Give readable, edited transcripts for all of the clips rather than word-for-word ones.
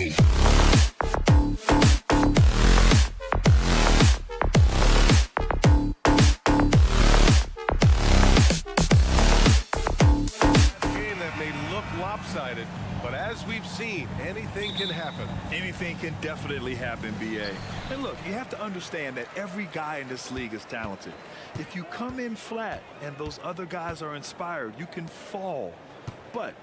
That may look lopsided, but as we've seen, anything can happen. Anything can definitely happen, BA. And look, you have to understand that every guy in this league is talented. If you come in flat and those other guys are inspired, you can fall. But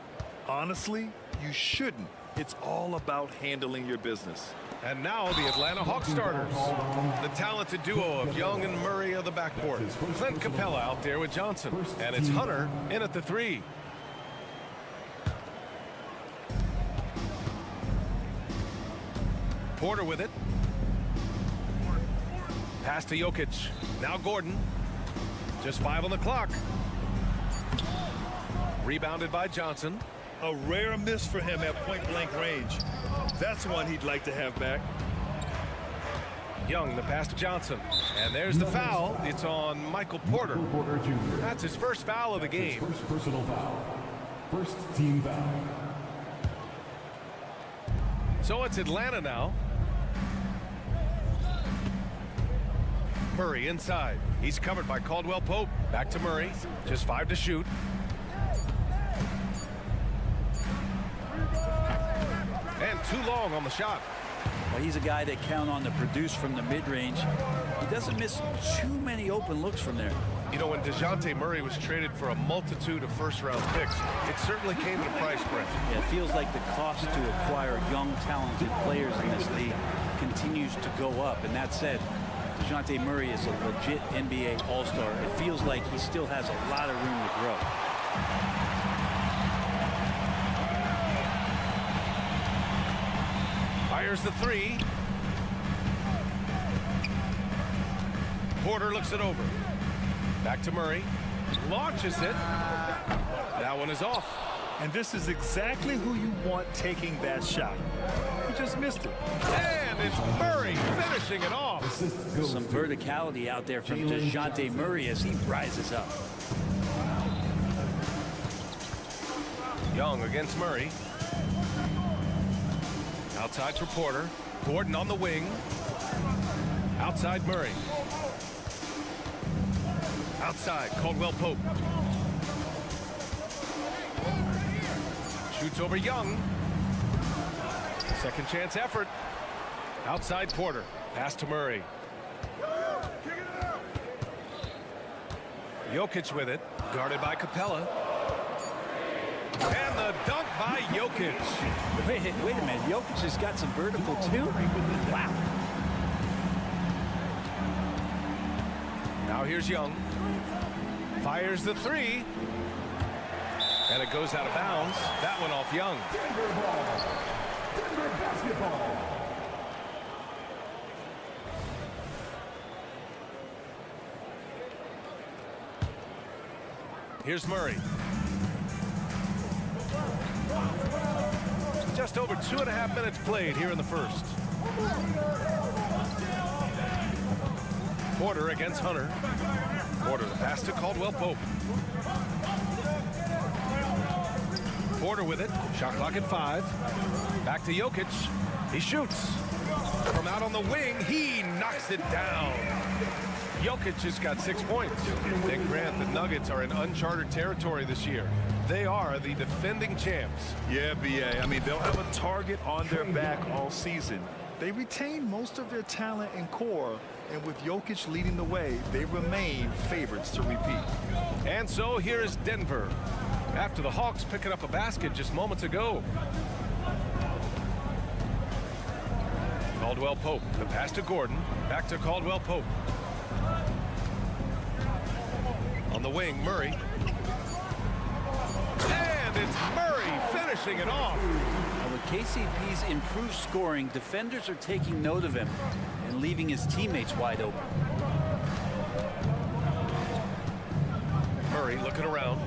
honestly, you shouldn't. It's all about handling your business. And now the Atlanta Hawks starters. The talented duo of Young and Murray of the backcourt. Clint Capella out there with Johnson. And it's Hunter in at the 3. Porter with it. Pass to Jokic. Now Gordon. Just 5 on the clock. Rebounded by Johnson. A rare miss for him at point-blank range. That's one he'd like to have back. Young, the pass to Johnson. And there's the foul. It's on Michael Porter. That's his first foul of the game. First personal foul. First team foul. So it's Atlanta now. Murray inside. He's covered by Caldwell Pope. Back to Murray. Just 5 to shoot. And too long on the shot. Well, he's a guy that count on to produce from the mid-range. He doesn't miss too many open looks from there. You know, when DeJounte Murray was traded for a multitude of first-round picks, it certainly came at a price, Brent. Yeah, it feels like the cost to acquire young, talented players in this league continues to go up. And that said, DeJounte Murray is a legit NBA All-Star. It feels like he still has a lot of room to grow. Fires the 3. Porter looks it over. Back to Murray. Launches it. That one is off. And this is exactly who you want taking that shot. He just missed it. And it's Murray finishing it off. Some verticality out there from DeJounte Murray as he rises up. Young against Murray. Outside for Porter. Gordon on the wing. Outside Murray. Outside Caldwell Pope. Shoots over Young. Second chance effort. Outside Porter. Pass to Murray. Jokic with it. Guarded by Capella. And the dunk by Jokic. Wait a minute. Jokic has got some vertical too? Wow. Now here's Young. Fires the 3. And it goes out of bounds. That one off Young. Denver ball. Denver basketball. Here's Murray. Just over 2.5 minutes played here in the first. Porter against Hunter. Porter, the pass to Caldwell Pope. Porter with it. Shot clock at 5. Back to Jokic. He shoots. From out on the wing, he knocks it down. Jokic just got 6 points. Nick Grant, the Nuggets are in uncharted territory this year. They are the defending champs. Yeah, BA. I mean, they'll have a target on their back all season. They retain most of their talent and core, and with Jokic leading the way, they remain favorites to repeat. And so here is Denver, after the Hawks picking up a basket just moments ago. Caldwell Pope, the pass to Gordon, back to Caldwell Pope. On the wing, Murray. And it's Murray finishing it off. Now with KCP's improved scoring, defenders are taking note of him and leaving his teammates wide open. Murray looking around.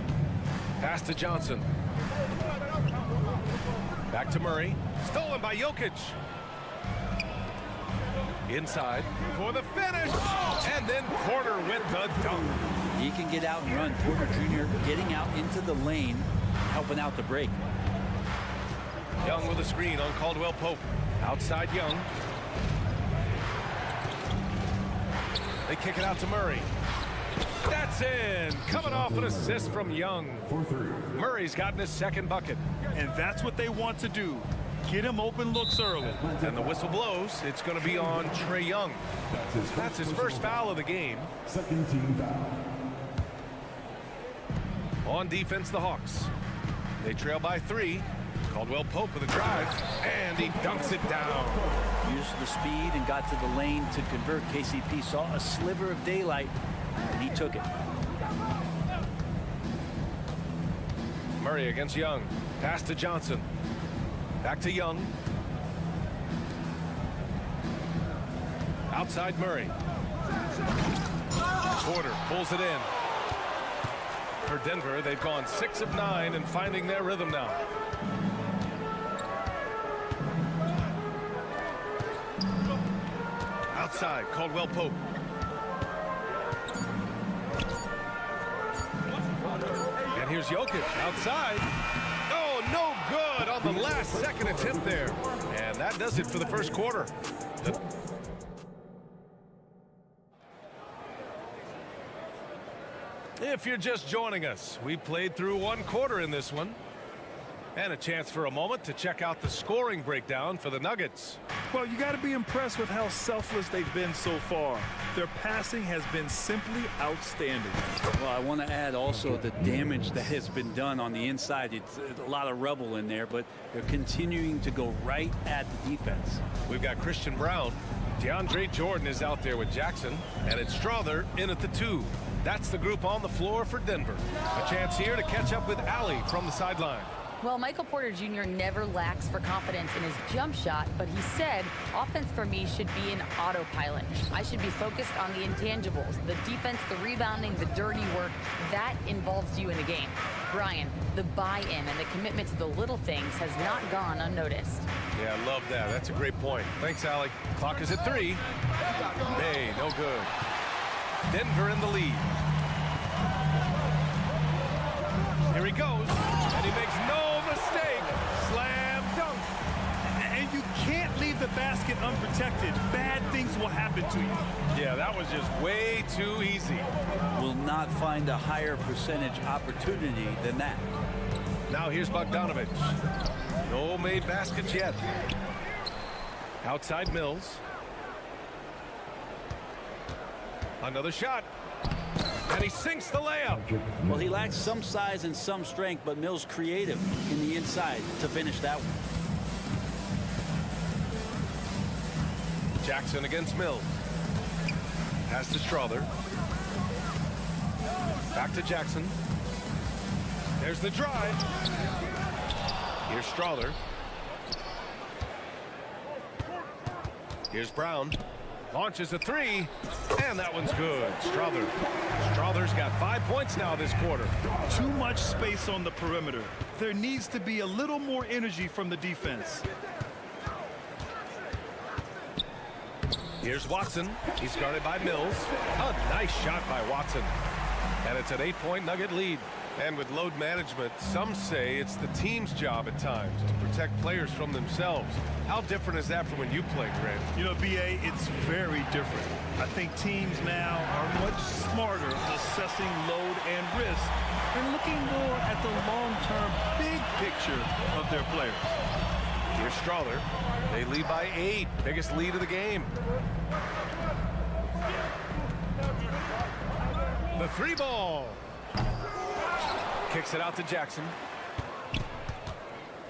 Pass to Johnson. Back to Murray. Stolen by Jokic. Inside for the finish. And then Porter with the dunk. He can get out and run. Porter Jr. getting out into the lane, helping out the break. Young with a screen on Caldwell Pope. Outside Young. They kick it out to Murray. That's in. Coming off an assist from Young. Murray's gotten his second bucket. And that's what they want to do. Get him open looks early. And the whistle blows. It's going to be on Trae Young. That's his first foul of the game. Second team foul. On defense, the Hawks. They trail by 3. Caldwell Pope with a drive, and he dunks it down. Used the speed and got to the lane to convert. KCP saw a sliver of daylight, and he took it. Murray against Young. Pass to Johnson. Back to Young. Outside Murray. Porter pulls it in. For Denver, they've gone 6 of 9 and finding their rhythm now. Outside, Caldwell Pope. And here's Jokic outside. Oh, no good on the last second attempt there. And that does it for the first quarter. If you're just joining us, we played through 1 quarter in this one. And a chance for a moment to check out the scoring breakdown for the Nuggets. Well, you got to be impressed with how selfless they've been so far. Their passing has been simply outstanding. Well, I want to add also the damage that has been done on the inside. It's a lot of rubble in there, but they're continuing to go right at the defense. We've got Christian Brown. DeAndre Jordan is out there with Jackson, and it's Strother in at the 2. That's the group on the floor for Denver. A chance here to catch up with Allie from the sideline. Well, Michael Porter Jr. never lacks for confidence in his jump shot, but he said, offense for me should be an autopilot. I should be focused on the intangibles, the defense, the rebounding, the dirty work. That involves you in a game. Brian, the buy-in and the commitment to the little things has not gone unnoticed. Yeah, I love that. That's a great point. Thanks, Allie. Clock is at 3. Hey, no good. Denver in the lead. Here he goes, and he makes no mistake. Slam dunk. And you can't leave the basket unprotected. Bad things will happen to you. Yeah, that was just way too easy. Will not find a higher percentage opportunity than that. Now here's Bogdanovich. No made baskets yet. Outside Mills. Another shot. And he sinks the layup. Well, he lacks some size and some strength, but Mills creative in the inside to finish that one. Jackson against Mills. Pass to Strother. Back to Jackson. There's the drive. Here's Strother. Here's Brown. Launches a 3, and that one's good. Strother's got 5 points now this quarter. Too much space on the perimeter. There needs to be a little more energy from the defense. Here's Watson. He's guarded by Mills. A nice shot by Watson. And it's an 8-point Nugget lead. And with load management, some say it's the team's job at times to protect players from themselves. How different is that from when you played, Grant? You know, BA, it's very different. I think teams now are much smarter assessing load and risk and looking more at the long-term big picture of their players. Here's Strother. They lead by 8. Biggest lead of the game. The 3 ball. Kicks it out to Jackson.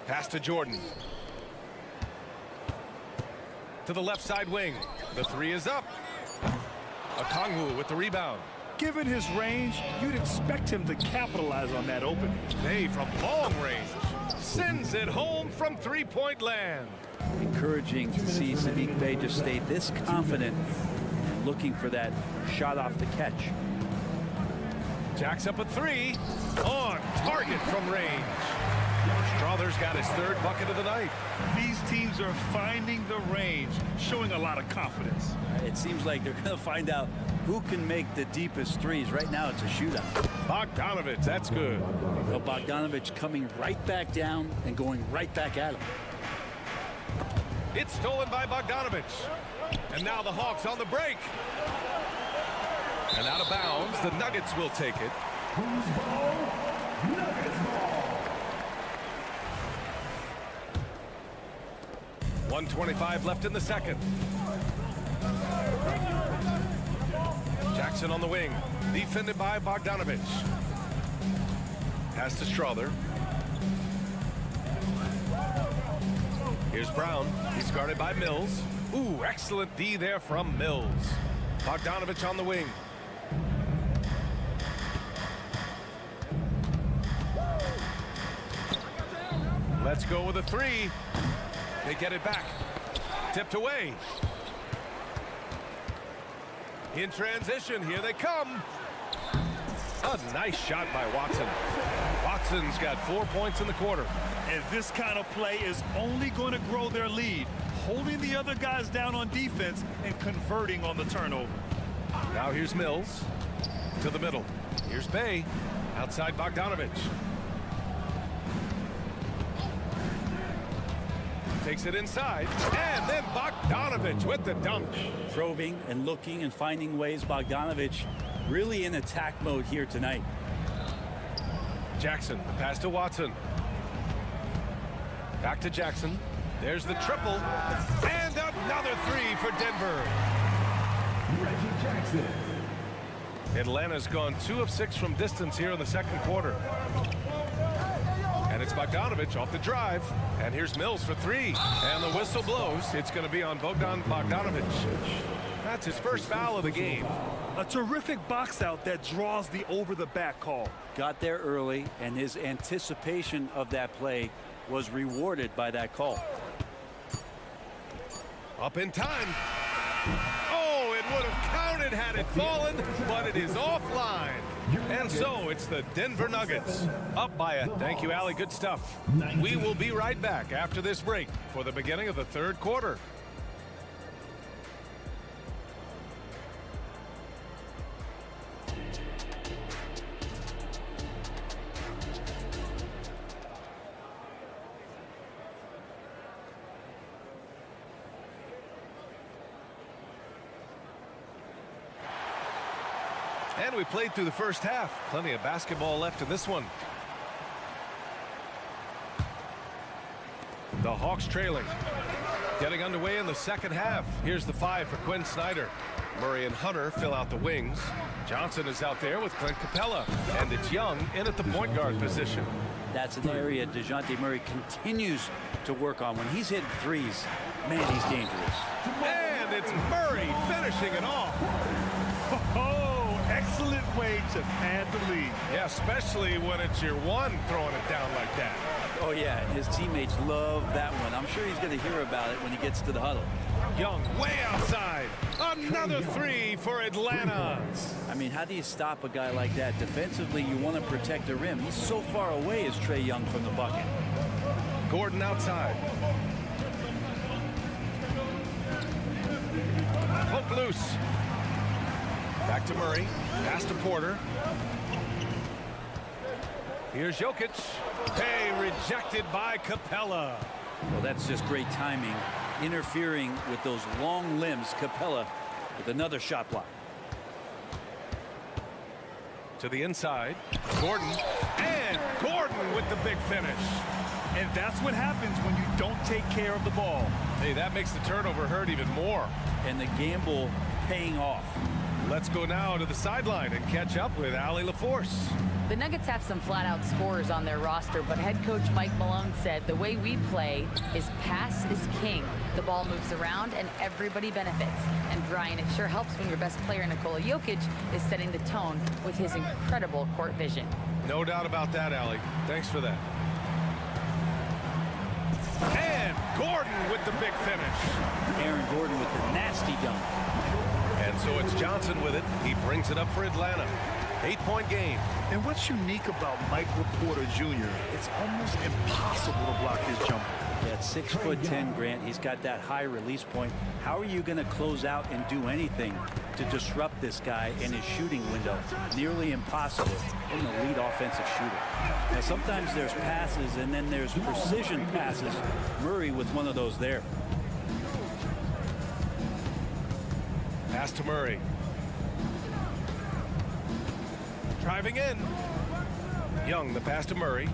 Pass to Jordan. To the left side wing. The 3 is up. Okongwu with the rebound. Given his range, you'd expect him to capitalize on that opening. Hey, from long range. Sends it home from 3-point land. Encouraging to see Saddiq Bey just stay this confident and looking for that shot off the catch. Jacks up a 3. On target from range. Strother's got his third bucket of the night. These teams are finding the range, showing a lot of confidence. It seems like they're going to find out who can make the deepest threes. Right now, it's a shootout. Bogdanovich, that's good. Well, Bogdanovich coming right back down and going right back at him. It's stolen by Bogdanovich. And now the Hawks on the break. And out of bounds, the Nuggets will take it. Who's ball? Nuggets ball. 1:25 left in the second. Jackson on the wing, defended by Bogdanovich. Pass to Strother. Here's Brown. He's guarded by Mills. Ooh, excellent D there from Mills. Bogdanovich on the wing. Let's go with a three. They get it back. Tipped away. In transition, here they come. A nice shot by Watson. Watson's got 4 points in the quarter. And this kind of play is only going to grow their lead, holding the other guys down on defense and converting on the turnover. Now here's Mills to the middle. Here's Bay outside Bogdanovich. Takes it inside, and then Bogdanovich with the dunk. Probing and looking and finding ways. Bogdanovich really in attack mode here tonight. Jackson, the pass to Watson. Back to Jackson. There's the triple, and another three for Denver. Reggie Jackson. Atlanta's gone 2 of 6 from distance here in the second quarter. And it's Bogdanovich off the drive. And here's Mills for three. And the whistle blows. It's going to be on Bogdanovich. That's his first foul of the game. A terrific box out that draws the over-the-back call. Got there early, and his anticipation of that play was rewarded by that call. Up in time. Oh, it would have counted had it fallen, but it is offline. And so it's the Denver Nuggets up by a. Thank you, Allie. Good stuff. We will be right back after this break for the beginning of the third quarter. And we played through the first half. Plenty of basketball left in this one. The Hawks trailing. Getting underway in the second half. Here's the 5 for Quinn Snyder. Murray and Hunter fill out the wings. Johnson is out there with Clint Capella. And it's Young in at the point guard position. That's an area DeJounte Murray continues to work on. When he's hitting threes, man, he's dangerous. And it's Murray finishing it off. Excellent way to pad the lead. Yeah, especially when it's your one throwing it down like that. Oh, yeah, his teammates love that one. I'm sure he's going to hear about it when he gets to the huddle. Young way outside. Another three for Atlanta. I mean, how do you stop a guy like that? Defensively, you want to protect the rim. He's so far away as Trae Young from the bucket. Gordon outside. Hook loose. Back to Murray. Pass to Porter. Here's Jokic. Hey, rejected by Capella. Well, that's just great timing. Interfering with those long limbs. Capella with another shot block. To the inside. Gordon. And Gordon with the big finish. And that's what happens when you don't take care of the ball. Hey, that makes the turnover hurt even more. And the gamble paying off. Let's go now to the sideline and catch up with Allie LaForce. The Nuggets have some flat-out scorers on their roster, but head coach Mike Malone said the way we play is pass is king. The ball moves around and everybody benefits. And Brian, it sure helps when your best player, Nikola Jokic, is setting the tone with his incredible court vision. No doubt about that, Allie. Thanks for that. And Gordon with the big finish. Aaron Gordon with the nasty dunk. And so it's Johnson with it. He brings it up for Atlanta. 8-point game. And what's unique about Michael Porter Jr., it's almost impossible to block his jumper. Yeah, at 6'10", Grant, he's got that high release point. How are you going to close out and do anything to disrupt this guy in his shooting window? Nearly impossible in the lead offensive shooter. Now, sometimes there's passes and then there's precision passes. Murray with one of those there. Pass to Murray. Driving in. Young, the pass to Murray.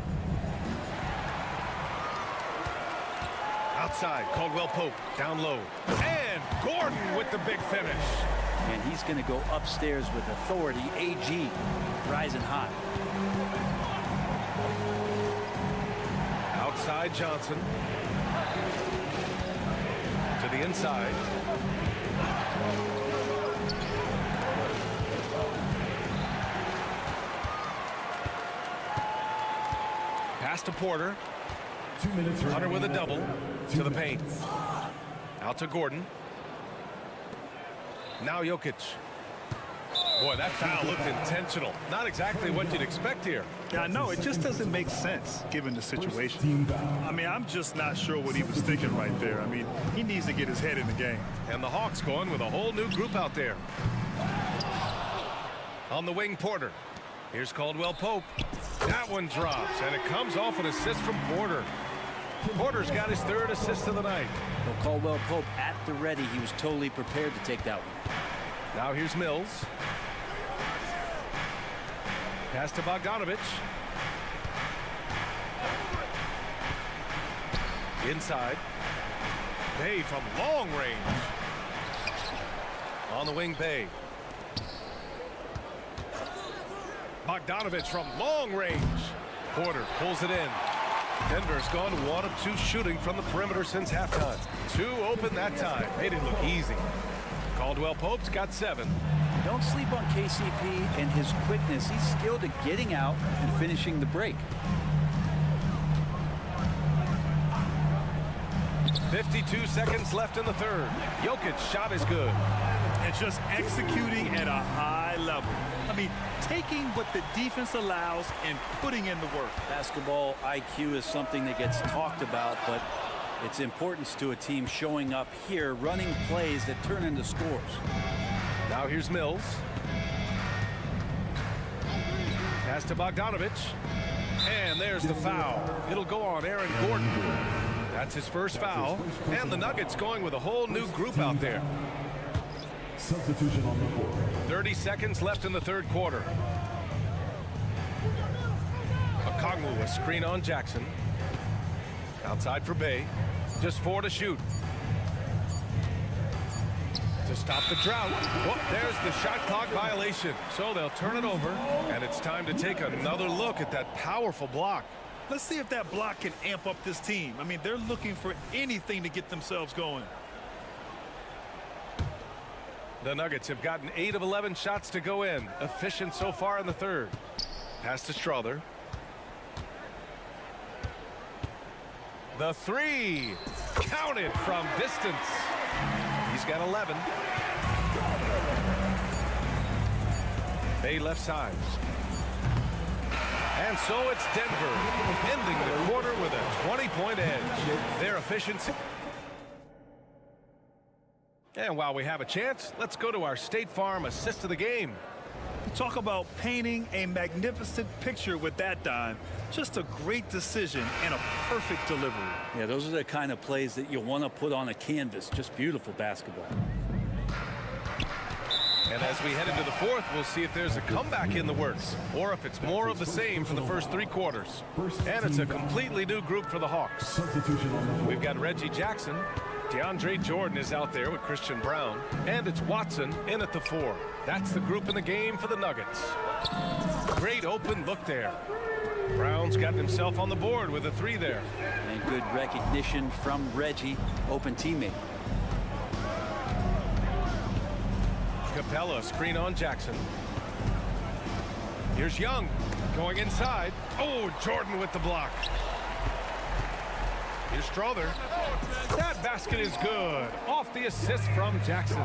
Outside, Caldwell-Pope, down low. And Gordon with the big finish. And he's going to go upstairs with authority. AG rising high. Outside Johnson. To the inside. Pass to Porter. 2 minutes. Hunter with a double. To the paint. Out to Gordon. Now Jokic. Boy, that foul looked intentional. Not exactly what you'd expect here. Yeah, I know. It just doesn't make sense given the situation. I mean, I'm just not sure what he was thinking right there. I mean, he needs to get his head in the game. And the Hawks going with a whole new group out there. On the wing, Porter. Here's Caldwell-Pope. That one drops, and it comes off an assist from Porter. Porter's got his 3rd assist of the night. Well, Caldwell-Pope at the ready. He was totally prepared to take that one. Now here's Mills. Pass to Bogdanovich. Inside. Bay from long range. On the wing, Bay. Bogdanovich from long range. Porter pulls it in. Denver's gone 1 of 2 shooting from the perimeter since halftime. 2 open that time. Made it look easy. Caldwell-Pope's got 7. Don't sleep on KCP and his quickness. He's skilled at getting out and finishing the break. 52 seconds left in the 3rd. Jokic's shot is good. And just executing at a high level. I mean, taking what the defense allows and putting in the work. Basketball IQ is something that gets talked about, but its importance to a team showing up here, running plays that turn into scores. Now here's Mills. Pass to Bogdanovich. And there's the foul. It'll go on Aaron Gordon. That's his first foul. And the Nuggets going with a whole new group out there. Substitution on the board. 30 seconds left in the 3rd quarter. Okongwu, a screen on Jackson. Outside for Bay. Just 4 to shoot. To stop the drought. Oh, there's the shot clock violation. So they'll turn it over. And it's time to take another look at that powerful block. Let's see if that block can amp up this team. I mean, they're looking for anything to get themselves going. The Nuggets have gotten 8 of 11 shots to go in. Efficient so far in the 3rd. Pass to Strother. The 3. Counted from distance. He's got 11. Bay left side. And so it's Denver ending the quarter with a 20-point edge. Their efficiency. And while we have a chance, let's go to our State Farm assist of the game. Talk about painting a magnificent picture with that dime. Just a great decision and a perfect delivery. Yeah, those are the kind of plays that you want to put on a canvas. Just beautiful basketball. And as we head into the 4th, we'll see if there's a comeback in the works or if it's more of the same for the first 3 quarters. And it's a completely new group for the Hawks. Substitution on the board. We've got Reggie Jackson. DeAndre Jordan is out there with Christian Brown. And it's Watson in at the 4. That's the group in the game for the Nuggets. Great open look there. Brown's gotten himself on the board with a 3 there. And good recognition from Reggie, open teammate. Capella, screen on Jackson. Here's Young going inside. Oh, Jordan with the block. Here's Strother. That basket is good. Off the assist from Jackson.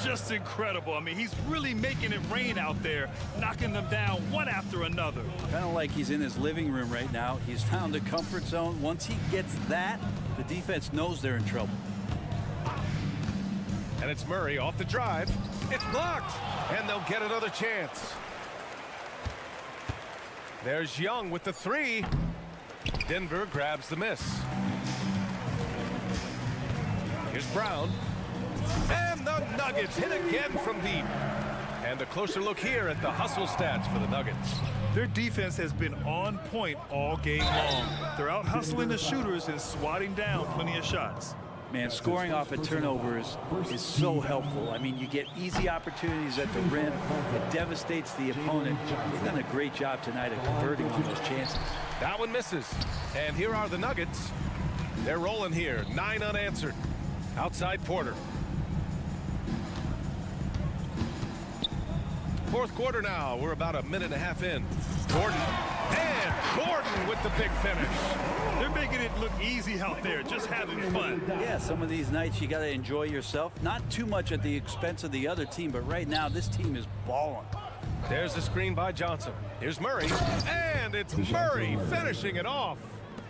Just incredible. I mean, he's really making it rain out there, knocking them down one after another. Kind of like he's in his living room right now. He's found a comfort zone. Once he gets that, the defense knows they're in trouble. And it's Murray off the drive. It's blocked. And they'll get another chance. There's Young with the three. Denver grabs the miss. Here's Brown. And the Nuggets hit again from deep. And a closer look here at the hustle stats for the Nuggets. Their defense has been on point all game long. They're out hustling the shooters and swatting down plenty of shots. Man, scoring off of turnovers is so helpful. I mean, you get easy opportunities at the rim. It devastates the opponent. They've done a great job tonight of converting on those chances. That one misses. And here are the Nuggets. They're rolling here. 9 unanswered. Outside Porter. Fourth quarter now. We're about a minute and a half in. Gordon. And Gordon with the big finish. They're making it look easy out there, just having fun. Yeah, some of these nights you got to enjoy yourself. Not too much at the expense of the other team, but right now this team is balling. There's the screen by Johnson. Here's Murray. And it's Murray finishing it off.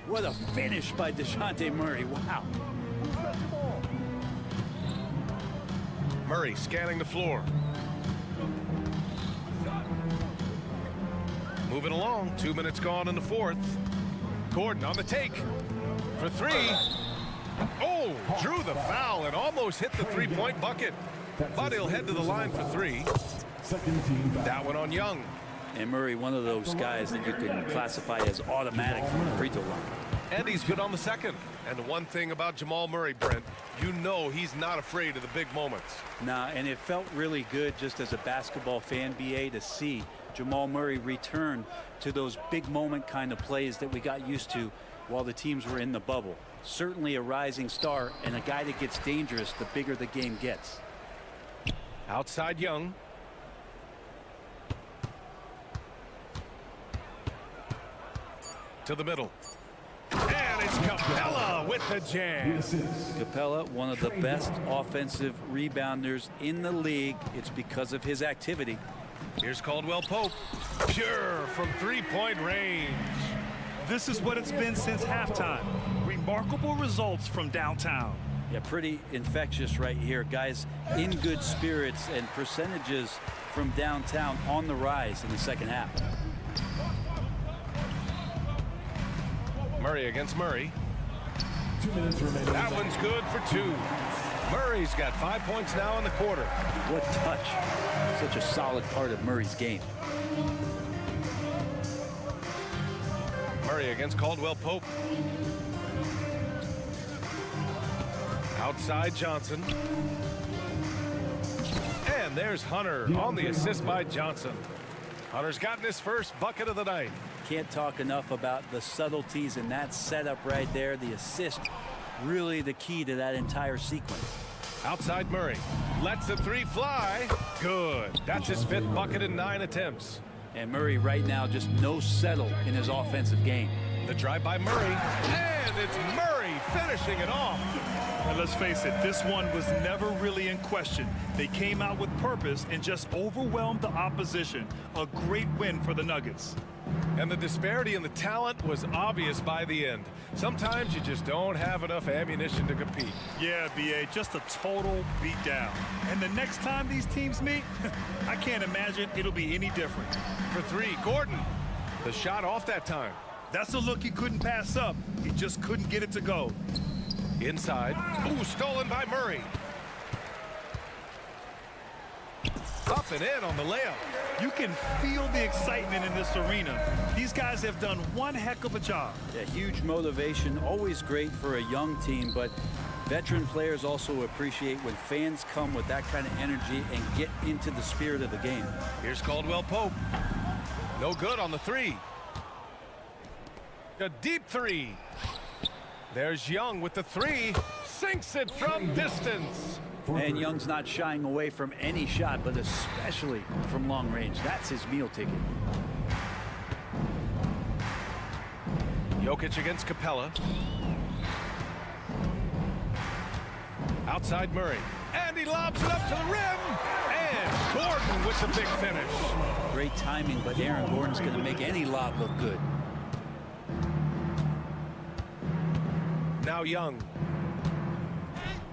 What a finish by DeJounte Murray. Wow. Murray scanning the floor. Moving along. 2 minutes gone in the fourth. Gordon on the take for three. Oh, drew the foul and almost hit the three-point bucket. But he'll head to the line for three. Second team foul. That one on Young. And Murray, one of those guys that you can classify as automatic from the free throw line. And he's good on the second. And the one thing about Jamal Murray, Brent, you know he's not afraid of the big moments. Nah, and it felt really good just as a basketball fan, BA, to see Jamal Murray return to those big moment kind of plays that we got used to while the teams were in the bubble. Certainly a rising star and a guy that gets dangerous the bigger the game gets. Outside Young. To the middle. And it's Capella with the jam. Capella, one of the best offensive rebounders in the league. It's because of his activity. Here's Caldwell Pope. Pure from three-point range. This is what it's been since halftime. Remarkable results from downtown. Yeah, pretty infectious right here. Guys in good spirits and percentages from downtown on the rise in the second half. Murray against Murray. 2 minutes remaining. That one's good for two. Murray's got 5 points now in the quarter. What touch. Such a solid part of Murray's game. Murray against Caldwell Pope. Outside Johnson. And there's Hunter on the assist by Johnson. Hunter's gotten his first bucket of the night. Can't talk enough about the subtleties in that setup right there. The assist, really the key to that entire sequence. Outside Murray. Lets the three fly. Good. That's his 5th bucket in 9 attempts. And Murray right now just no settle in his offensive game. The drive by Murray. And it's Murray finishing it off. And let's face it, this one was never really in question. They came out with purpose and just overwhelmed the opposition. A great win for the Nuggets. And the disparity in the talent was obvious by the end. Sometimes you just don't have enough ammunition to compete. Yeah, BA, just a total beatdown. And the next time these teams meet, I can't imagine it'll be any different. For three, Gordon. The shot off that time. That's a look he couldn't pass up. He just couldn't get it to go. Inside. Ooh, stolen by Murray. Up and in on the layup. You can feel the excitement in this arena. These guys have done one heck of a job. Yeah, huge motivation, always great for a young team, but veteran players also appreciate when fans come with that kind of energy and get into the spirit of the game. Here's Caldwell Pope. No good on the three. A deep three. There's Young with the three. Sinks it from distance. And Young's not shying away from any shot, but especially from long range. That's his meal ticket. Jokic against Capella. Outside Murray. And he lobs it up to the rim. And Gordon with the big finish. Great timing, but Aaron Gordon's going to make any lob look good. Now Young.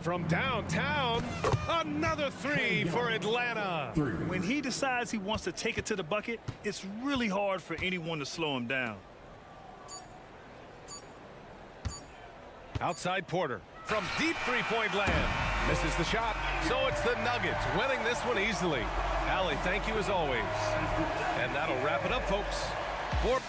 From downtown, another three for Atlanta. When he decides he wants to take it to the bucket, it's really hard for anyone to slow him down. Outside Porter from deep three-point land. Misses the shot, so it's the Nuggets winning this one easily. Allie, thank you as always. And that'll wrap it up, folks. For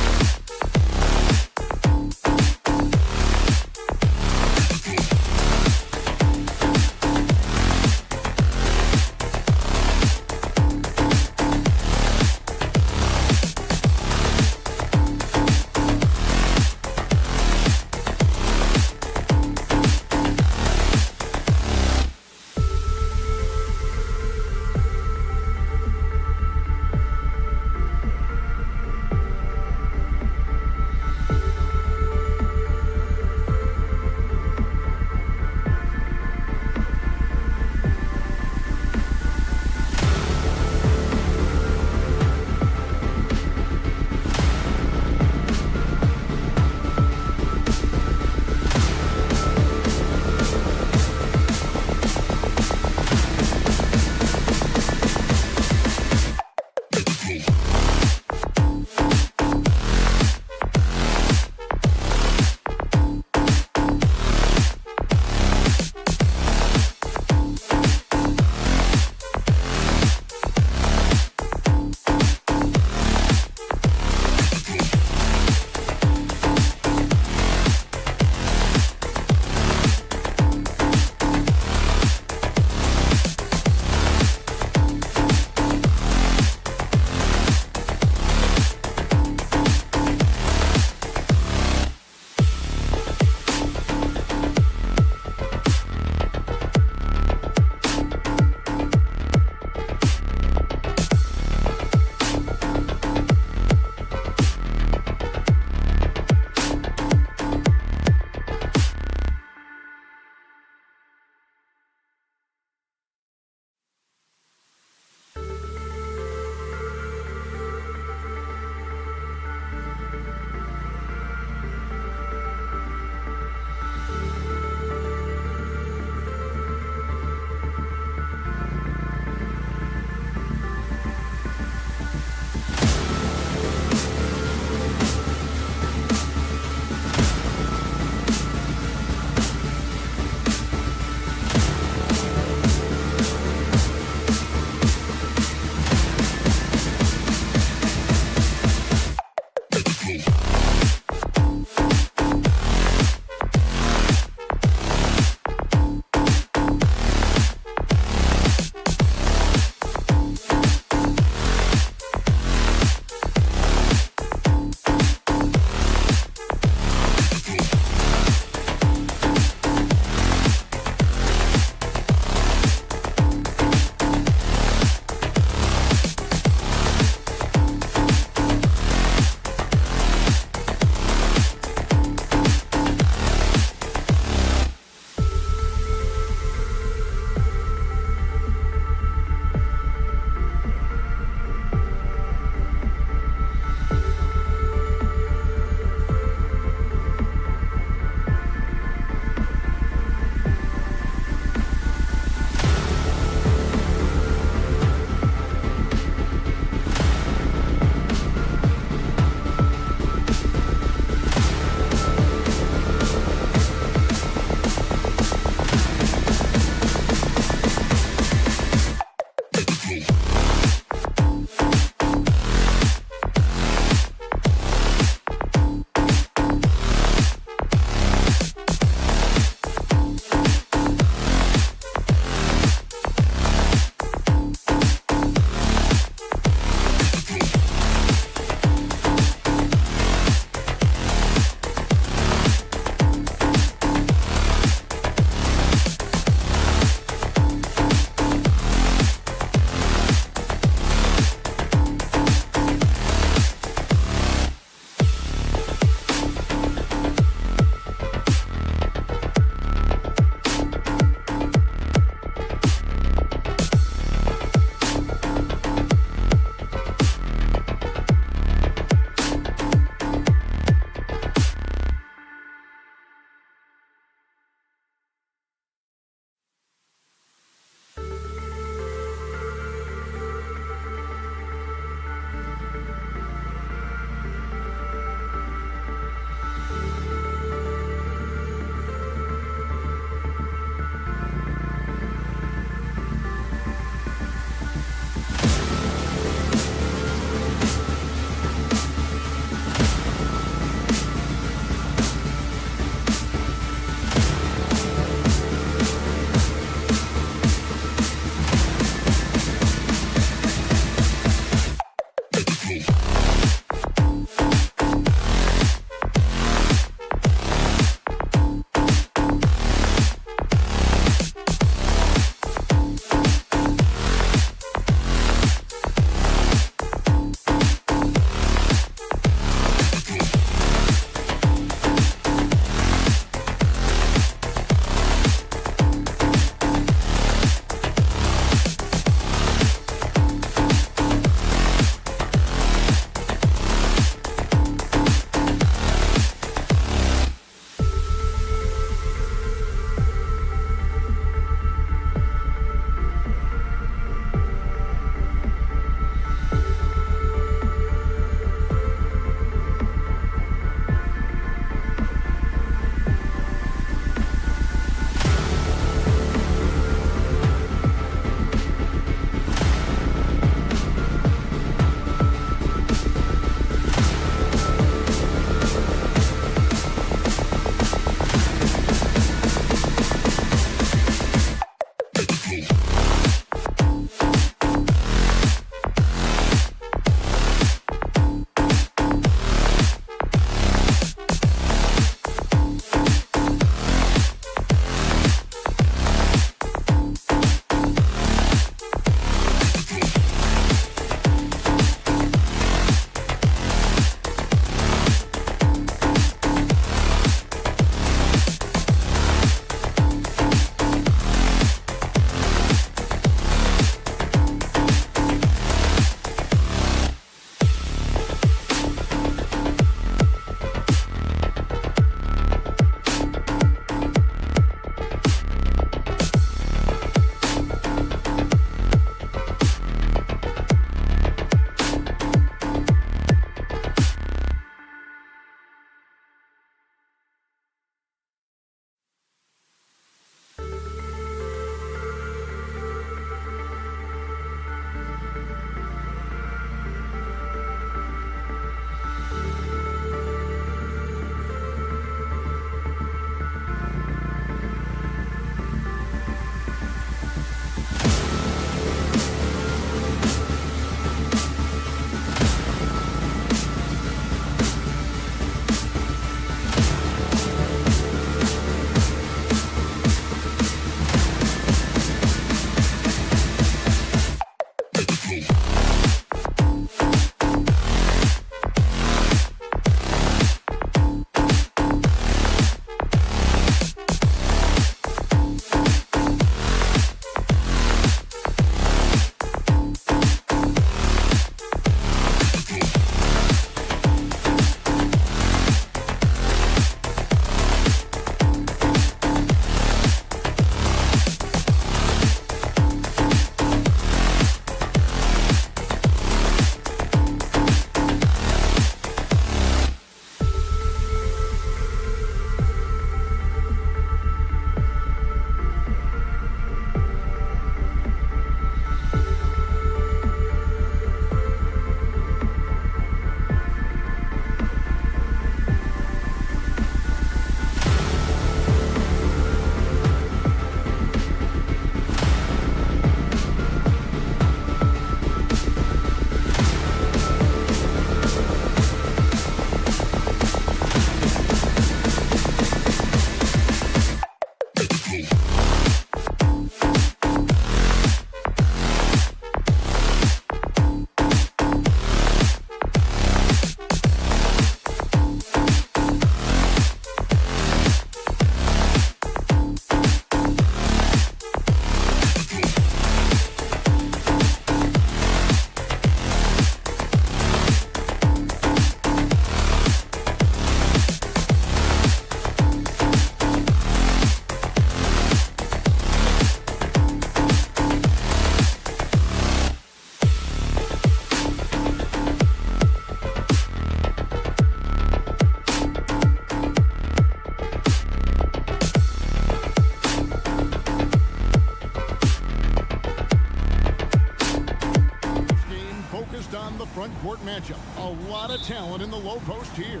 front court matchup. A lot of talent in the low post here.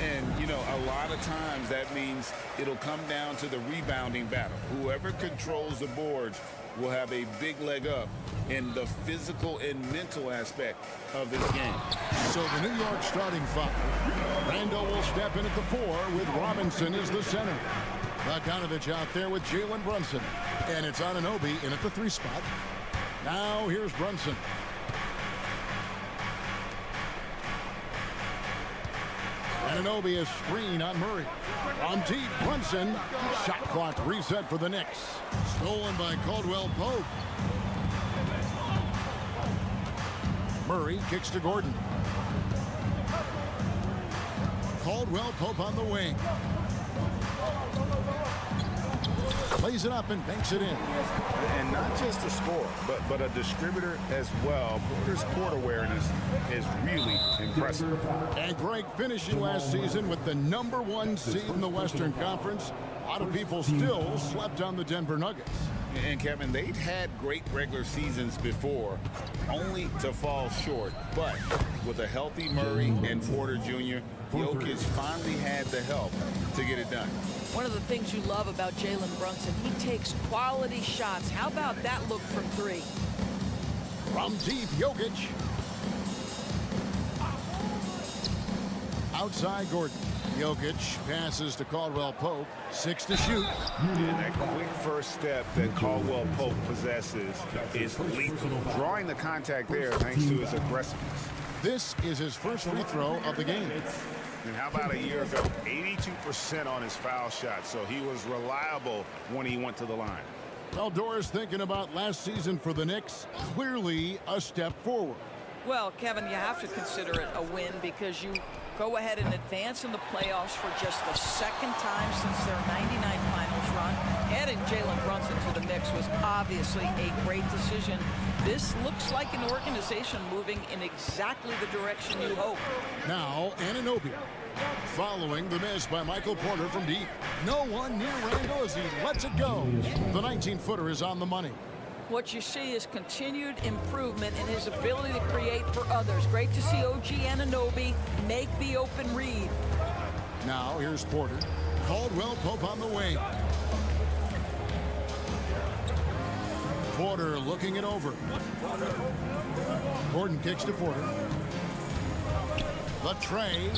And, you know, a lot of times that means it'll come down to the rebounding battle. Whoever controls the boards will have a big leg up in the physical and mental aspect of this game. So the New York starting five. Randall will step in at the 4 with Robinson as the center. Bogdanovich out there with Jalen Brunson. And it's Anunoby in at the 3 spot. Now here's Brunson. Anunoby is screen on Murray. From deep, Brunson. Shot clock reset for the Knicks. Stolen by Caldwell Pope. Murray kicks to Gordon. Caldwell Pope on the wing. Plays it up and banks it in. And not just a scorer, but a distributor as well. Porter's court awareness is really impressive. And Greg finishing last season with the #1 seed in the Western Conference. A lot of people still slept on the Denver Nuggets. And Kevin, they'd had great regular seasons before, only to fall short. But with a healthy Murray and Porter Jr., Jokic finally had the help to get it done. One of the things you love about Jalen Brunson, he takes quality shots. How about that look from 3? From deep, Jokic. Outside, Gordon. Jokic passes to Caldwell Pope. 6 to shoot. And that quick first step that Caldwell Pope possesses is lethal. Drawing the contact there thanks to his aggressiveness. This is his first free throw of the game. And how about a year ago? 82% on his foul shot, so he was reliable when he went to the line. Well, Doris, thinking about last season for the Knicks, clearly a step forward. Well, Kevin, you have to consider it a win because you go ahead and advance in the playoffs for just the 2nd time since their '99 finals run. Adding Jalen Brunson to the mix was obviously a great decision. This looks like an organization moving in exactly the direction you hope. Now, Anunoby. Following the miss by Michael Porter from deep. No one near Randall as he lets it go. The 19-footer is on the money. What you see is continued improvement in his ability to create for others. Great to see OG Anunoby make the open read. Now, here's Porter. Caldwell Pope on the wing. Porter looking it over. Gordon kicks to Porter. The tray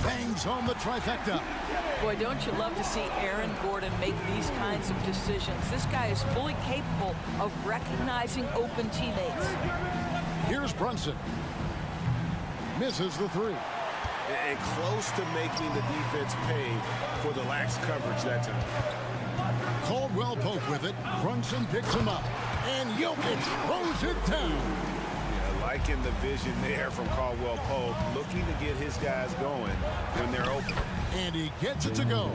bangs home the trifecta. Boy, don't you love to see Aaron Gordon make these kinds of decisions. This guy is fully capable of recognizing open teammates. Here's Brunson. Misses the 3. And close to making the defense pay for the lax coverage that time. Caldwell Pope with it. Brunson picks him up. And Jokic throws it down. Yeah, liking the vision there from Caldwell Pope, looking to get his guys going when they're open. And he gets it to go.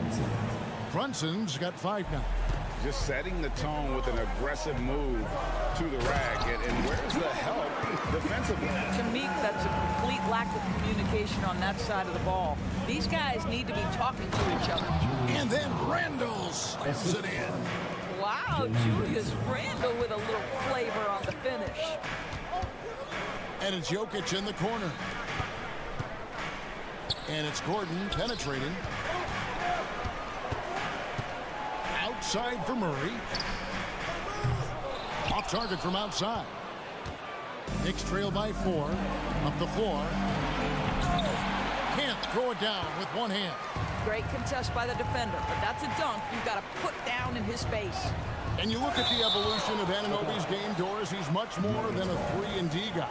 Brunson's got 5 now. Just setting the tone with an aggressive move to the rack. And where's the help defensively? To me, that's a complete lack of communication on that side of the ball. These guys need to be talking to each other. And then Randall slams it in. Wow, Julius Randle with a little flavor on the finish. And it's Jokic in the corner. And it's Gordon penetrating. Outside for Murray. Off target from outside. Knicks trail by 4. Up the floor. Can't throw it down with one hand. Great contest by the defender, but that's a dunk you've got to put down in his face. And you look at the evolution of Anunoby's game, Doris, he's much more than a 3-and-D guy.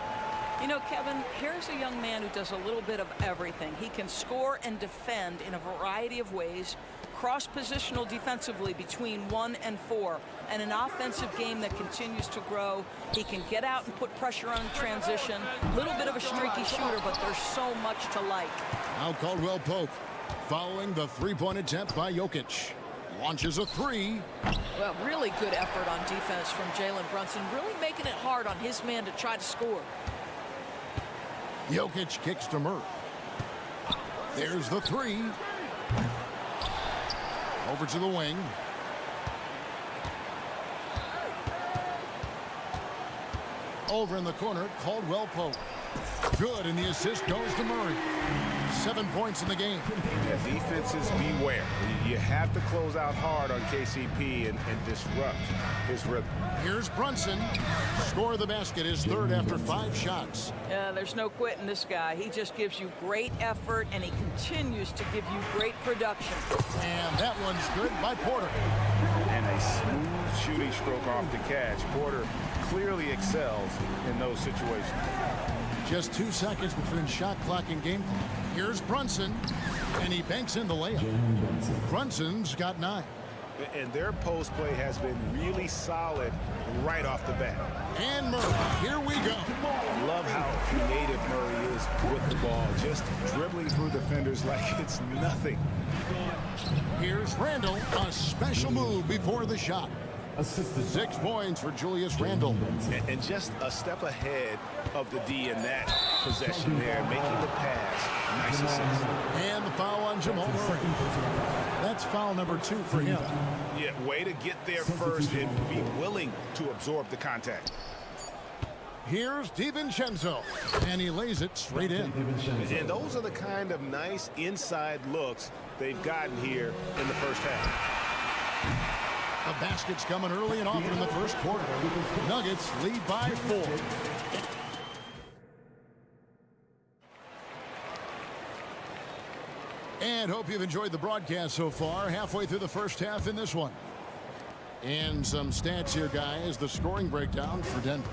You know, Kevin, here's a young man who does a little bit of everything. He can score and defend in a variety of ways, cross-positional defensively between 1 and 4, and an offensive game that continues to grow. He can get out and put pressure on transition. A little bit of a streaky shooter, but there's so much to like. Now Caldwell Pope, following the 3-point attempt by Jokic. Launches a 3. Well, really good effort on defense from Jalen Brunson, really making it hard on his man to try to score. Jokic kicks to Murray. There's the 3. Over to the wing. Over in the corner, Caldwell Pope. Good, and the assist goes to Murray. 7 points in the game. Yeah, defenses beware. You have to close out hard on KCP and disrupt his rhythm. Here's Brunson. Score the basket, his third after 5 shots. There's no quitting this guy. He just gives you great effort, and he continues to give you great production. And that one's good by Porter. And a smooth shooting stroke off the catch. Porter clearly excels in those situations. Just 2 seconds between shot clock and game clock. Here's Brunson, and he banks in the layup. Brunson's got 9. And their post play has been really solid right off the bat. And Murray, here we go. Love how creative Murray is with the ball, just dribbling through defenders like it's nothing. Here's Randle, a special move before the shot. 6 points for Julius Randle. And just a step ahead of the D in that possession there, making the pass. Nice assist. And the foul on Jamal Murray. That's foul number 2 for him. Yeah, way to get there first and be willing to absorb the contact. Here's DiVincenzo, and he lays it straight in. And those are the kind of nice inside looks they've gotten here in the first half. The basket's coming early and often in the first quarter. Nuggets lead by 4. And hope you've enjoyed the broadcast so far. Halfway through the first half in this one. And some stats here, guys. The scoring breakdown for Denver.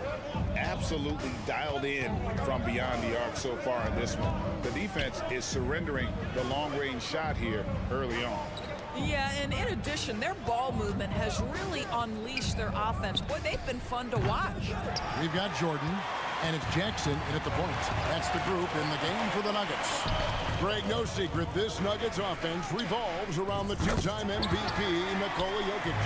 Absolutely dialed in from beyond the arc so far in this one. The defense is surrendering the long-range shot here early on. Yeah, and in addition, their ball movement has really unleashed their offense. Boy, they've been fun to watch. We've got Jordan, and it's Jackson in at the point. That's the group in the game for the Nuggets. Greg, no secret, this Nuggets offense revolves around the 2-time MVP, Nikola Jokic.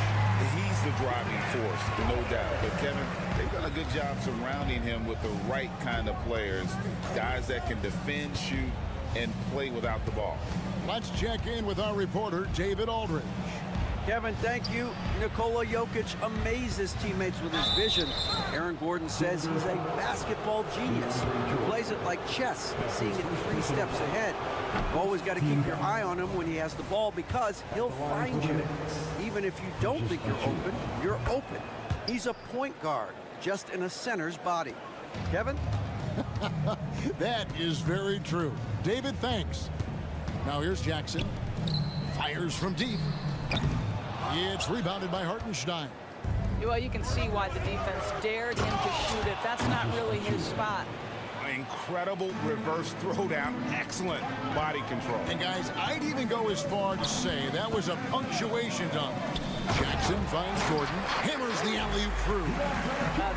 He's the driving force, no doubt. But Kevin, they've done a good job surrounding him with the right kind of players, guys that can defend, shoot, and play without the ball. Let's check in with our reporter, David Aldridge. Kevin, thank you. Nikola Jokic amazes teammates with his vision. Aaron Gordon says he's a basketball genius. He plays it like chess, seeing it 3 steps ahead. You've always got to keep your eye on him when he has the ball because he'll find you. Even if you don't think you're open. He's a point guard, just in a center's body. Kevin? That is very true. David, thanks. Now here's Jackson. Fires from deep. It's rebounded by Hartenstein. Well, you can see why the defense dared him to shoot it. That's not really his spot. Incredible reverse throwdown. Excellent body control. And guys, I'd even go as far to say that was a punctuation dunk. Jackson finds Jordan, hammers the alley-oop through.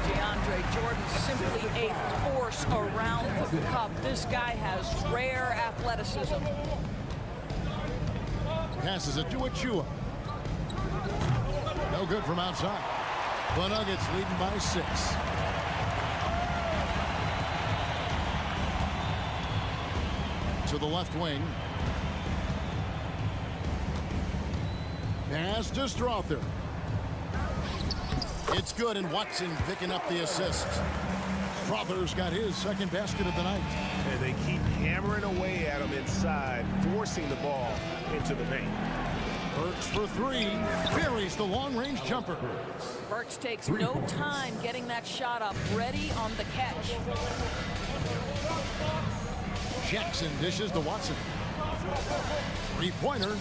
DeAndre Jordan, simply a force around the cup. This guy has rare athleticism. Passes it to Achua. No good from outside. The Nuggets leading by 6. To the left wing. Pass to Strother. It's good, and Watson picking up the assist. Strother's got his second basket of the night. And they keep hammering away at him inside, forcing the ball into the paint. Burks for 3. Buries the long-range jumper. Burks takes no time getting that shot up, ready on the catch. Jackson dishes to Watson. 3-pointer.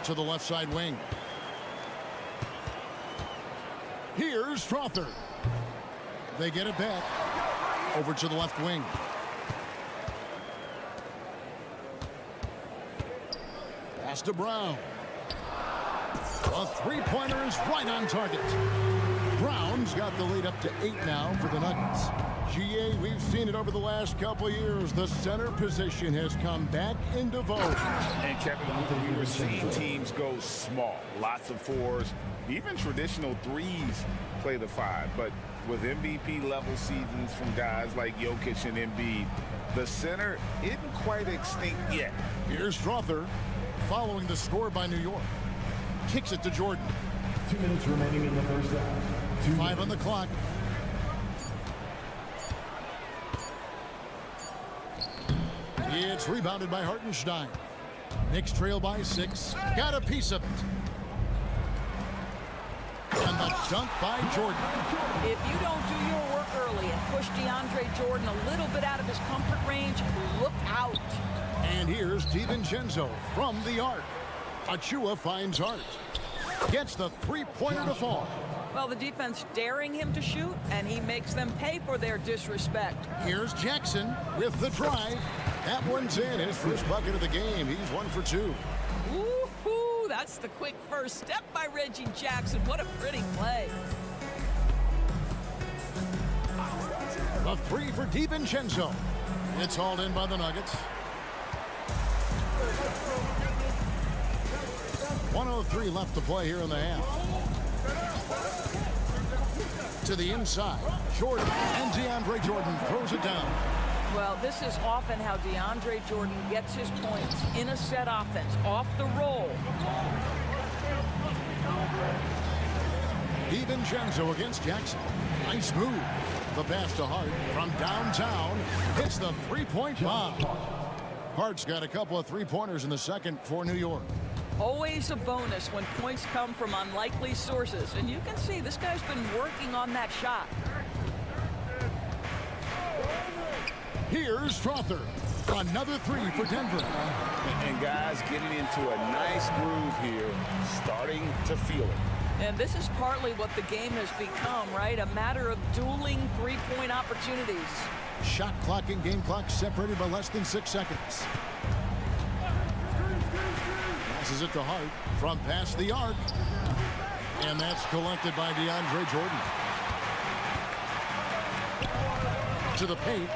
To the left side wing. Here's Strother. They get it back. Over to the left wing. Pass to Brown. A 3-pointer is right on target. Brown's got the lead up to 8 now for the Nuggets. GA, we've seen it over the last couple years. The center position has come back into vogue. And Kevin, we were seeing teams go small. Lots of 4s, even traditional 3s play the 5. But with MVP level seasons from guys like Jokic and Embiid, the center isn't quite extinct yet. Here's Strother following the score by New York. Kicks it to Jordan. 2 minutes remaining in the first half. 5 on the clock. It's rebounded by Hartenstein. Knicks trail by 6. Got a piece of it. And the dunk by Jordan. If you don't do your work early and push DeAndre Jordan a little bit out of his comfort range, look out. And here's DiVincenzo from the arc. Achua finds Hart. Gets the three-pointer to fall. Well, the defense daring him to shoot, and he makes them pay for their disrespect. Here's Jackson with the drive. That one's in. His first bucket of the game. He's 1 for 2. Woo-hoo, that's the quick first step by Reggie Jackson. What a pretty play. The 3 for DiVincenzo. It's hauled in by the Nuggets. 1:03 left to play here in the half. To the inside. Jordan and DeAndre Jordan throws it down. Well, this is often how DeAndre Jordan gets his points in a set offense, off the roll. DiVincenzo against Jackson. Nice move. The pass to Hart from downtown. Hits the three-point bomb. Hart's got a couple of three-pointers in the second for New York. Always a bonus when points come from unlikely sources. And you can see this guy's been working on that shot. Here's Strother. Another 3 for Denver. And guys getting into a nice groove here, starting to feel it. And this is partly what the game has become, right? A matter of dueling three-point opportunities. Shot clock and game clock separated by less than 6 seconds. Passes it to Hart from past the arc. And that's collected by DeAndre Jordan. To the paint.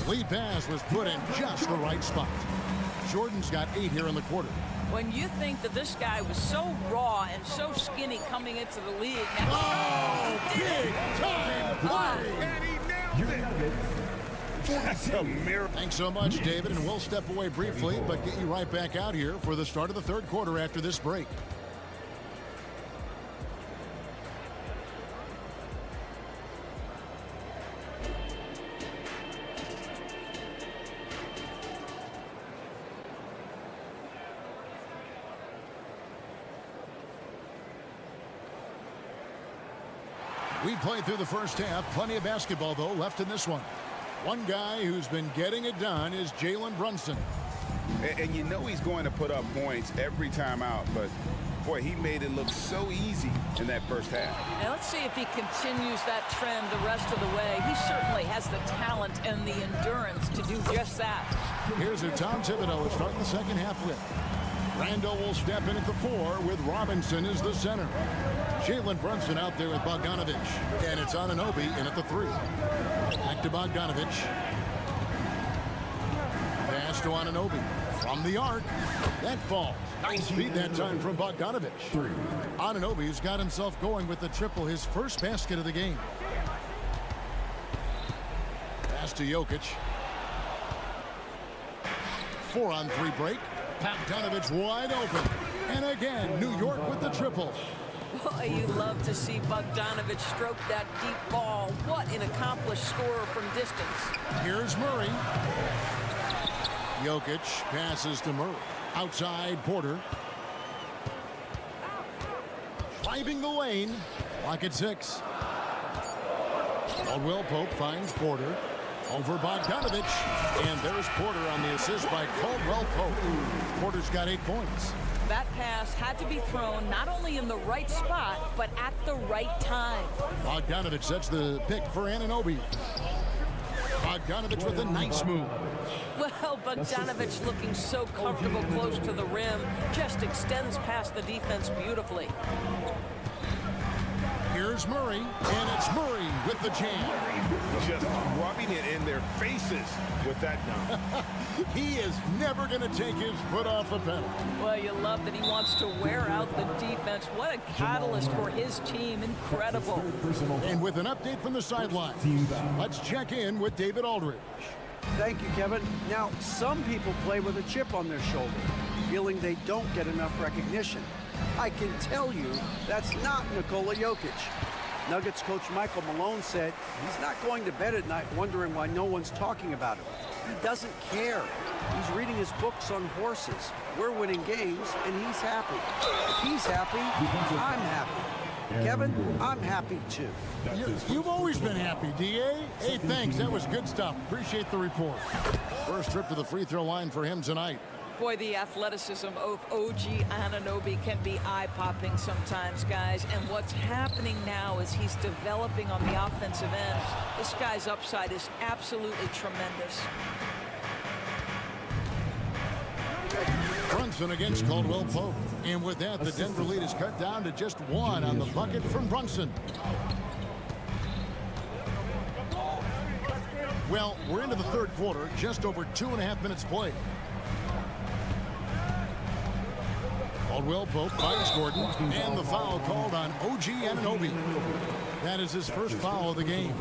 Lead pass was put in just the right spot. Jordan's got 8 here in the quarter. When you think that this guy was so raw and so skinny coming into the league. Now, Oh, big time play! And he nailed it. That's a miracle. Thanks so much, David, and we'll step away briefly, but get you right back out here for the start of the third quarter after this break. We played through the first half. Plenty of basketball, though, left in this one. One guy who's been getting it done is Jalen Brunson. And you know he's going to put up points every time out, but boy, he made it look so easy in that first half. And let's see if he continues that trend the rest of the way. He certainly has the talent and the endurance to do just that. Here's who Tom Thibodeau is starting the second half with. Randall will step in at the 4 with Robinson as the center. Jalen Brunson out there with Bogdanovich. And it's Anunoby in at the 3. Back to Bogdanovich. Pass to Anunoby. From the arc. That falls. Nice feed that time from Bogdanovich. Anunoby's got himself going with the triple, his first basket of the game. Pass to Jokic. 4-on-3 break. Bogdanovich wide open. And again, New York with the triple. Boy, you love to see Bogdanovich stroke that deep ball. What an accomplished scorer from distance. Here's Murray. Jokic passes to Murray. Outside Porter. Driving the lane. Clock at 6. Caldwell Pope finds Porter. Over Bogdanovich. And there's Porter on the assist by Caldwell Pope. Porter's got 8 points. That pass had to be thrown not only in the right spot, but at the right time. Bogdanovich sets the pick for Anunoby. Bogdanovich with a nice move. Well, Bogdanovich looking so comfortable close to the rim, just extends past the defense beautifully. Here's Murray, and it's Murray with the jam. Just rubbing it in their faces with that dunk. He is never going to take his foot off the pedal. Well, you love that he wants to wear out the defense. What a catalyst for his team. Incredible. And with an update from the sideline, let's check in with David Aldridge. Thank you, Kevin. Now, some people play with a chip on their shoulder, feeling they don't get enough recognition. I can tell you that's not Nikola Jokic. Nuggets coach Michael Malone said he's not going to bed at night wondering why no one's talking about him. He doesn't care. He's reading his books on horses. We're winning games, and he's happy. If he's happy, I'm happy. Kevin, I'm happy too. You've always been happy, D.A. Hey, thanks. That was good stuff. Appreciate the report. First trip to the free throw line for him tonight. Boy, the athleticism of OG Anunoby can be eye-popping sometimes, guys. And what's happening now is he's developing on the offensive end. This guy's upside is absolutely tremendous. Brunson against Caldwell Pope. And with that, the Denver lead is cut down to just 1 on the bucket from Brunson. Well, we're into the third quarter, just over 2.5 minutes played. Caldwell Pope finds Gordon, and the foul called on OG Anunoby. That is his first foul of the game.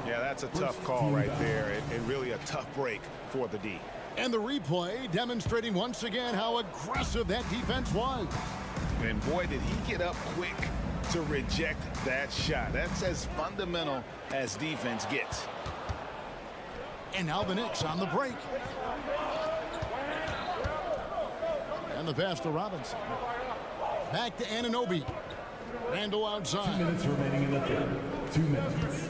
Yeah, that's a tough call right there, and really a tough break for the D. And the replay demonstrating once again how aggressive that defense was. And boy, did he get up quick to reject that shot. That's as fundamental as defense gets. And now the Knicks on the break. And the pass to Robinson. Back to Anunoby. Randall outside. 2 minutes remaining in the third. 2 minutes.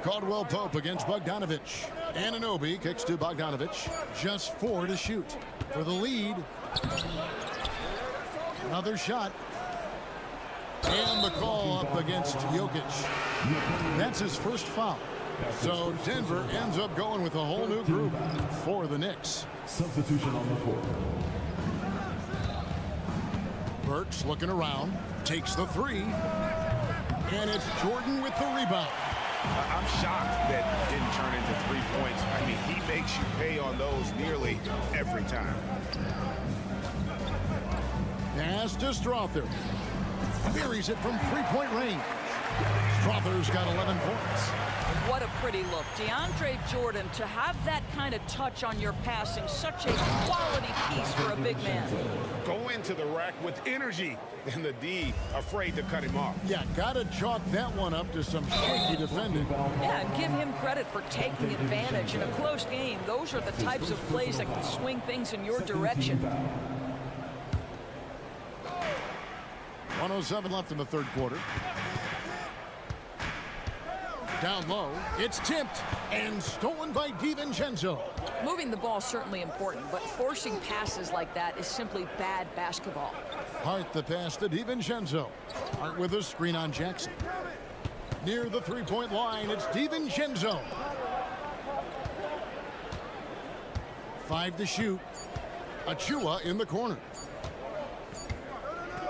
Caldwell Pope against Bogdanovich. Anunoby kicks to Bogdanovich. Just 4 to shoot for the lead. Another shot. And the call up against Jokic. That's his first foul. So Denver ends up going with a whole new group for the Knicks. Substitution on the court. Burks looking around. Takes the 3. And it's Jordan with the rebound. I'm shocked that didn't turn into 3 points. I mean, he makes you pay on those nearly every time. Pass to Strother. Buries it from 3-point range. Strother's got 11 points. What a pretty look. DeAndre Jordan, to have that kind of touch on your passing, such a quality piece for a big man. Go into the rack with energy, and the D afraid to cut him off. Yeah, gotta chalk that one up to some shaky defending. Yeah, and give him credit for taking advantage in a close game. Those are the types of plays that can swing things in your direction. 1:07 left in the third quarter. Down low, it's tipped and stolen by DiVincenzo. Moving the ball is certainly important, but forcing passes like that is simply bad basketball. Hart the pass to DiVincenzo. Hart with a screen on Jackson. Near the 3-point line, it's DiVincenzo. 5 to shoot. Achua in the corner.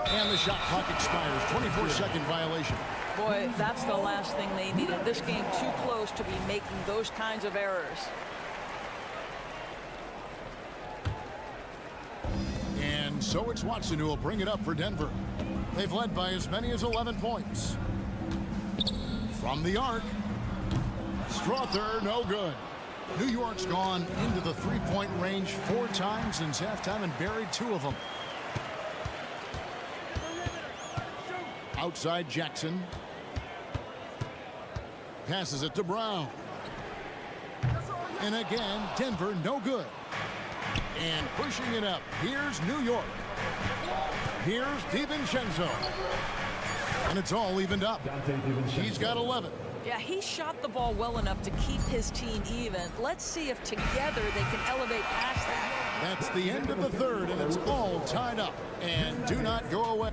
And the shot clock expires. 24-second violation. Boy, that's the last thing they needed. This game too close to be making those kinds of errors. And so it's Watson who will bring it up for Denver. They've led by as many as 11 points. From the arc. Strother, no good. New York's gone into the 3-point range 4 times since halftime and buried 2 of them. Outside Jackson. Passes it to Brown. And again, Denver no good. And pushing it up, here's New York. Here's DiVincenzo. And it's all evened up. He's got 11. Yeah, he shot the ball well enough to keep his team even. Let's see if together they can elevate past that. That's the end of the third, and it's all tied up. And do not go away.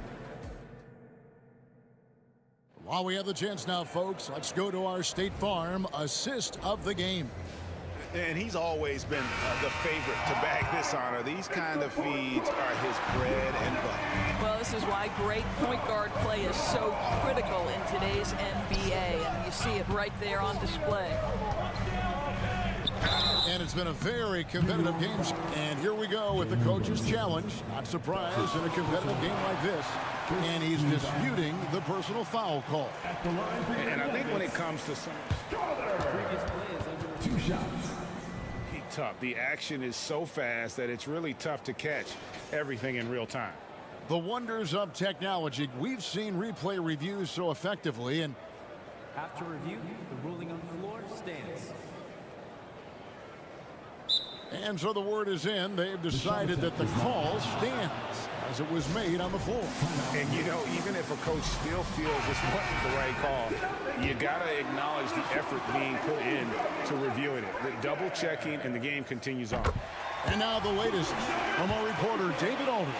While we have the chance now, folks, let's go to our State Farm assist of the game. And he's always been the favorite to bag this honor. These kind of feeds are his bread and butter. Well, this is why great point guard play is so critical in today's NBA, and you see it right there on display. And it's been a very competitive game. And here we go with the coach's challenge. Not surprised in a competitive game like this. And he's disputing the personal foul call. And I think when it comes to some previous plays under 2 shots. tough. The action is so fast that it's really tough to catch everything in real time. The wonders of technology. We've seen replay reviews so effectively, and after review, the ruling on the floor stands. And so the word is in. They've decided that the call stands as it was made on the floor. And, you know, even if a coach still feels this wasn't the right call, you got to acknowledge the effort being put in to reviewing it. The double checking, and the game continues on. And now the latest from our reporter, David Aldridge.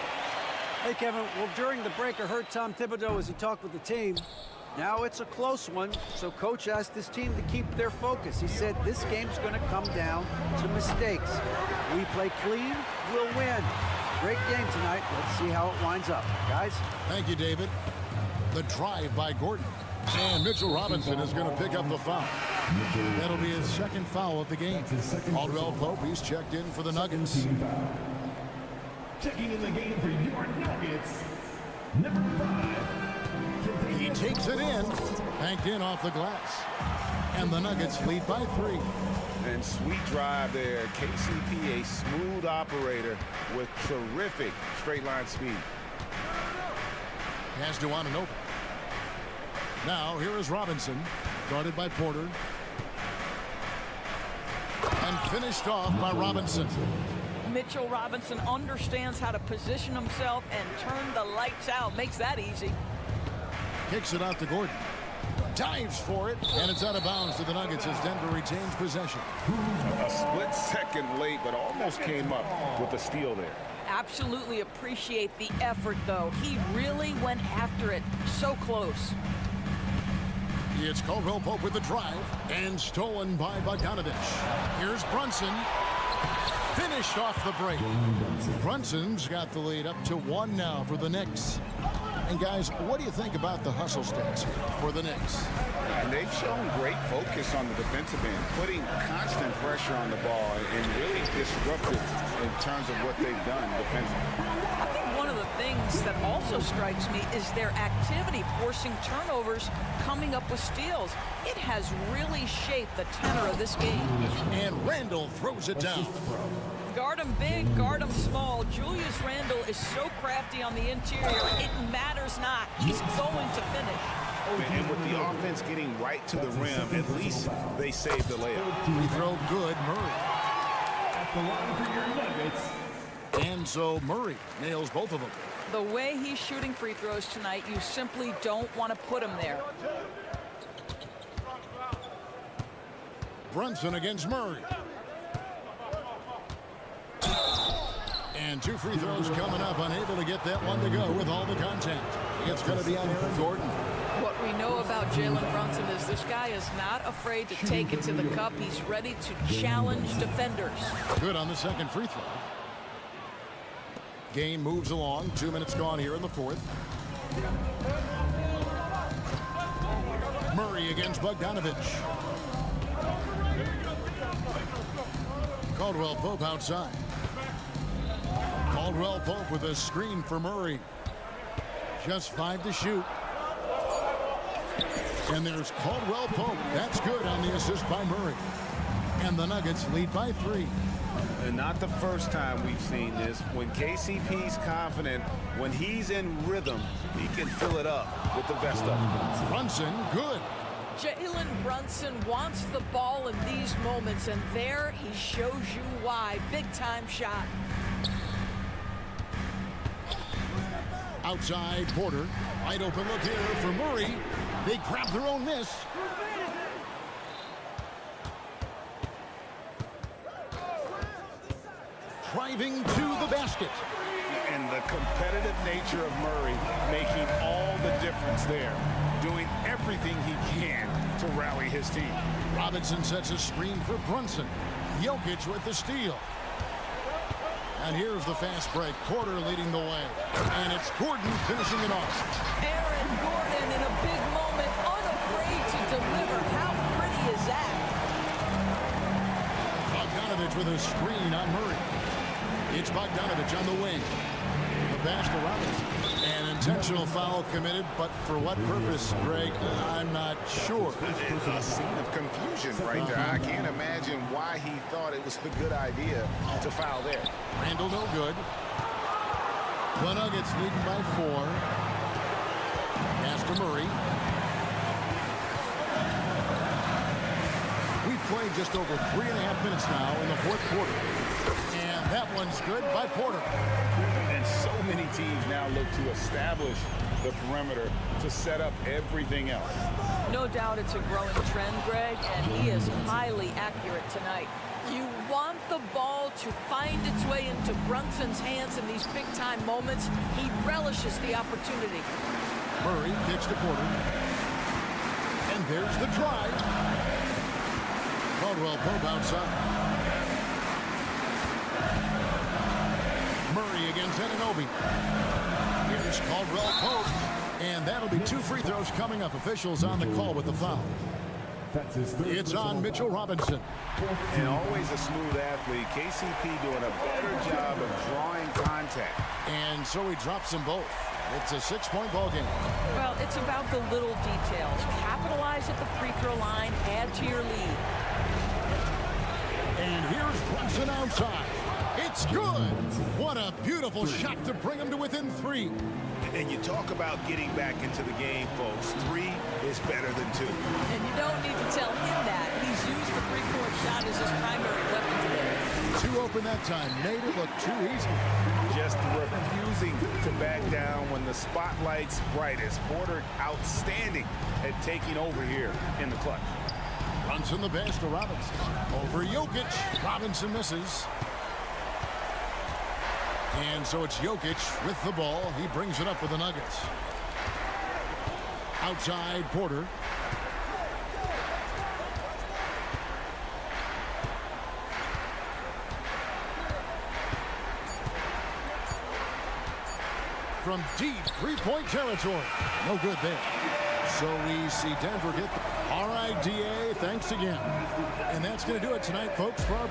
Hey, Kevin. Well, during the break, I heard Tom Thibodeau as he talked with the team. Now it's a close one, so Coach asked his team to keep their focus. He said this game's going to come down to mistakes. If we play clean, we'll win. Great game tonight. Let's see how it winds up. Guys? Thank you, David. The drive by Gordon. And Mitchell Robinson is going to pick up the foul. That'll be his second foul of the game. Caldwell Pope, he's checked in for the Nuggets. Checking in the game for your Nuggets, number 5. He takes it in, banked in off the glass. And the Nuggets lead by 3. And sweet drive there. KCP, a smooth operator with terrific straight line speed. Pass to Anunoby. Now here is Robinson, guarded by Porter. And finished off by Robinson. Mitchell Robinson understands how to position himself and turn the lights out. Makes that easy. Kicks it out to Gordon. Dives for it, and it's out of bounds to the Nuggets as Denver retains possession. A split second late, but almost came up with a steal there. Absolutely appreciate the effort, though. He really went after it. So close. It's Caldwell Pope with the drive, and stolen by Bogdanovich. Here's Brunson. Finished off the break. Brunson's got the lead up to 1 now for the Knicks. And guys, what do you think about the hustle stats here for the Knicks? And they've shown great focus on the defensive end, putting constant pressure on the ball and really disruptive in terms of what they've done defensively. I think one of the things that also strikes me is their activity, forcing turnovers, coming up with steals. It has really shaped the tenor of this game. And Randall throws it down. Guard him big, guard him small. Julius Randle is so crafty on the interior, it matters not. He's going to finish. And with the offense getting right to the rim, at least they saved the layup. Free throw good, Murray. At the line for your Nuggets. And so Murray nails both of them. The way he's shooting free throws tonight, you simply don't want to put him there. Brunson against Murray. And 2 free throws coming up, unable to get that one to go with all the contact. It's going to be on Aaron Gordon. What we know about Jalen Brunson is this guy is not afraid to take it to the cup. He's ready to challenge defenders. Good on the second free throw. Game moves along. 2 minutes gone here in the fourth. Murray against Bogdanovich. Caldwell Pope outside. Caldwell Pope with a screen for Murray. Just 5 to shoot. And there's Caldwell Pope. That's good on the assist by Murray. And the Nuggets lead by 3. And not the first time we've seen this. When KCP's confident, when he's in rhythm, he can fill it up with the best of them. Brunson, good. Jalen Brunson wants the ball in these moments, and there he shows you why. Big-time shot. Outside Porter. Wide open look here for Murray. They grab their own miss. Driving to the basket. And the competitive nature of Murray making all the difference there. Doing everything he can to rally his team. Robinson sets a screen for Brunson. Jokic with the steal. And here's the fast break. Porter leading the way. And it's Gordon finishing it off. Aaron Gordon in a big moment, unafraid to deliver. How pretty is that? Bogdanovich with a screen on Murray. It's Bogdanovich on the wing. The pass to Robinson. An intentional foul committed, but for what purpose, Greg? I'm not sure. It's a scene of confusion right there. I can't imagine why he thought it was a good idea to foul there. Randall no good. The Nuggets leading by 4. Pass to Murray. We played just over 3.5 minutes now in the fourth quarter. And that one's good by Porter. And so many teams now look to establish the perimeter to set up everything else. No doubt it's a growing trend, Greg, and he is highly accurate tonight. You want the ball to find its way into Brunson's hands in these big-time moments. He relishes the opportunity. Murray kicks to Porter. And there's the drive. Caldwell Pope outside. Murray against Anunoby. Here's Caldwell Pope. And that'll be 2 free throws coming up. Officials on the call with the foul. It's on Mitchell Robinson. And always a smooth athlete. KCP doing a better job of drawing contact. And so he drops them both. It's a 6-point ball game. Well, it's about the little details. Capitalize at the free throw line, add to your lead. And here's Brunson outside. It's good. What a beautiful shot to bring him to within 3. And you talk about getting back into the game, folks. 3 is better than 2. And you don't need to tell him that. He's used the three-point shot as his primary weapon today. 2 open that time. Made it look too easy. Just refusing to back down when the spotlight's brightest. Porter outstanding at taking over here in the clutch. Brunson the pass to Robinson. Over Jokic. Robinson misses. And so it's Jokic with the ball. He brings it up for the Nuggets. Outside Porter. From deep 3-point territory. No good there. So we see Denver get the... All right, DA, thanks again. And that's going to do it tonight, folks, for our...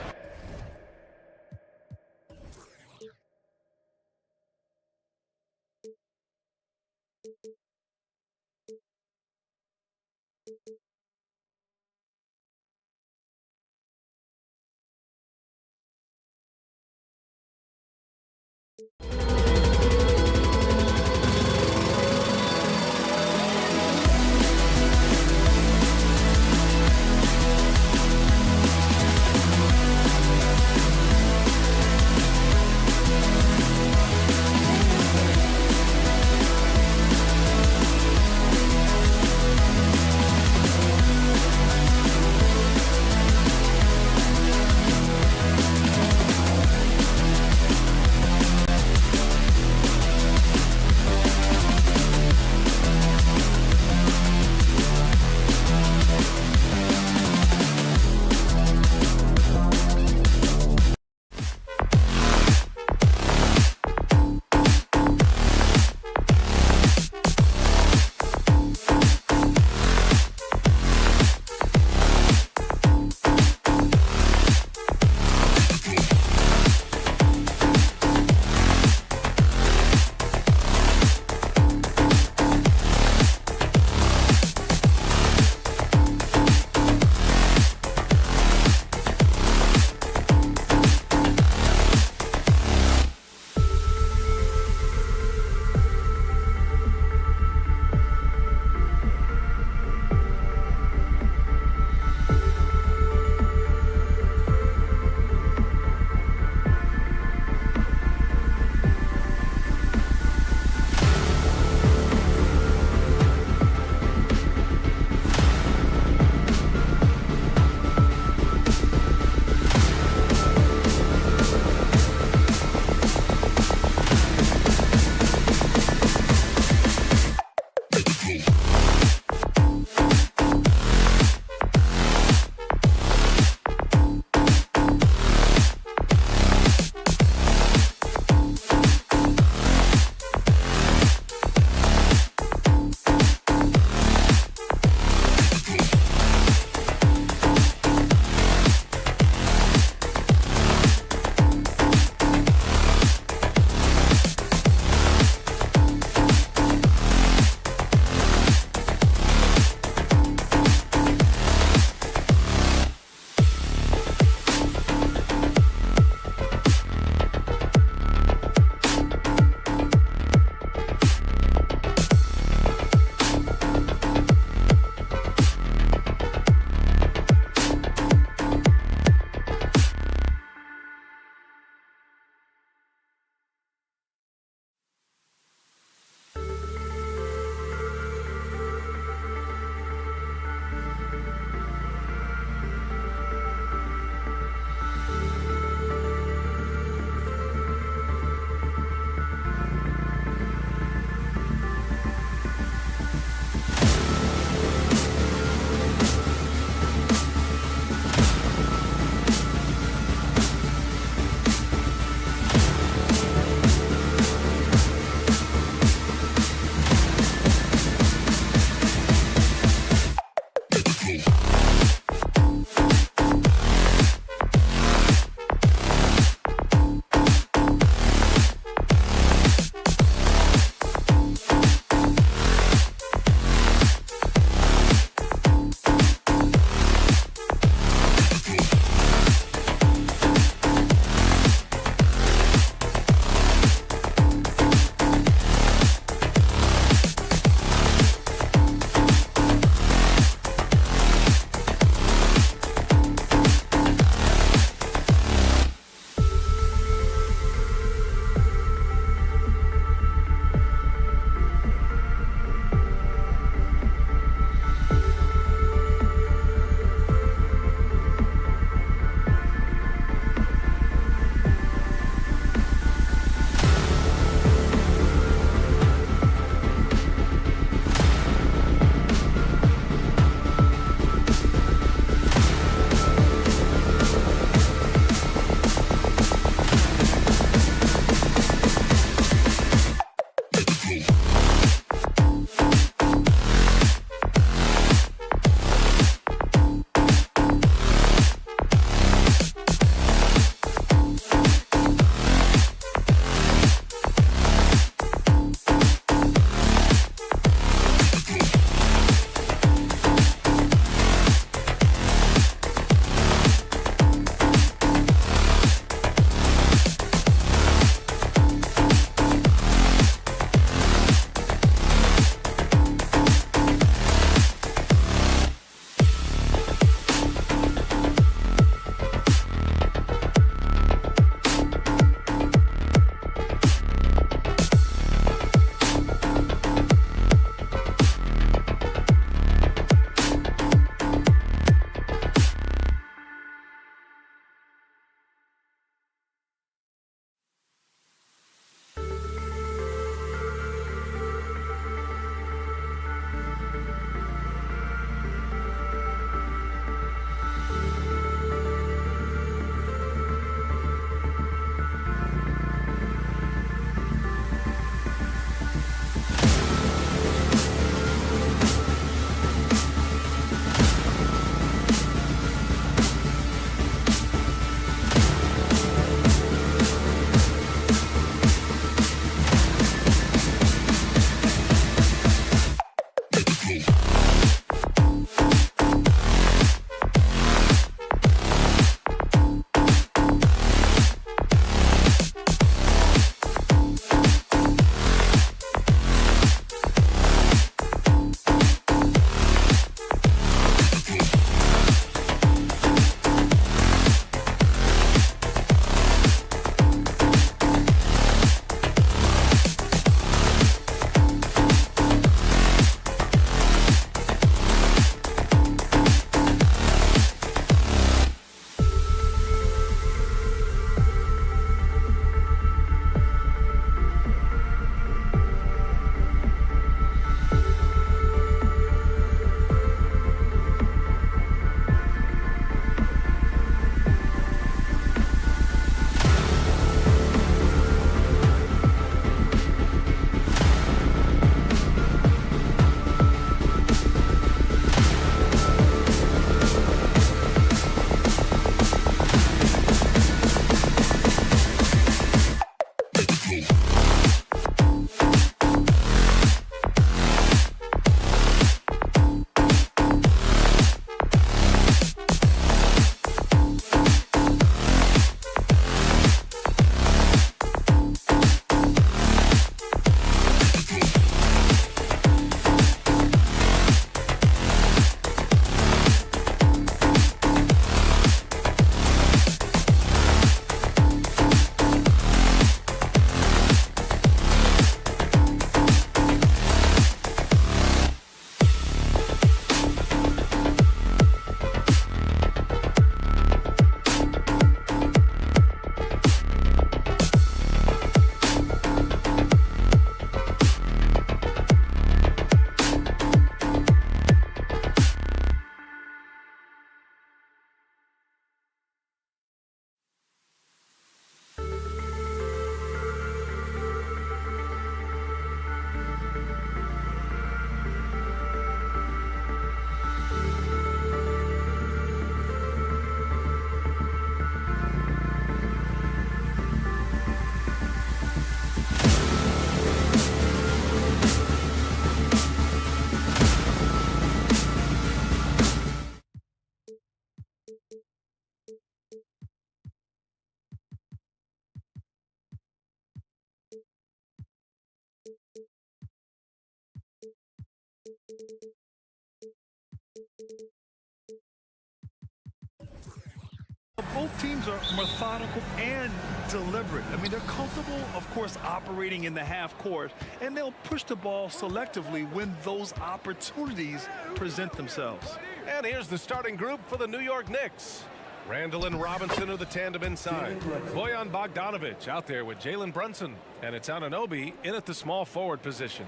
Both teams are methodical and deliberate. I mean, they're comfortable, of course, operating in the half court, and they'll push the ball selectively when those opportunities present themselves. And here's the starting group for the New York Knicks. Randall and Robinson are the tandem inside. Bojan Bogdanovic out there with Jalen Brunson. And it's Anunoby in at the small forward position.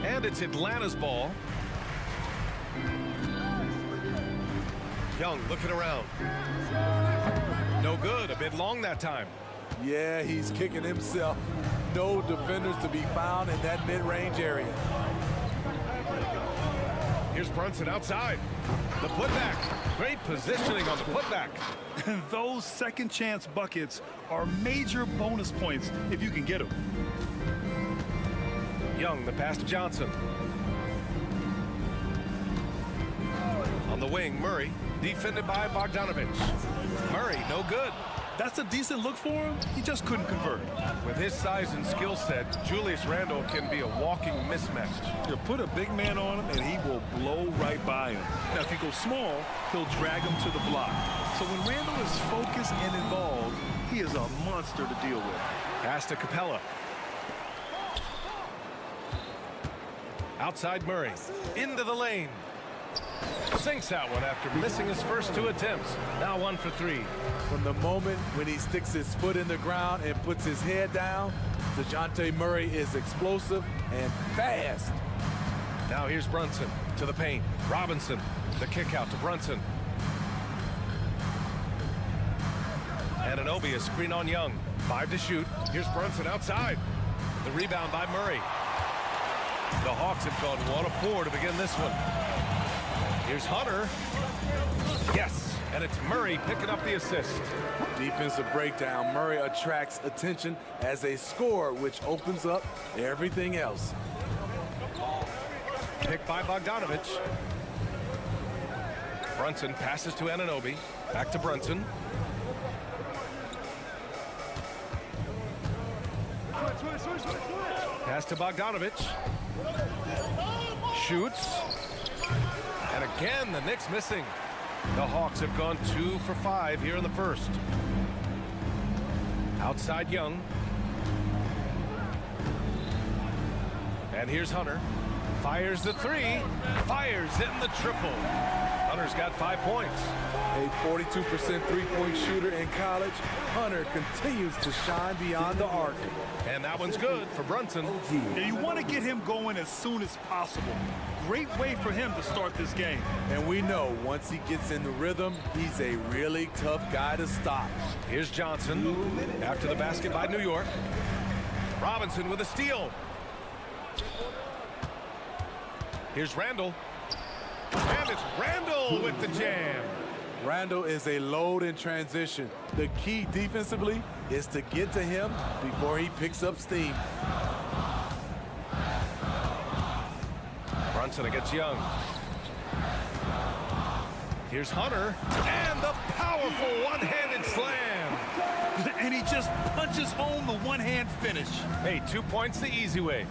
And it's Atlanta's ball. Young looking around. No good. A bit long that time. Yeah, he's kicking himself. No defenders to be found in that mid-range area. Here's Brunson outside. The putback. Great positioning on the putback. Those second chance buckets are major bonus points if you can get them. Young, the pass to Johnson. On the wing, Murray. Defended by Bogdanovic. Murray, no good. That's a decent look for him. He just couldn't convert. With his size and skill set, Julius Randle can be a walking mismatch. You put a big man on him, and he will blow right by him. Now, if you go small, he'll drag him to the block. So when Randle is focused and involved, he is a monster to deal with. Pass to Capella. Outside Murray. Into the lane. Sinks that one after missing his first 2 attempts. Now 1 for 3. From the moment when he sticks his foot in the ground and puts his head down, DeJounte Murray is explosive and fast. Now here's Brunson to the paint. Robinson, the kick out to Brunson. Anunoby, a screen on Young. 5 to shoot. Here's Brunson outside. The rebound by Murray. The Hawks have gone 1 of 4 to begin this one. Here's Hunter. Yes, and it's Murray picking up the assist. Defensive breakdown. Murray attracts attention as a scorer, which opens up everything else. Picked by Bogdanovic. Brunson passes to Anunoby. Back to Brunson. Pass to Bogdanovic. Shoots. And again, the Knicks missing. The Hawks have gone 2 for 5 here in the first. Outside Young. And here's Hunter. Fires the 3. Fires in the triple. Hunter's got 5 points. A 42% three-point shooter in college, Hunter continues to shine beyond the arc. And that one's good for Brunson. Yeah, you want to get him going as soon as possible. Great way for him to start this game. And we know once he gets in the rhythm, he's a really tough guy to stop. Here's Johnson after the basket by New York. Robinson with a steal. Here's Randall. And it's Randall with the jam. Randall is a load in transition. The key defensively is to get to him before he picks up steam. Brunson against Young. Here's Hunter. And the powerful one-handed slam. And he just punches home the one-hand finish. Hey, 2 points the easy way.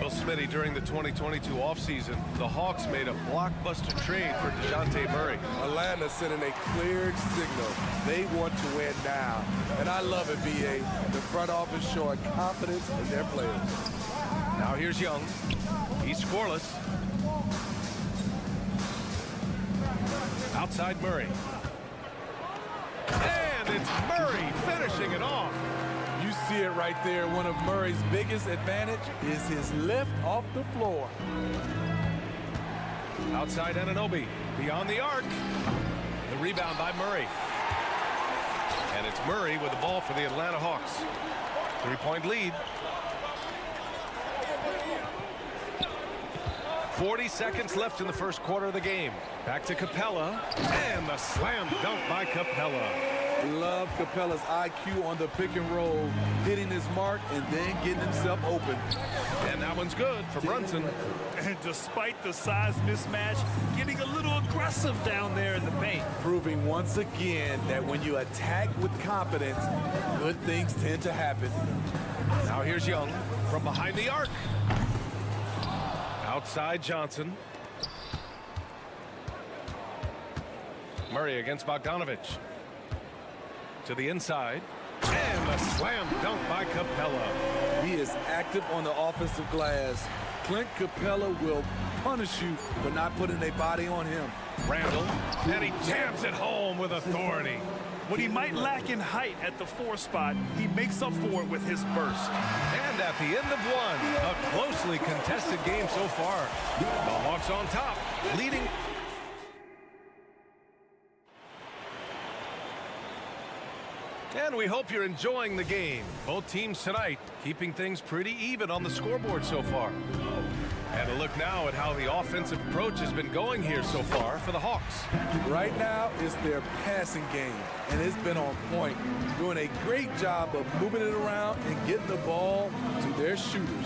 Well, Smitty, during the 2022 offseason, the Hawks made a blockbuster trade for DeJounte Murray. Atlanta sending a clear signal. They want to win now. And I love it, B.A. The front office showing confidence in their players. Now here's Young. He's scoreless. Outside Murray. And it's Murray finishing it off. You see it right there. One of Murray's biggest advantage is his lift off the floor. Outside Anunoby. Beyond the arc. The rebound by Murray. And it's Murray with the ball for the Atlanta Hawks. 3-point lead. 40 seconds left in the first quarter of the game. Back to Capella. And the slam dunk by Capella. Love Capella's IQ on the pick and roll, hitting his mark and then getting himself open. And that one's good for Brunson. And despite the size mismatch, getting a little aggressive down there in the paint. Proving once again that when you attack with confidence, good things tend to happen. Now here's Young from behind the arc. Outside Johnson. Murray against Bogdanovich. To the inside. And a slam dunk by Capella. He is active on the offensive glass. Clint Capella will punish you for not putting a body on him. Randall, and he jams it home with authority. What he might lack in height at the 4 spot, he makes up for it with his burst. And at the end of one, a closely contested game so far. The Hawks on top, leading. And we hope you're enjoying the game. Both teams tonight keeping things pretty even on the scoreboard so far. And a look now at how the offensive approach has been going here so far for the Hawks. Right now, it's their passing game, and it's been on point. Doing a great job of moving it around and getting the ball to their shooters.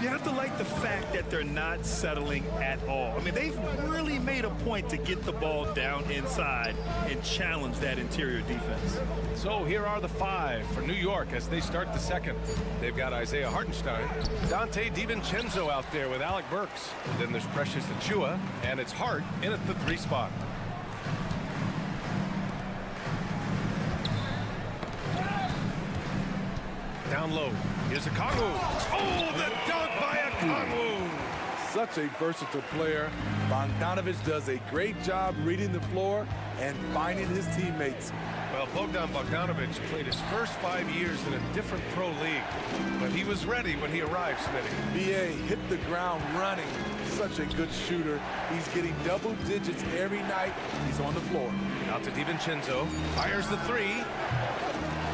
You have to like the fact that they're not settling at all. I mean, they've really made a point to get the ball down inside and challenge that interior defense. So here are the 5 for New York as they start the second. They've got Isaiah Hartenstein, Dante DiVincenzo out there with Alec Burks. Then there's Precious Achiuwa, and it's Hart in at the 3 spot. Down low. Here's Okongwu. Oh, the dunk by Okongwu. Such a versatile player. Bogdanovich does a great job reading the floor and finding his teammates. Well, Bogdan Bogdanovich played his first 5 years in a different pro league, but he was ready when he arrived, Smitty. BA hit the ground running. Such a good shooter. He's getting double digits every night. He's on the floor. Out to DiVincenzo. Fires the 3.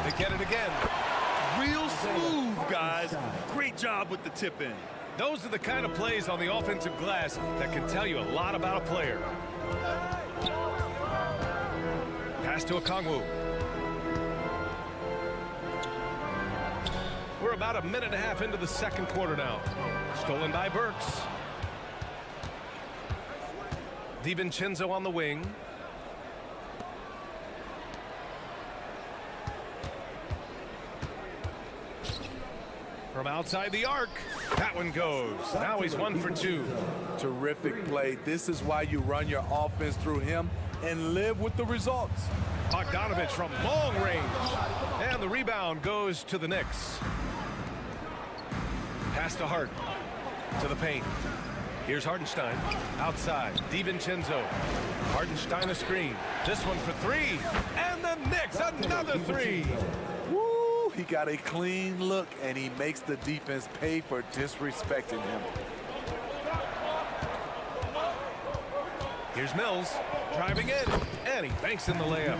They get it again. Real smooth, guys. Great job with the tip in. Those are the kind of plays on the offensive glass that can tell you a lot about a player. Pass to Okongwu. We're about a minute and a half into the second quarter now. Stolen by Burks. DiVincenzo on the wing. From outside the arc, that one goes. Now he's 1 for 2. Terrific play. This is why you run your offense through him and live with the results. Bogdanovich from long range. And the rebound goes to the Knicks. Pass to Hart. To the paint. Here's Hartenstein. Outside. DiVincenzo. Hartenstein a screen. This one for 3. And the Knicks another 3. He got a clean look, and he makes the defense pay for disrespecting him. Here's Mills driving in, and he banks in the layup.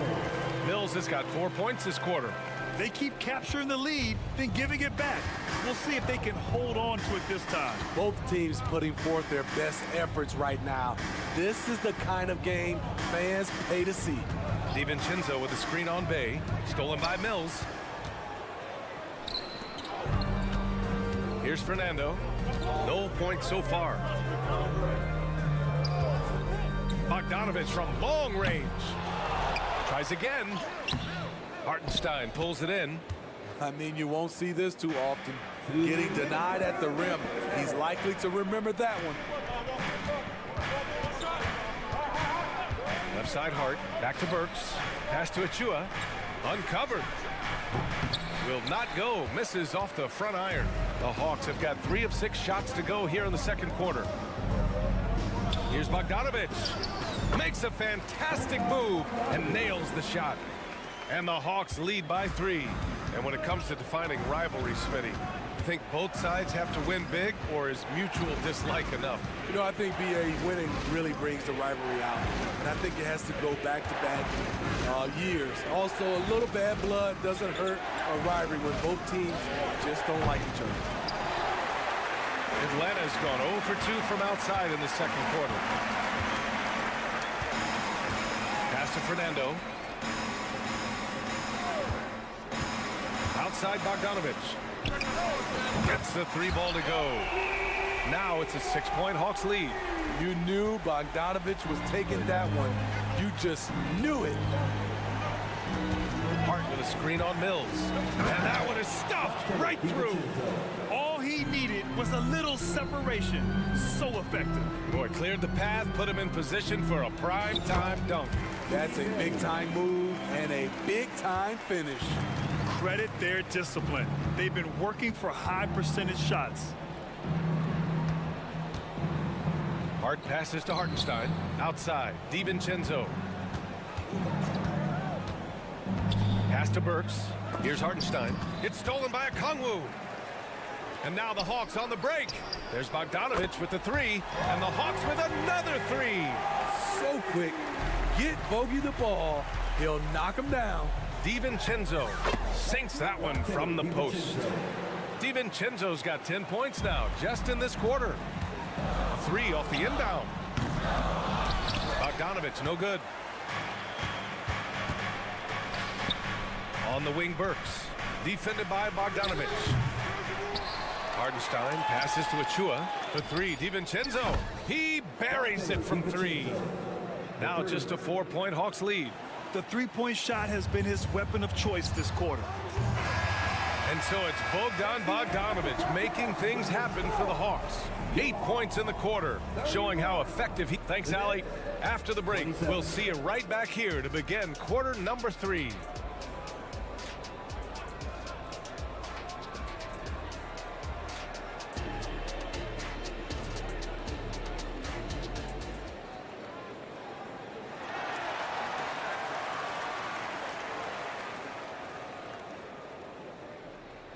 Mills has got 4 points this quarter. They keep capturing the lead, then giving it back. We'll see if they can hold on to it this time. Both teams putting forth their best efforts right now. This is the kind of game fans pay to see. DiVincenzo with a screen on Bay, stolen by Mills. Here's Fernando. No points so far. Bogdanovich from long range. Tries again. Hartenstein pulls it in. I mean, you won't see this too often. Getting denied at the rim. He's likely to remember that one. Left side Hart. Back to Burks. Pass to Achiuwa. Uncovered. Will not go. Misses off the front iron. The Hawks have got 3 of 6 shots to go here in the second quarter. Here's Bogdanovich. Makes a fantastic move and nails the shot. And the Hawks lead by 3. And when it comes to defining rivalry, Smitty, you think both sides have to win big, or is mutual dislike enough? You know, I think BA winning really brings the rivalry out. And I think it has to go back-to-back years. Also, a little bad blood doesn't hurt a rivalry when both teams just don't like each other. Atlanta's gone 0 for 2 from outside in the second quarter. Pass to Fernando. Outside Bogdanovich. Gets the 3 ball to go. Now it's a 6-point Hawks lead. You knew Bogdanovich was taking that one. You just knew it. Hart with a screen on Mills. And that one is stuffed right through. All he needed was a little separation. So effective. Boy, cleared the path, put him in position for a prime-time dunk. That's a big-time move and a big-time finish. Credit their discipline. They've been working for high percentage shots. Hart passes to Hartenstein. Outside, DiVincenzo. Pass to Burks. Here's Hartenstein. It's stolen by Okongwu. And now the Hawks on the break. There's Bogdanović with the three, and the Hawks with another three. So quick. Get Bogey the ball. He'll knock him down. DiVincenzo sinks that one from the post. DiVincenzo's got 10 points now, just in this quarter. A three off the inbound. Bogdanović, no good. On the wing, Burks. Defended by Bogdanović. Hartenstein passes to Achua. For three, DiVincenzo. He buries it from three. Now just a 4-point Hawks lead. The three-point shot has been his weapon of choice this quarter. And so it's Bogdan Bogdanović making things happen for the Hawks. 8 points in the quarter, showing how effective he... Thanks, Allie. After the break, we'll see you right back here to begin quarter number 3.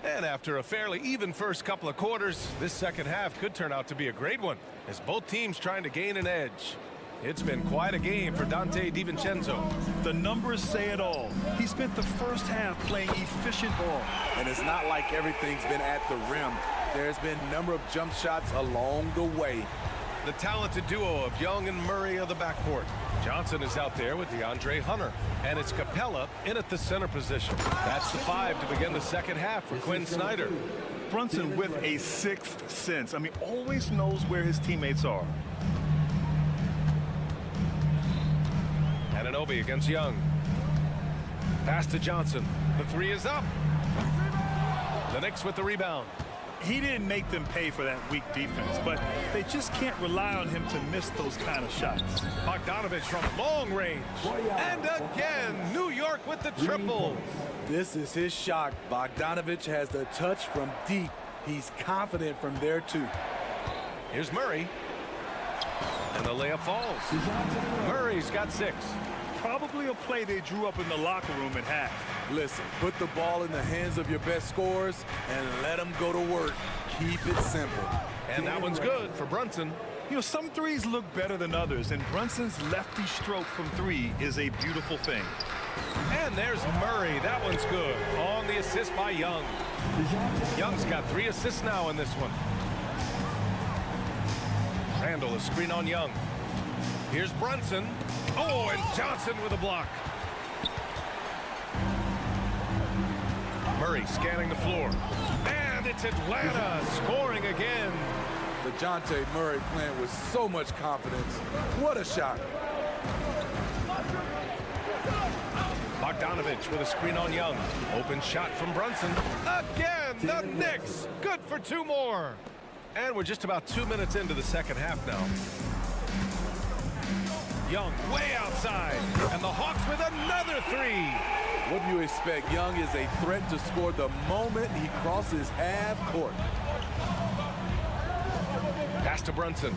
And after a fairly even first couple of quarters, this second half could turn out to be a great one, as both teams trying to gain an edge. It's been quite a game for Donte DiVincenzo. The numbers say it all. He spent the first half playing efficient ball. And it's not like everything's been at the rim. There's been a number of jump shots along the way. The talented duo of Young and Murray of the backcourt. Johnson is out there with DeAndre Hunter. And it's Capella in at the center position. That's the 5 to begin the second half for Quinn Snyder. Brunson with a sixth sense. I mean, always knows where his teammates are. Anunoby against Young. Pass to Johnson. The 3 is up. The Knicks with the rebound. He didn't make them pay for that weak defense, but they just can't rely on him to miss those kind of shots. Bogdanović from long range. And again, New York with the triple. This is his shot. Bogdanović has the touch from deep. He's confident from there, too. Here's Murray. And the layup falls. Murray's got 6. Probably a play they drew up in the locker room at half. Listen, put the ball in the hands of your best scorers and let them go to work. Keep it simple. And that one's good for Brunson. You know, some threes look better than others, and Brunson's lefty stroke from 3 is a beautiful thing. And there's Murray. That one's good. On the assist by Young. Young's got 3 assists now in this one. Randall, a screen on Young. Here's Brunson. Oh, and Johnson with a block. Murray scanning the floor. And it's Atlanta scoring again. DeJounte Murray playing with so much confidence. What a shot. Bogdanović with a screen on Young. Open shot from Brunson. Again, the Knicks. Good for 2 more. And we're just about 2 minutes into the second half now. Young way outside. And the Hawks with another 3. What do you expect? Young is a threat to score the moment he crosses half court. Pass to Brunson.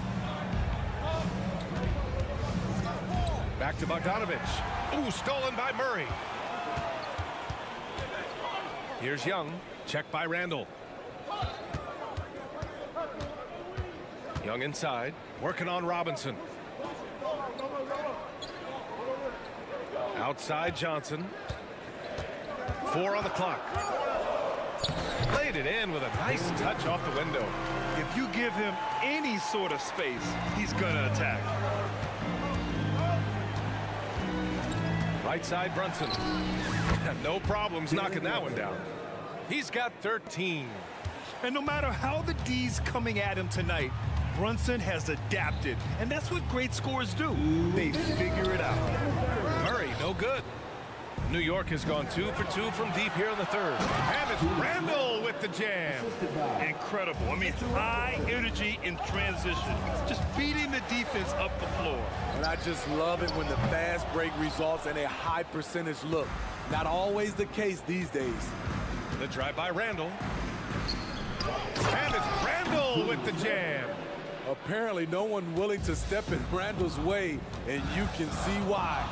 Back to Bogdanović. Ooh, stolen by Murray. Here's Young. Checked by Randall. Young inside. Working on Robinson. Outside Johnson. 4 on the clock. Played it in with a nice touch off the window. If you give him any sort of space, he's going to attack. Right side Brunson. No problems knocking that one down. He's got 13. And no matter how the D's coming at him tonight, Brunson has adapted. And that's what great scorers do. They figure it out. Murray, no good. New York has gone 2 for 2 from deep here in the third. And it's Randall with the jam. Incredible. I mean, high energy in transition. Just beating the defense up the floor. And I just love it when the fast break results in a high percentage look. Not always the case these days. The drive by Randall. And it's Randall with the jam. Apparently no one willing to step in Randall's way, and you can see why.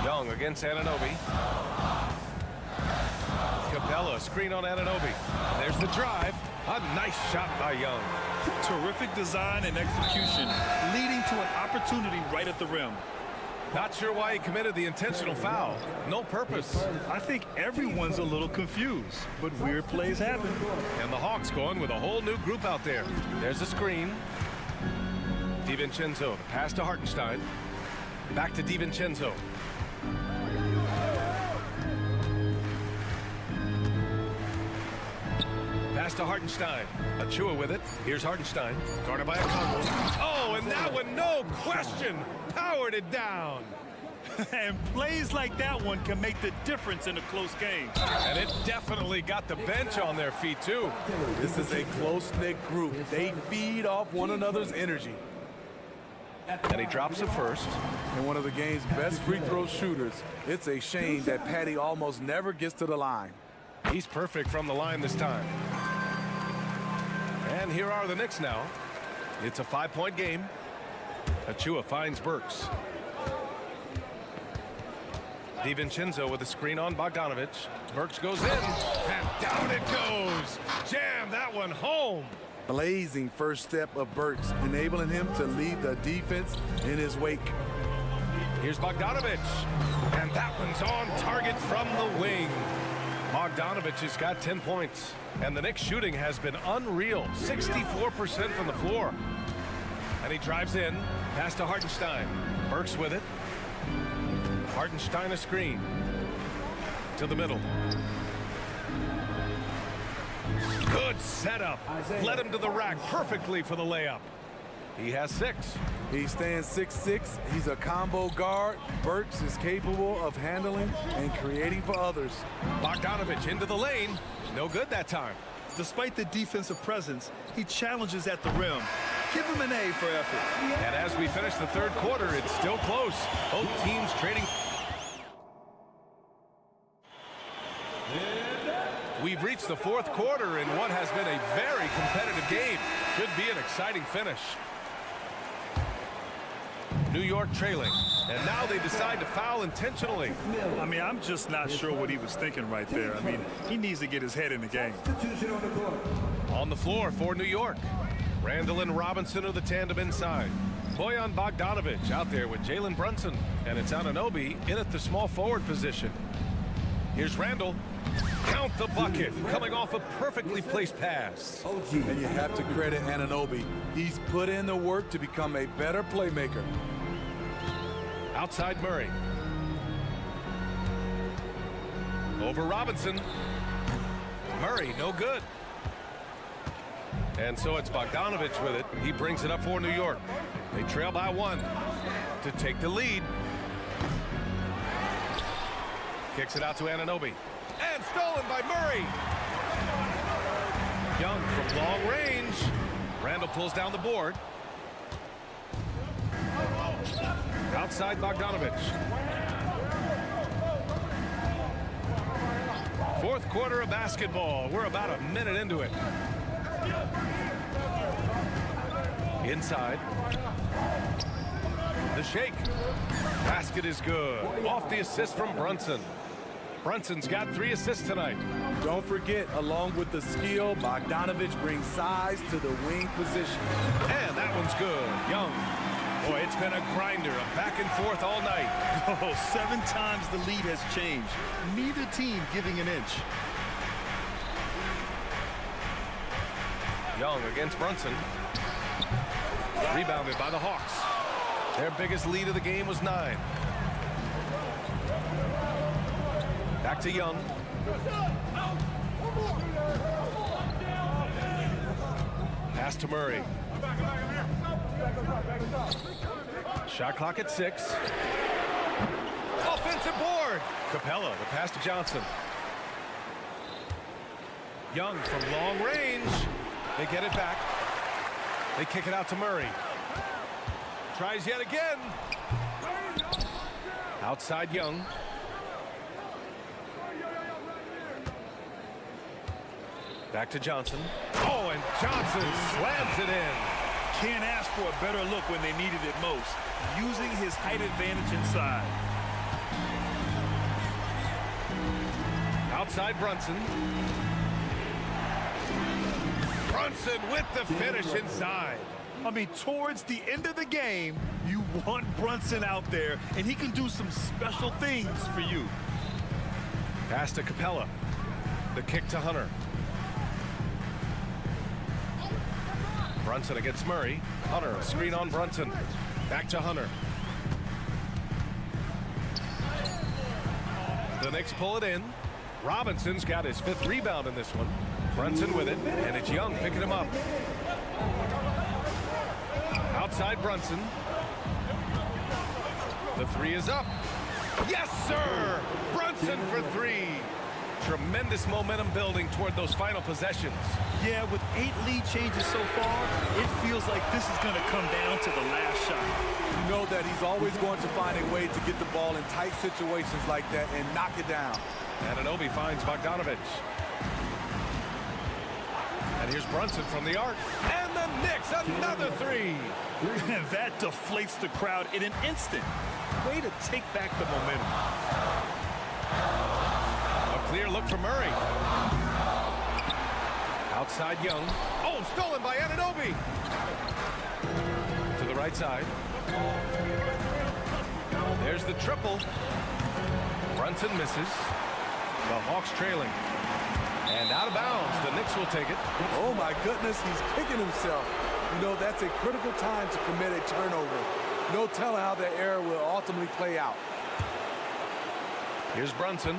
Young against Anunoby. Capella, screen on Anunoby. There's the drive. A nice shot by Young. Terrific design and execution, leading to an opportunity right at the rim. Not sure why he committed the intentional foul. No purpose. I think everyone's a little confused, but weird plays happen. And the Hawks going with a whole new group out there. There's a screen. DiVincenzo, the pass to Hartenstein. Back to DiVincenzo. Pass to Hartenstein. Achua with it. Here's Hartenstein. Guarded by a Congo. Oh, and that one, no question, powered it down. And plays like that one can make the difference in a close game. And it definitely got the bench on their feet, too. This is a close-knit group. They feed off one another's energy. And he drops it first. And one of the game's best free throw shooters. It's a shame that Patty almost never gets to the line. He's perfect from the line this time. And here are the Knicks now. It's a 5-point game. Achua finds Burks. DiVincenzo with a screen on Bogdanovic. Burks goes in, and down it goes. Jam that one home. Blazing first step of Burks, enabling him to lead the defense in his wake. Here's Bogdanovic, and that one's on target from the wing. Bogdanovic has got 10 points, and the Knicks shooting has been unreal, 64% from the floor. And he drives in, pass to Hartenstein. Burks with it. Hartenstein a screen to the middle. Good setup. Led him to the rack perfectly for the layup. He has 6. He stands 6'6". He's a combo guard. Burks is capable of handling and creating for others. Bogdanovic into the lane. No good that time. Despite the defensive presence, he challenges at the rim. Give him an A for effort. And as we finish the third quarter, it's still close. Both teams trading. We've reached the fourth quarter in what has been a very competitive game. Should be an exciting finish. New York trailing, and now they decide to foul intentionally. I mean, I'm just not sure what he was thinking right there. I mean, he needs to get his head in the game. On the floor for New York, Randall and Robinson are the tandem inside. Bojan Bogdanovic out there with Jalen Brunson, and it's Anunoby in at the small forward position. Here's Randall. Count the bucket, coming off a perfectly placed pass. And you have to credit Anunoby. He's put in the work to become a better playmaker. Outside Murray. Over Robinson. Murray, no good. And so it's Bogdanovic with it. He brings it up for New York. They trail by 1 to take the lead. Kicks it out to Anunoby. And stolen by Murray. Young from long range. Randall pulls down the board. Outside Bogdanovic. Fourth quarter of basketball. We're about a minute into it. Inside. The shake. Basket is good. Off the assist from Brunson. Brunson's got 3 assists tonight. Don't forget, along with the skill, Bogdanovic brings size to the wing position. And that one's good. Young. Boy, it's been a grinder, a back and forth all night. Oh, 7 times the lead has changed. Neither team giving an inch. Young against Brunson. Rebounded by the Hawks. Their biggest lead of the game was 9. Back to Young. Pass to Murray. Shot clock at 6. Offensive board. Capella, the pass to Johnson. Young from long range. They get it back. They kick it out to Murray. Tries yet again. Outside Young. Back to Johnson. Oh, and Johnson slams it in. Can't ask for a better look when they needed it most. Using his height advantage inside. Outside Brunson. Brunson with the finish inside. I mean, towards the end of the game, you want Brunson out there, and he can do some special things for you. Pass to Capella. The kick to Hunter. Brunson against Murray. Hunter, a screen on Brunson. Back to Hunter. The Knicks pull it in. Robinson's got his 5th rebound in this one. Brunson with it, and it's Young picking him up. Outside Brunson. The 3 is up. Yes, sir! Brunson for 3. Tremendous momentum building toward those final possessions. Yeah, with 8 lead changes so far, it feels like this is going to come down to the last shot. You know that he's always going to find a way to get the ball in tight situations like that and knock it down. Anunoby finds Bogdanovich. And here's Brunson from the arc. And the Knicks, another 3. And that deflates the crowd in an instant. Way to take back the momentum. A clear look for Murray. Outside Young. Oh, stolen by Anunoby. To the right side. There's the triple. Brunson misses. The Hawks trailing. And out of bounds. The Knicks will take it. Oh, my goodness, he's kicking himself. You know, that's a critical time to commit a turnover. No telling how that error will ultimately play out. Here's Brunson.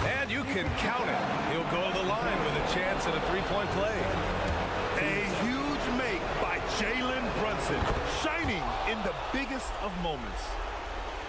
And you can count it. He'll go to the line with a chance at a 3-point play. A huge make by Jalen Brunson, shining in the biggest of moments.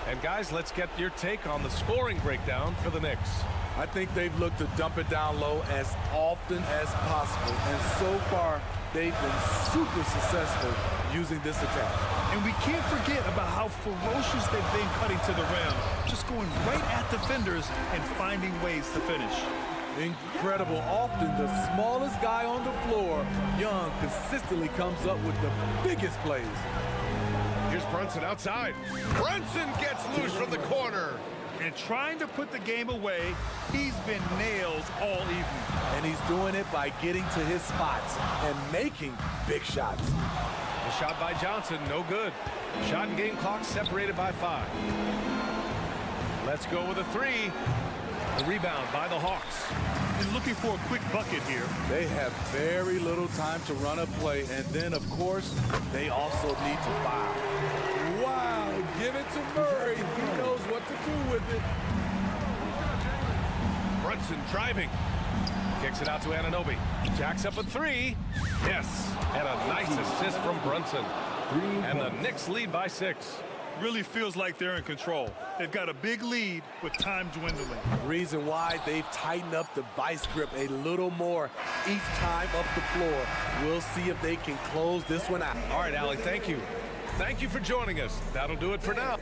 And guys, let's get your take on the scoring breakdown for the Knicks. I think they've looked to dump it down low as often as possible. And so far, they've been super successful using this attack. And we can't forget about how ferocious they've been cutting to the rim, just going right at defenders and finding ways to finish. Incredible. Often the smallest guy on the floor, Young, consistently comes up with the biggest plays. Here's Brunson outside. Brunson gets loose from the corner. And trying to put the game away, he's been nails all evening. And he's doing it by getting to his spots and making big shots. The shot by Johnson, no good. Shot and game clock separated by 5. Let's go with a 3. The rebound by the Hawks. And looking for a quick bucket here. They have very little time to run a play, and then, of course, they also need to foul. Wow, give it to Murray. He knows what to do with it. Brunson driving. Kicks it out to Anunoby. Jacks up a 3. Yes, and a nice assist from Brunson. And the Knicks lead by 6. Really feels like they're in control. They've got a big lead with time dwindling. Reason why they've tightened up the vice grip a little more each time up the floor. We'll see if they can close this one out. All right, Allie, thank you. Thank you for joining us. That'll do it for now.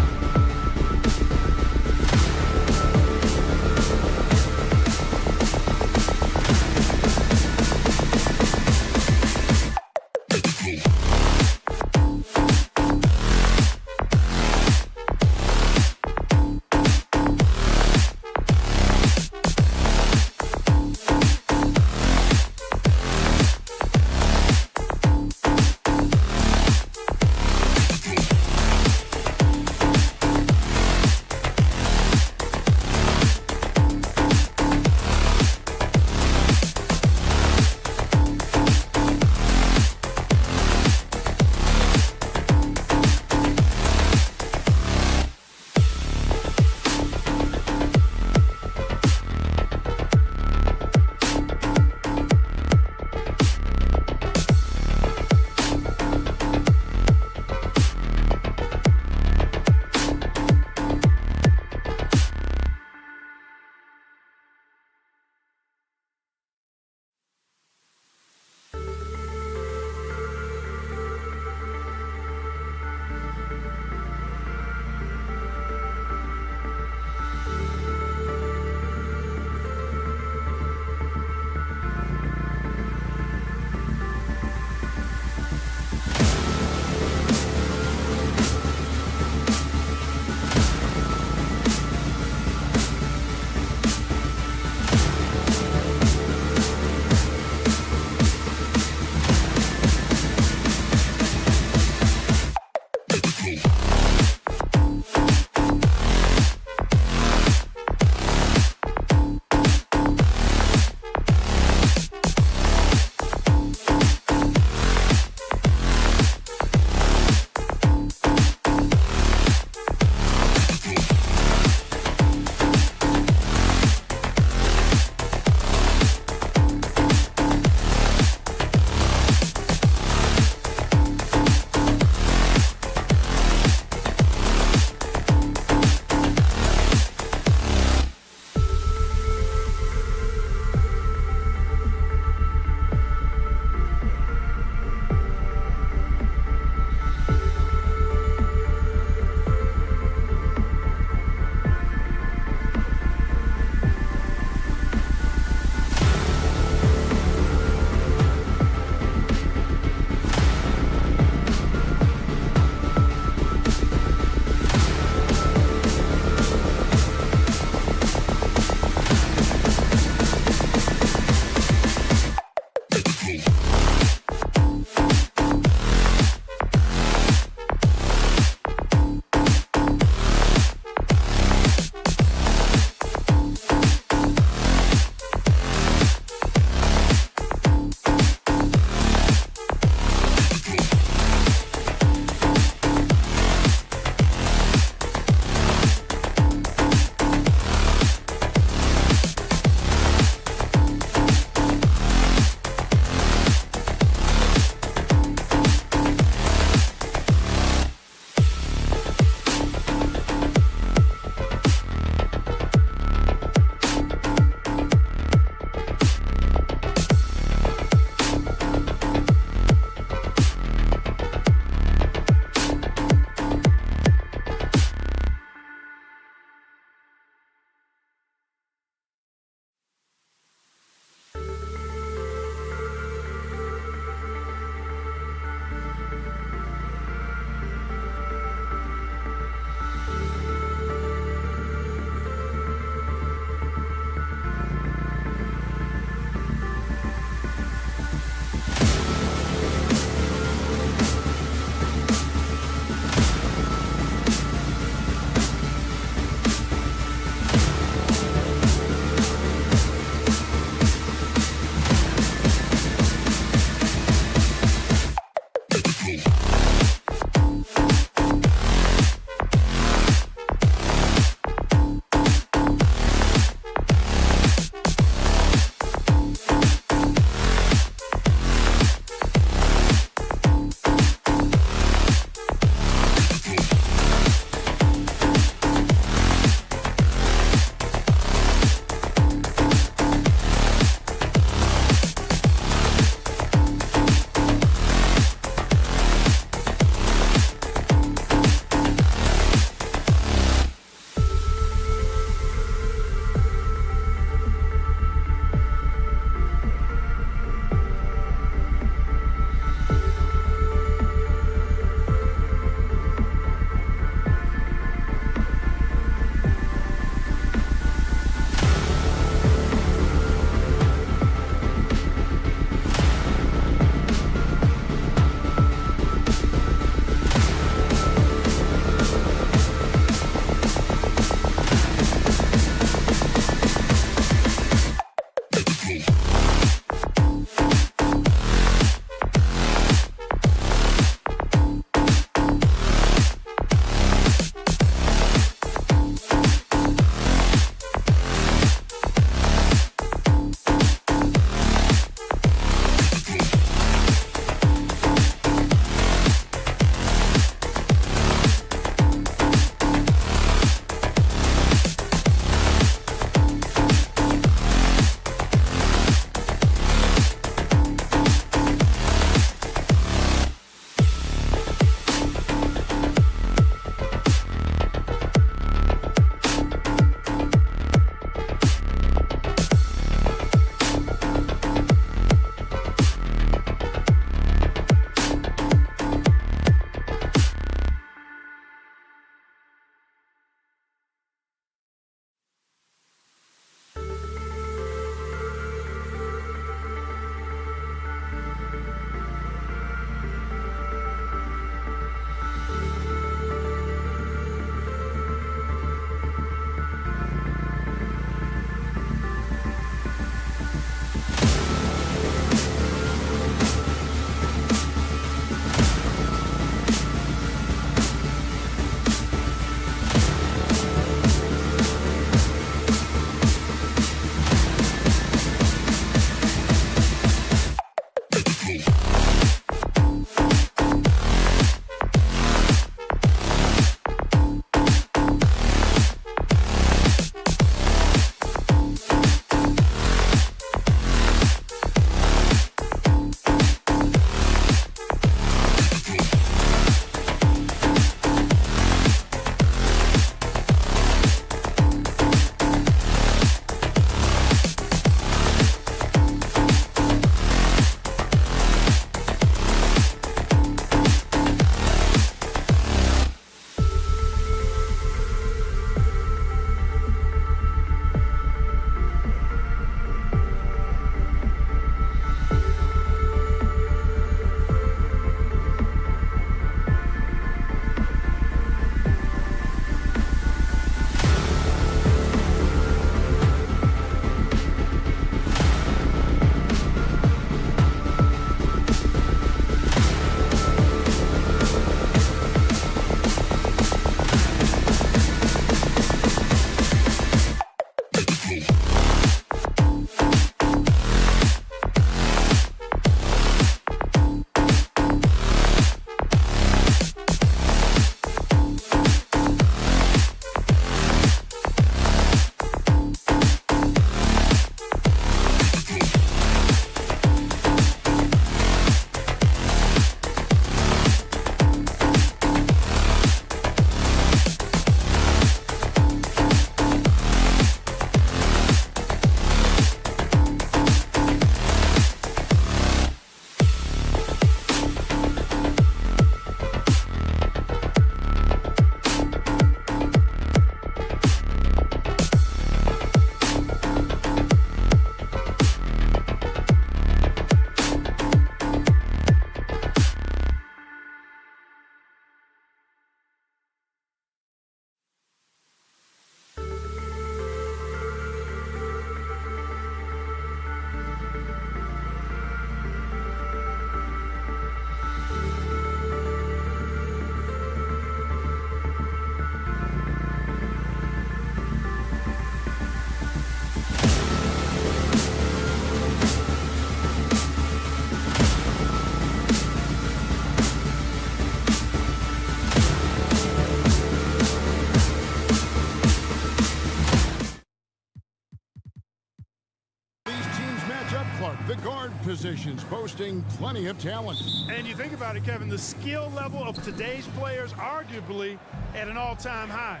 Clark, the guard positions boasting plenty of talent. And you think about it, Kevin, the skill level of today's players arguably at an all-time high.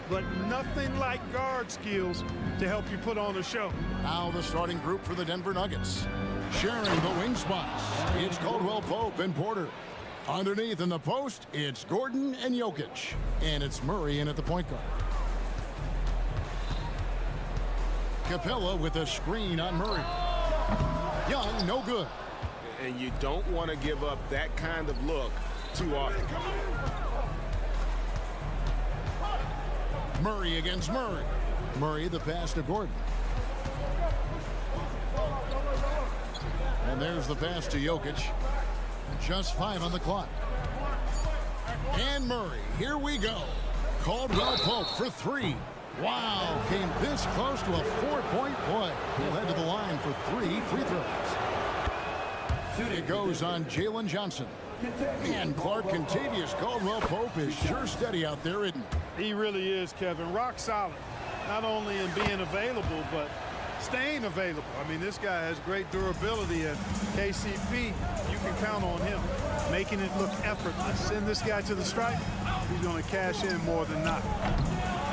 But nothing like guard skills to help you put on a show. Now the starting group for the Denver Nuggets. Sharing the wing spots, it's Caldwell Pope and Porter. Underneath in the post, it's Gordon and Jokic. And it's Murray in at the point guard. Capella with a screen on Murray. Young, no good. And you don't want to give up that kind of look too often. Murray against Murray. Murray the pass to Gordon. And there's the pass to Jokic. Just 5 on the clock. And Murray, here we go. Caldwell Pope for 3. Wow, came this close to a 4-point play. He'll head to the line for 3 free throws. It goes on Jalen Johnson. And Clark, Contavious Caldwell Pope is sure steady out there, isn't he? He really is, Kevin. Rock solid. Not only in being available, but staying available. I mean, this guy has great durability, and KCP, you can count on him making it look effortless. Send this guy to the stripe, he's going to cash in more than not.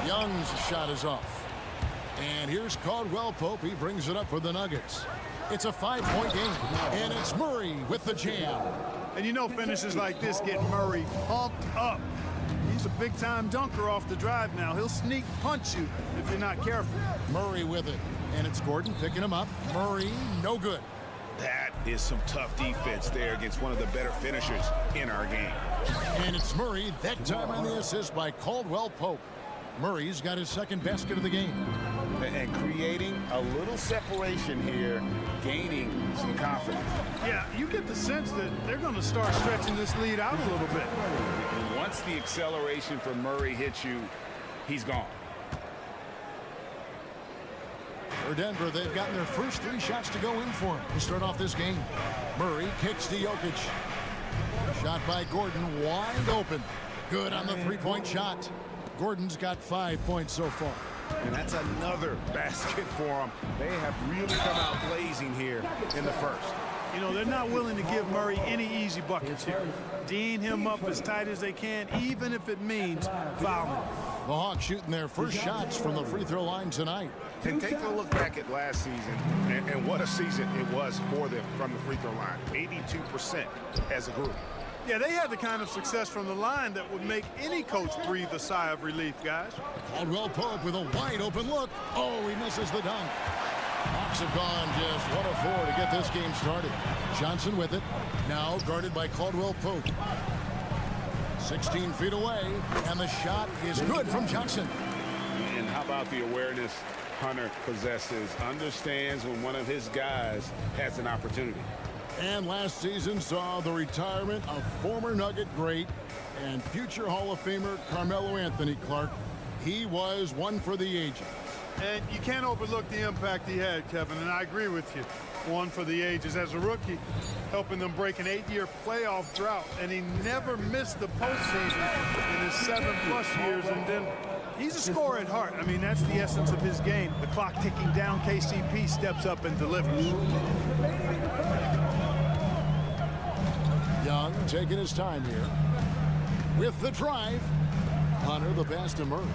Young's shot is off. And here's Caldwell Pope. He brings it up for the Nuggets. It's a 5-point game, and it's Murray with the jam. And you know finishes like this get Murray pumped up. He's a big-time dunker off the drive now. He'll sneak punch you if you're not careful. Murray with it, and it's Gordon picking him up. Murray, no good. That is some tough defense there against one of the better finishers in our game. And it's Murray, that time on the assist by Caldwell Pope. Murray's got his second basket of the game. And creating a little separation here, gaining some confidence. Yeah, you get the sense that they're going to start stretching this lead out a little bit. And once the acceleration from Murray hits you, he's gone. For Denver, they've gotten their first 3 shots to go in for him to start off this game. Murray kicks to Jokic. Shot by Gordon, wide open. Good on the 3-point shot. Gordon's got 5 points so far. And that's another basket for them. They have really come out blazing here in the first. You know, they're not willing to give Murray any easy buckets here. D'ing him up as tight as they can, even if it means fouling. The Hawks shooting their first shots from the free throw line tonight. And take a look back at last season, and what a season it was for them from the free throw line. 82% as a group. Yeah, they had the kind of success from the line that would make any coach breathe a sigh of relief, guys. Caldwell Pope with a wide open look. Oh, he misses the dunk. Hawks have gone just 1 of 4 to get this game started. Johnson with it. Now guarded by Caldwell Pope. 16 feet away, and the shot is good from Johnson. And how about the awareness Hunter possesses? Understands when one of his guys has an opportunity. And last season saw the retirement of former Nugget great and future Hall of Famer Carmelo Anthony Clark. He was one for the ages. And you can't overlook the impact he had, Kevin, and I agree with you. One for the ages. As a rookie, helping them break an 8-year playoff drought, and he never missed the postseason in his 7+ years in Denver. He's a scorer at heart. I mean, that's the essence of his game. The clock ticking down, KCP steps up and delivers. Young taking his time here. With the drive. Hunter the pass to Murray.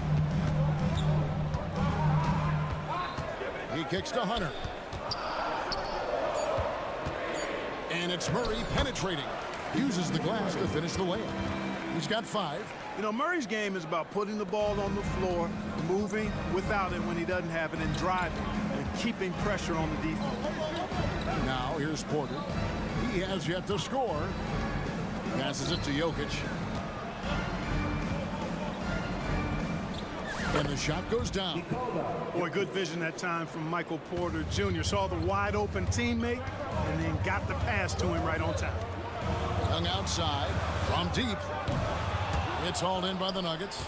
He kicks to Hunter. And it's Murray penetrating. Uses the glass to finish the layup. He's got 5. You know, Murray's game is about putting the ball on the floor, moving without it when he doesn't have it, and driving and keeping pressure on the defense. Now here's Porter. He has yet to score. Passes it to Jokic. And the shot goes down. Boy, good vision that time from Michael Porter Jr. Saw the wide open teammate and then got the pass to him right on time. Young outside from deep. It's hauled in by the Nuggets.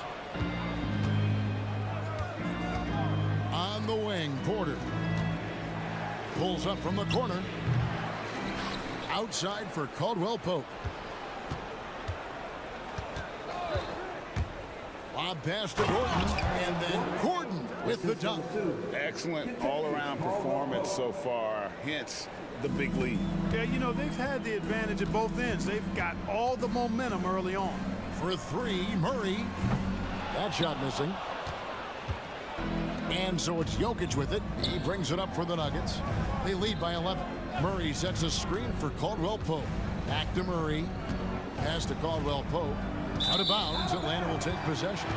On the wing, Porter pulls up from the corner. Outside for Caldwell Pope. Lob pass to Gordon, and then Gordon with the dunk. Excellent all-around performance offense so far, hence the big lead. Yeah, you know, they've had the advantage at both ends. They've got all the momentum early on. For three, Murray. That shot missing. And so it's Jokic with it. He brings it up for the Nuggets. They lead by 11. Murray sets a screen for Caldwell Pope. Back to Murray. Pass to Caldwell Pope. Out of bounds. Atlanta will take possession.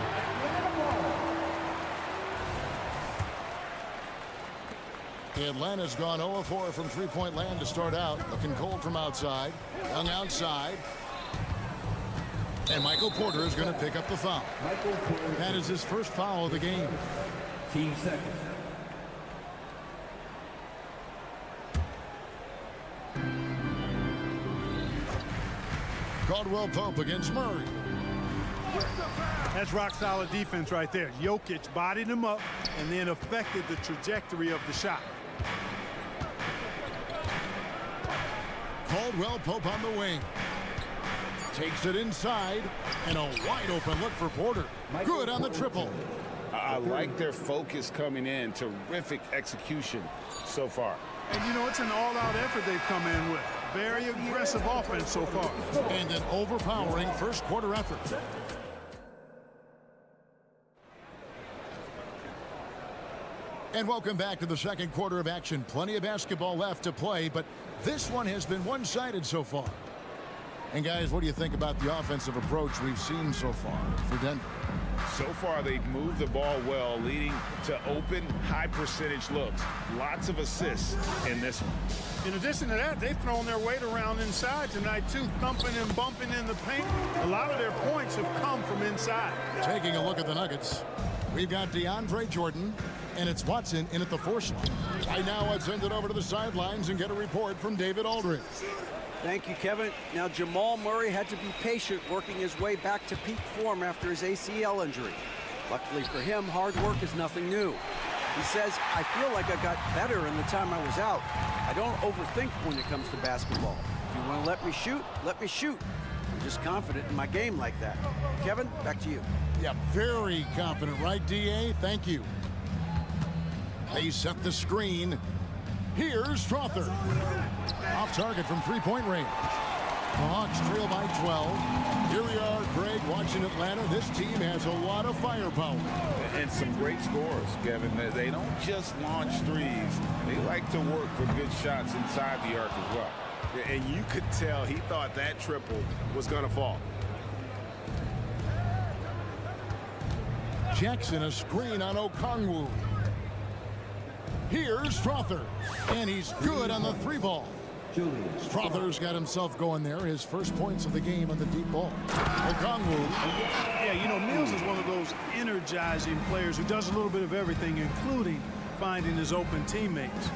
Atlanta's gone 0 of 4 from three-point land to start out. Looking cold from outside. Young outside. And Michael Porter is going to pick up the foul. That is his first foul of the game. Team seconds. Caldwell Pope against Murray. That's rock-solid defense right there. Jokic bodied him up and then affected the trajectory of the shot. Caldwell Pope on the wing. Takes it inside, and a wide-open look for Porter. Good on the triple. I like their focus coming in. Terrific execution so far. And, you know, it's an all-out effort they've come in with. Very aggressive offense so far. And an overpowering first-quarter effort. And welcome back to the second quarter of action. Plenty of basketball left to play, but this one has been one-sided so far. And guys, what do you think about the offensive approach we've seen so far for Denver? So far, they've moved the ball well, leading to open, high-percentage looks. Lots of assists in this one. In addition to that, they've thrown their weight around inside tonight, too, thumping and bumping in the paint. A lot of their points have come from inside. Taking a look at the Nuggets, we've got DeAndre Jordan, and it's Watson in at the 4 slot. Right now, let's send it over to the sidelines and get a report from David Aldridge. Thank you, Kevin. Now, Jamal Murray had to be patient working his way back to peak form after his ACL injury. Luckily for him, hard work is nothing new. He says, I feel like I got better in the time I was out. I don't overthink when it comes to basketball. If you want to let me shoot, let me shoot. I'm just confident in my game like that. Kevin, back to you. Yeah, very confident, right, DA? Thank you. They set the screen. Here's Strother. Off target from three-point range. The Hawks trail by 12. Here we are, Greg, watching Atlanta. This team has a lot of firepower. And some great scores, Kevin. They don't just launch threes. They like to work for good shots inside the arc as well. And you could tell he thought that triple was going to fall. Jackson, a screen on Okongwu. Here's Strother, and he's good on the 3-ball. Strother's got himself going there, his first points of the game on the deep ball. Okongwu. Yeah, you know, Mills is one of those energizing players who does a little bit of everything, including finding his open teammates.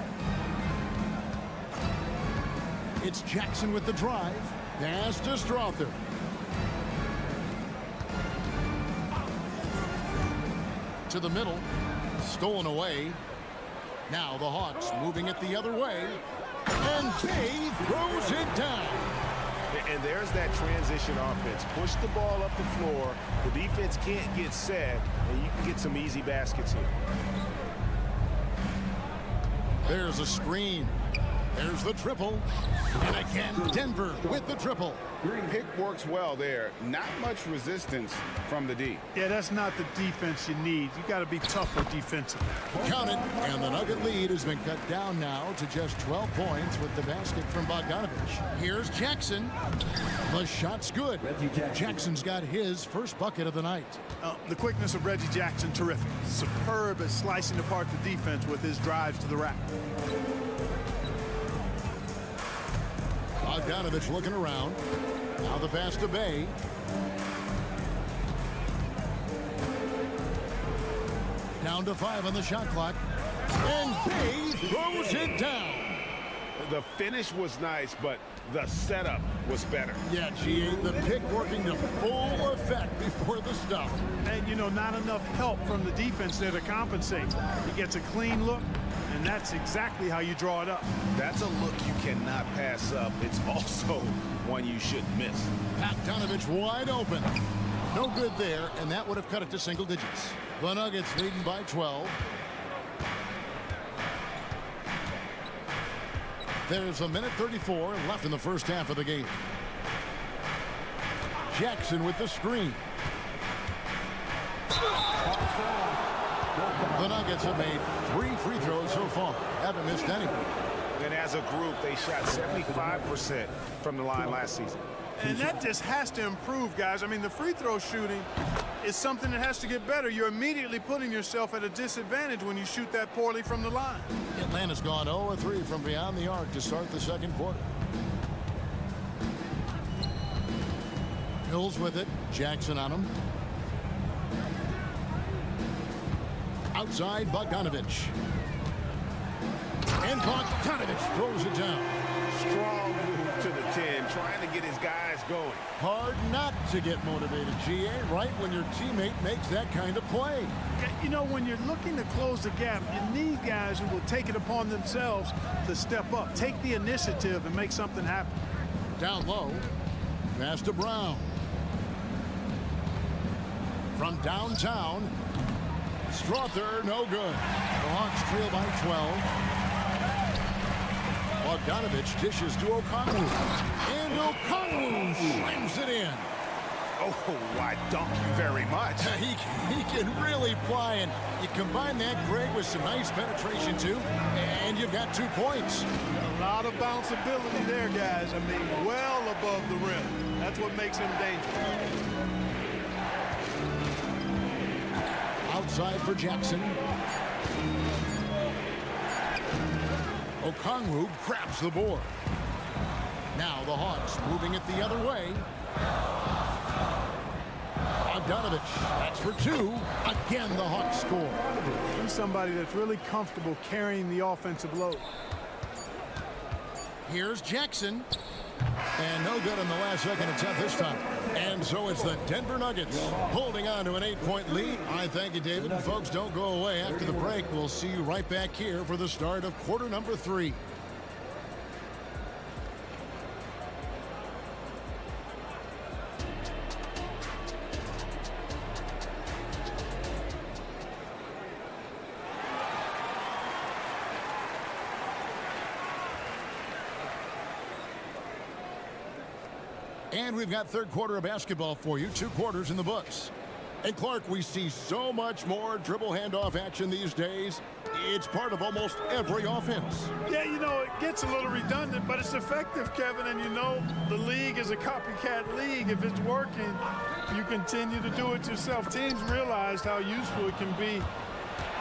It's Jackson with the drive. Pass to Strother. To the middle. Stolen away. Now the Hawks moving it the other way. And Bay throws it down. And there's that transition offense. Push the ball up the floor. The defense can't get set, and you can get some easy baskets here. There's a screen. There's the triple. And again, Denver with the triple. Pick works well there. Not much resistance from the D. Yeah, that's not the defense you need. You got to be tougher defensively. Count it. And the Nugget lead has been cut down now to just 12 points with the basket from Bogdanovich. Here's Jackson. The shot's good. Jackson's got his first bucket of the night. The quickness of Reggie Jackson, terrific. Superb at slicing apart the defense with his drives to the rack. Bogdanovich looking around. Now the pass to Bay. Down to 5 on the shot clock. And Bay throws it down. The finish was nice, but the setup was better. Yeah, GA, the pick working to full effect before the stuff. And, you know, not enough help from the defense there to compensate. He gets a clean look, and that's exactly how you draw it up. That's a look you cannot pass up. It's also one you shouldn't miss. Bogdanovich wide open. No good there, and that would have cut it to single digits. The Nuggets leading by 12. There's a minute 34 left in the first half of the game. Jackson with the screen. The Nuggets have made 3 free throws so far. Haven't missed any. And as a group, they shot 75% from the line last season. And that just has to improve, guys. I mean, the free throw shooting is something that has to get better. You're immediately putting yourself at a disadvantage when you shoot that poorly from the line. Atlanta's gone 0-3 from beyond the arc to start the second quarter. Hills with it. Jackson on him. Outside, Bogdanovich. And Bogdanovich throws it down. Strong move to the 10, trying to get his guys going. Hard not to get motivated, GA, right when your teammate makes that kind of play. You know, when you're looking to close the gap, you need guys who will take it upon themselves to step up, take the initiative, and make something happen. Down low, pass to Brown. From downtown, Strother, no good. The Hawks trail by 12. Bogdanovich dishes to Okongwu. And Okongwu slams it in. Oh, why, thank you very much. He can really fly, and you combine that, Greg, with some nice penetration, too, and you've got 2 points. A lot of bounceability there, guys. I mean, well above the rim. That's what makes him dangerous. Outside for Jackson. Okongwu grabs the board. Now the Hawks moving it the other way. Bogdanovich, that's for 2. Again, the Hawks score. He's somebody that's really comfortable carrying the offensive load. Here's Jackson. And no good on the last second attempt this time. And so it's the Denver Nuggets holding on to an 8-point lead. I thank you, David. Folks, don't go away. After the break, we'll see you right back here for the start of quarter number 3. And we've got third quarter of basketball for you. 2 quarters in the books. And Clark, we see so much more dribble handoff action these days. It's part of almost every offense. Yeah, you know, it gets a little redundant, but it's effective, Kevin. And you know, the league is a copycat league. If it's working, you continue to do it yourself. Teams realized how useful it can be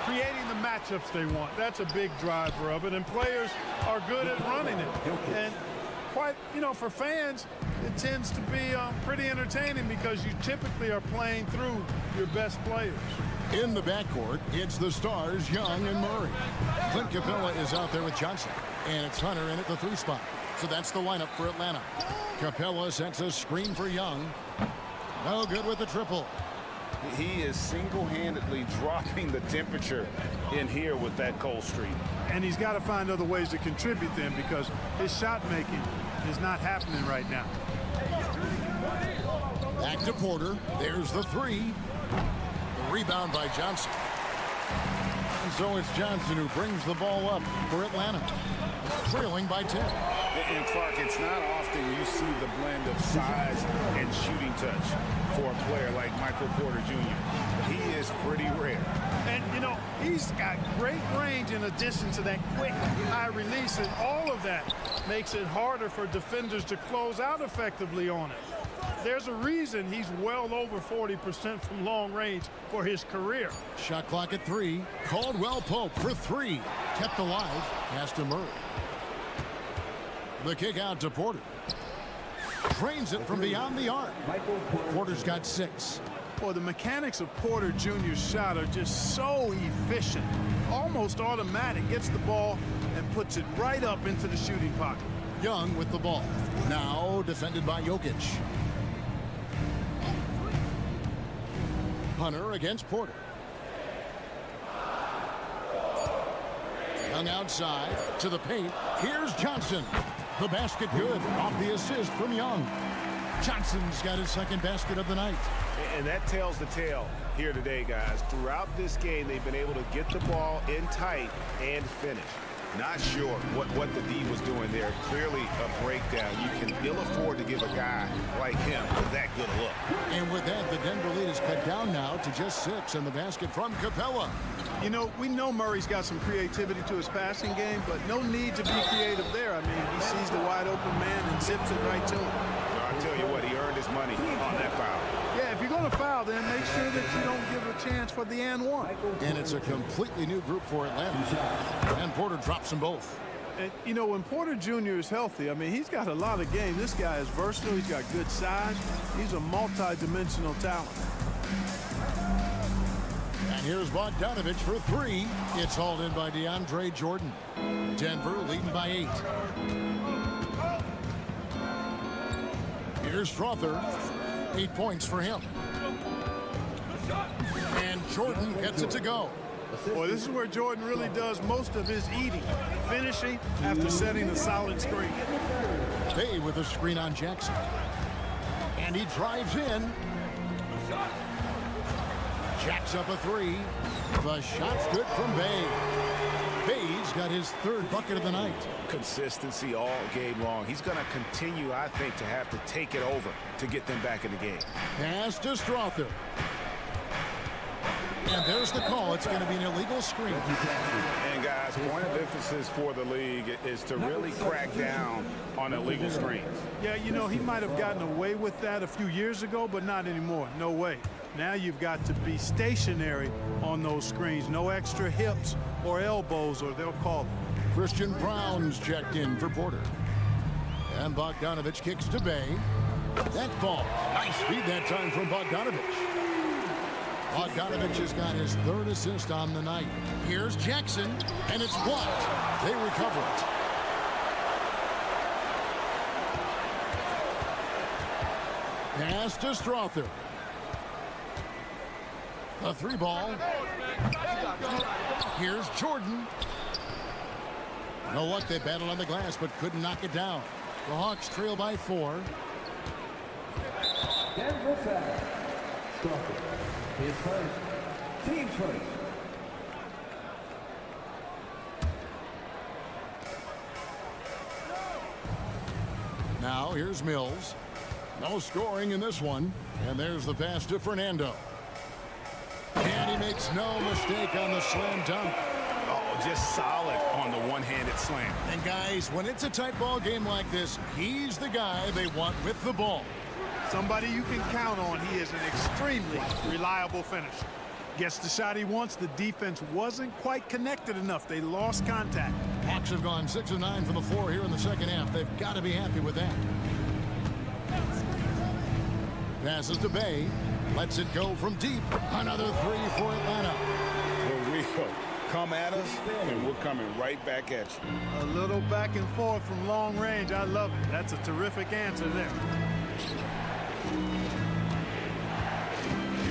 creating the matchups they want. That's a big driver of it. And players are good at running it. And quite, you know, for fans, it tends to be pretty entertaining because you typically are playing through your best players. In the backcourt, it's the stars, Young and Murray. Clint Capella is out there with Johnson, and it's Hunter in at the 3 spot. So that's the lineup for Atlanta. Capella sets a screen for Young. No good with the triple. He is single-handedly dropping the temperature in here with that cold streak. And he's got to find other ways to contribute then because his shot making is not happening right now. Back to Porter. There's the 3. The rebound by Johnson. And so it's Johnson who brings the ball up for Atlanta. Trailing by 10. And Clark, it's not often you see the blend of size and shooting touch for a player like Michael Porter Jr. He is pretty rare. And, you know, he's got great range in addition to that quick high release, and all of that makes it harder for defenders to close out effectively on it. There's a reason he's well over 40% from long range for his career. Shot clock at 3. Caldwell Pope for 3. Kept alive. Pass to Murray. The kick out to Porter. Trains it from beyond the arc. Porter's got 6. Boy, the mechanics of Porter Jr.'s shot are just so efficient. Almost automatic. Gets the ball and puts it right up into the shooting pocket. Young with the ball. Now defended by Jokic. Hunter against Porter. Young outside to the paint. Here's Johnson. The basket good off the assist from Young. Johnson's got his second basket of the night. And that tells the tale here today, guys. Throughout this game, they've been able to get the ball in tight and finish. Not sure what the D was doing there. Clearly a breakdown. You can ill afford to give a guy like him that good a look. And with that, the Denver lead is cut down now to just 6 in the basket from Capella. You know, we know Murray's got some creativity to his passing game, but no need to be creative there. I mean, he sees the wide open man and zips it right to him. I'll tell you what, he earned his money on that foul. Yeah, if you're going to foul, then make sure that you don't give a chance for the and one. And it's a completely new group for Atlanta. And Porter drops them both. And, you know, when Porter Jr. is healthy, I mean, he's got a lot of game. This guy is versatile. He's got good size. He's a multi-dimensional talent. And here's Bogdanovich for 3. It's hauled in by DeAndre Jordan. Denver leading by 8. Here's Strother. 8 points for him. And Jordan gets it to go. Boy, this is where Jordan really does most of his eating, finishing after setting a solid screen. Bay with a screen on Jackson. And he drives in. Jacks up a 3. The shot's good from Bay. Bay's got his 3rd bucket of the night. Consistency all game long. He's going to continue, I think, to have to take it over to get them back in the game. Pass to Strother. And there's the call. It's going to be an illegal screen. And guys, point of emphasis for the league is to really crack down on illegal screens. Yeah, you know, he might have gotten away with that a few years ago, but not anymore. No way. Now you've got to be stationary on those screens. No extra hips or elbows, or they'll call it. Christian Brown's checked in for Porter. And Bogdanovich kicks to Bay. That ball. Nice feed that time from Bogdanovich. Bogdanovich has got his 3rd assist on the night. Here's Jackson, and it's blocked. They recover it. Pass to Strother. A 3 ball. Here's Jordan. No luck, they battled on the glass, but couldn't knock it down. The Hawks trail by 4. Denver foul. Strother. His first. Team's first. Now here's Mills. No scoring in this one. And there's the pass to Fernando. And he makes no mistake on the slam dunk. Oh, just solid on the one-handed slam. And guys, when it's a tight ball game like this, he's the guy they want with the ball. Somebody you can count on. He is an extremely reliable finisher. Gets the shot he wants. The defense wasn't quite connected enough. They lost contact. Hawks have gone 6 of 9 from the floor here in the second half. They've got to be happy with that. Passes to Bay. Lets it go from deep. Another 3 for Atlanta. Here we go. Come at us, and we're coming right back at you. A little back and forth from long range. I love it. That's a terrific answer there.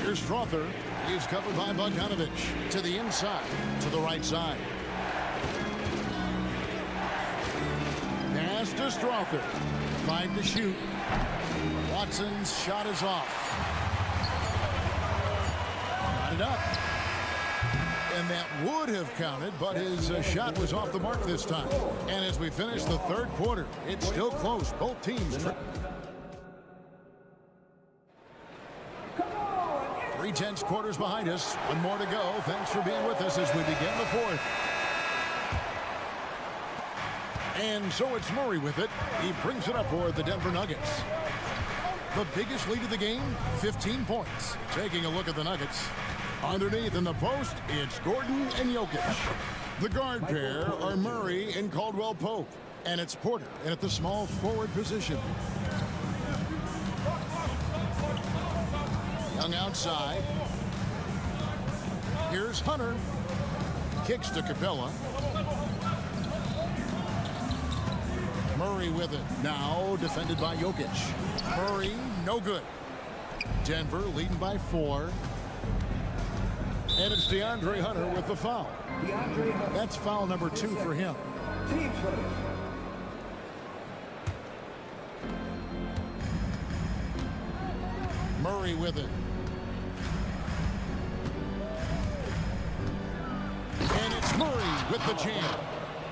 Here's Strother. He's covered by Bogdanovich. To the inside. To the right side. Pass to Strother. 5 to shoot. Watson's shot is off. Got it up. And that would have counted, but his shot was off the mark this time. And as we finish the 3rd quarter, it's still close. Both teams. 3 tense quarters behind us. 1 more to go. Thanks for being with us as we begin the 4th. And so it's Murray with it. He brings it up for the Denver Nuggets. The biggest lead of the game, 15 points. Taking a look at the Nuggets. Underneath in the post, it's Gordon and Jokic. The guard pair are Murray and Caldwell Pope. And it's Porter in at the small forward position. Young outside. Here's Hunter. Kicks to Capella. Murray with it. Now defended by Jokic. Murray, no good. Denver leading by 4. And it's DeAndre Hunter with the foul. That's foul number 2 for him. Team's first. Murray with it. And it's Murray with the jam.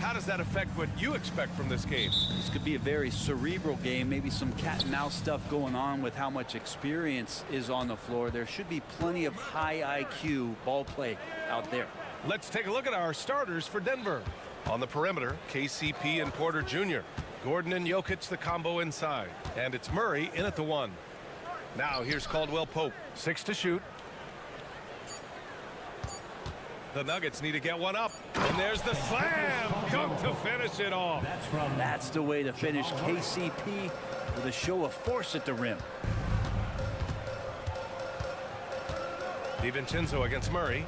How does that affect what you expect from this game? This could be a very cerebral game, maybe some cat and mouse stuff going on with how much experience is on the floor. There should be plenty of high IQ ball play out there. Let's take a look at our starters for Denver. On the perimeter, KCP and Porter Jr. Gordon and Jokic the combo inside. And it's Murray in at the 1. Now here's Caldwell Pope. 6 to shoot. The Nuggets need to get one up. And there's the slam dunk to finish it off. That's the way to finish. KCP with a show of force at the rim. DiVincenzo against Murray.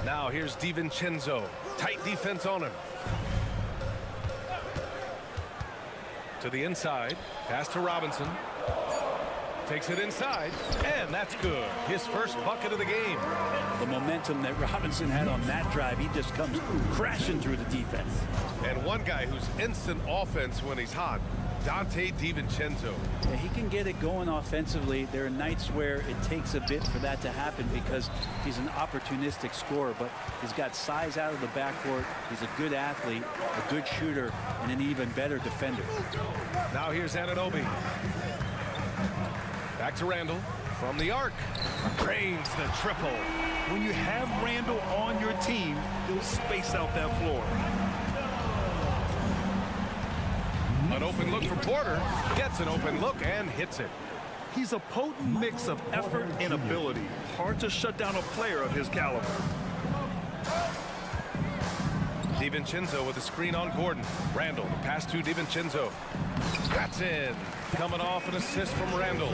Now here's DiVincenzo. Tight defense on him. To the inside. Pass to Robinson. Takes it inside, and that's good. His first bucket of the game. The momentum that Robinson had on that drive, he just comes crashing through the defense. And one guy who's instant offense when he's hot, Dante DiVincenzo. Yeah, he can get it going offensively. There are nights where it takes a bit for that to happen because he's an opportunistic scorer, but he's got size out of the backcourt. He's a good athlete, a good shooter, and an even better defender. Now here's Anunoby. Back to Randall from the arc. Drains the triple. When you have Randall on your team, he'll space out that floor. An open look for Porter. Gets an open look and hits it. He's a potent mix of effort and ability. Hard to shut down a player of his caliber. DiVincenzo with a screen on Gordon. Randall, pass to DiVincenzo. That's in. Coming off an assist from Randall.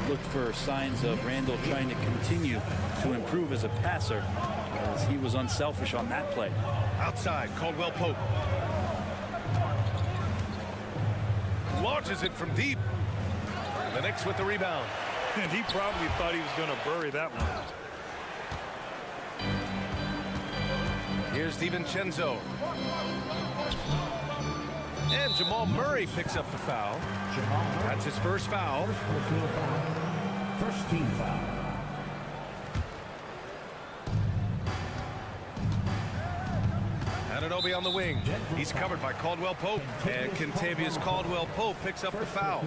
Look for signs of Randall trying to continue to improve as a passer, as he was unselfish on that play. Outside, Caldwell Pope. Launches it from deep. The Knicks with the rebound. And he probably thought he was going to bury that one. Here's DiVincenzo. And Jamal Murray picks up the foul. That's his first foul. First team foul. Anunoby on the wing. He's covered by Caldwell Pope. And Kentavious Caldwell Pope picks up the foul.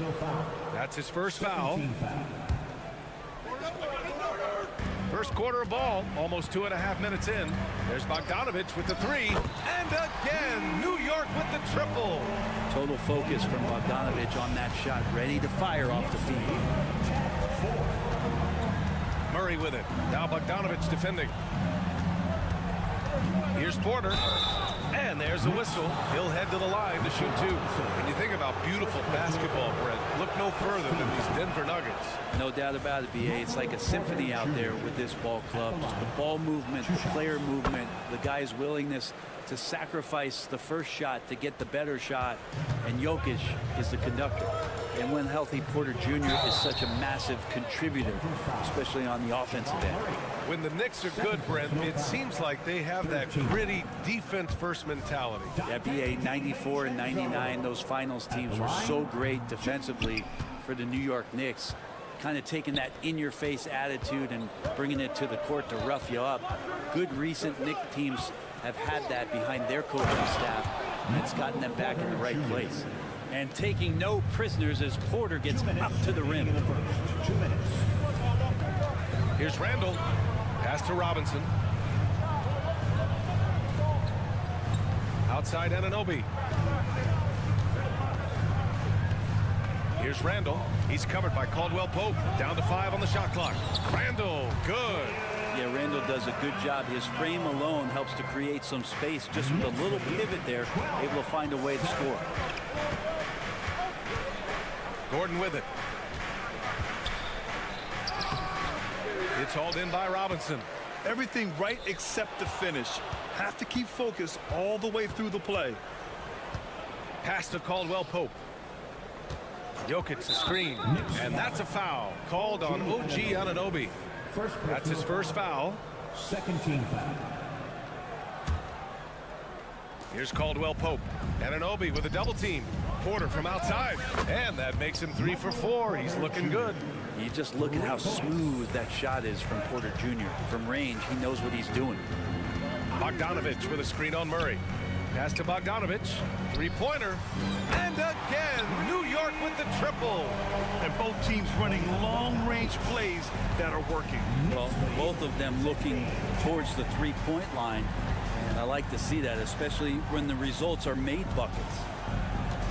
That's his first foul. First quarter of ball, almost 2.5 minutes in. There's Bogdanovich with the 3. And again, New York with the triple. Total focus from Bogdanovich on that shot, ready to fire off the feed. Murray with it. Now Bogdanovich defending. Here's Porter. And there's a whistle. He'll head to the line to shoot 2. When you think about beautiful basketball, Brent, look no further than these Denver Nuggets. No doubt about it, B.A. It's like a symphony out there with this ball club. Just the ball movement, the player movement, the guy's willingness to sacrifice the first shot to get the better shot. And Jokic is the conductor. And when healthy, Porter Jr. is such a massive contributor, especially on the offensive end. When the Knicks are good, Brent, it seems like they have that gritty defense-first mentality. Yeah, B.A. 94 and 99, those finals teams were so great defensively for the New York Knicks. Kind of taking that in-your-face attitude and bringing it to the court to rough you up. Good recent Knicks teams have had that behind their coaching staff, and it's gotten them back in the right place. And taking no prisoners as Porter gets up to the rim. Here's Randall. Pass to Robinson. Outside Anunoby. Here's Randall. He's covered by Caldwell Pope. Down to 5 on the shot clock. Randall, good. Yeah, Randall does a good job. His frame alone helps to create some space. Just with a little pivot there, able to find a way to score. Gordon with it. It's hauled in by Robinson. Everything right except the finish. Have to keep focus all the way through the play. Pass to Caldwell Pope. Jokic the screen. And that's a foul called on OG Anunoby. That's his first foul. Second team foul. Here's Caldwell Pope. Anunoby with a double team. Porter from outside. And that makes him 3 for 4. He's looking good. You just look at how smooth that shot is from Porter Jr. From range, he knows what he's doing. Bogdanovich with a screen on Murray. Pass to Bogdanovich. Three-pointer. And again, New York with the triple. And both teams running long-range plays that are working. Well, both of them looking towards the three-point line. And I like to see that, especially when the results are made buckets.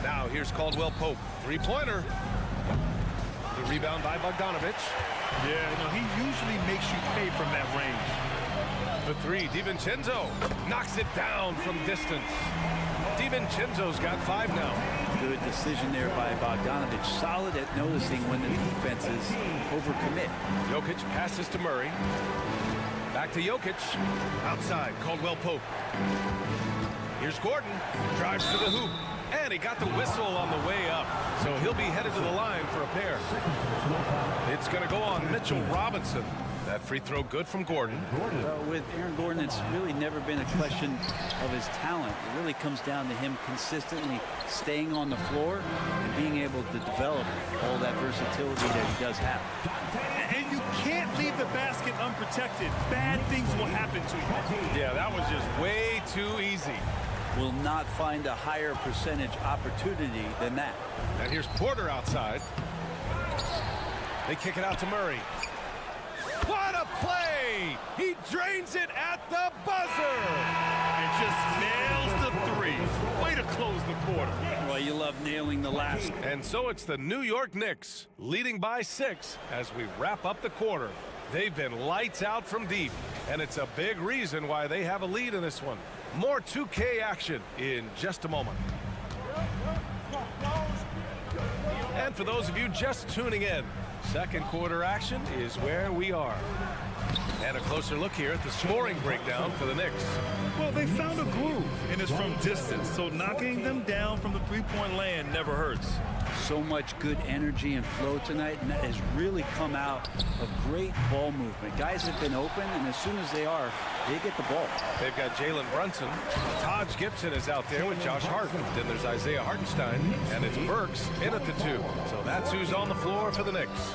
Now here's Caldwell Pope. Three-pointer. The rebound by Bogdanovich. Yeah, no, he usually makes you pay from that range. The three, DiVincenzo knocks it down from distance. DiVincenzo's got 5 now. Good decision there by Bogdanovich. Solid at noticing when the defenses overcommit. Jokic passes to Murray. Back to Jokic. Outside, Caldwell Pope. Here's Gordon. Drives to the hoop. And he got the whistle on the way up. So he'll be headed to the line for a pair. It's going to go on Mitchell Robinson. That free throw good from Gordon. With Aaron Gordon, it's really never been a question of his talent. It really comes down to him consistently staying on the floor and being able to develop all that versatility that he does have. And you can't leave the basket unprotected. Bad things will happen to you. Yeah, that was just way too easy. Will not find a higher percentage opportunity than that. And here's Porter outside. They kick it out to Murray. What a play! He drains it at the buzzer! And just nails the three. Way to close the quarter. Well, you love nailing the last. And so it's the New York Knicks leading by 6 as we wrap up the quarter. They've been lights out from deep, and it's a big reason why they have a lead in this one. More 2K action in just a moment. And for those of you just tuning in, second quarter action is where we are. And a closer look here at the scoring breakdown for the Knicks. Well, they found a groove, and it's from distance, so knocking them down from the three-point land never hurts. So much good energy and flow tonight, and that has really come out of great ball movement. Guys have been open, and as soon as they are, they get the ball. They've got Jalen Brunson. Taj Gibson is out there with Josh Hart. Then there's Isaiah Hartenstein, and it's Burks in at the 2. So that's who's on the floor for the Knicks.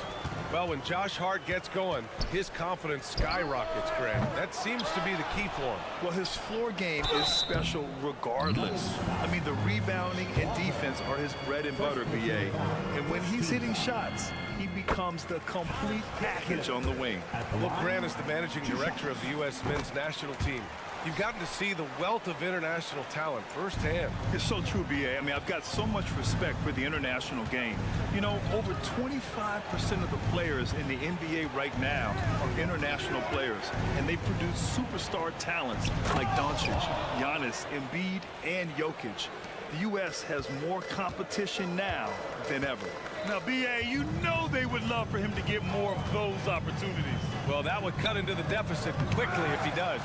Well, when Josh Hart gets going, his confidence skyrockets, Grant. That seems to be the key for him. Well, his floor game is special regardless. I mean, the rebounding and defense are his bread and butter, BA. And when he's hitting shots, he becomes the complete package on the wing. Well, Grant is the managing director of the U.S. men's national team. You've gotten to see the wealth of international talent firsthand. It's so true, BA. I mean, I've got so much respect for the international game. You know, over 25% of the players in the NBA right now are international players, and they produce superstar talents like Doncic, Giannis, Embiid, and Jokic. The U.S. has more competition now than ever. Now, BA, you know they would love for him to get more of those opportunities. Well, that would cut into the deficit quickly if he does.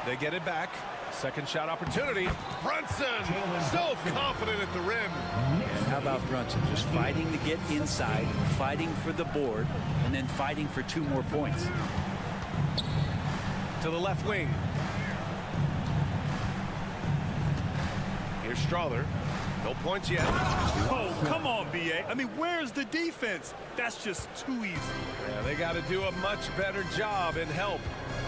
They get it back. Second shot opportunity. Brunson, so confident at the rim. And how about Brunson? Just fighting to get inside, fighting for the board, and then fighting for 2 more points. To the left wing. Here's Strawther. No points yet. Oh, come on, BA. I mean, where's the defense? That's just too easy. Yeah, they got to do a much better job in help.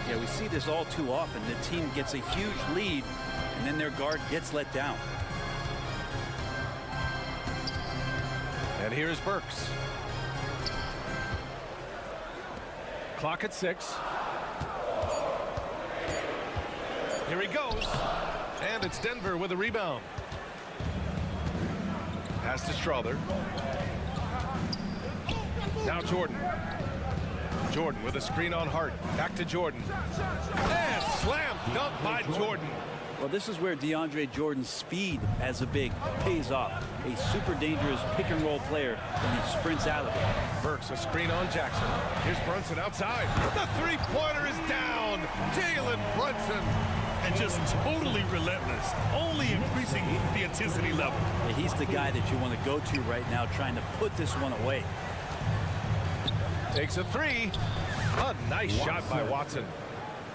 Yeah, we see this all too often. The team gets a huge lead, and then their guard gets let down. And here's Burks. Clock at 6. Here he goes. And it's Denver with a rebound. Pass to Strawther. Now Jordan. Jordan with a screen on Hart. Back to Jordan. And slam dunk by Jordan. Well, this is where DeAndre Jordan's speed as a big pays off. A super dangerous pick-and-roll player when he sprints out of it. Burks, a screen on Jackson. Here's Brunson outside. The three-pointer is down. Jalen Brunson. And just totally relentless, only increasing the intensity level. Yeah, he's the guy that you want to go to right now, trying to put this one away. Takes a 3. A nice shot by Watson.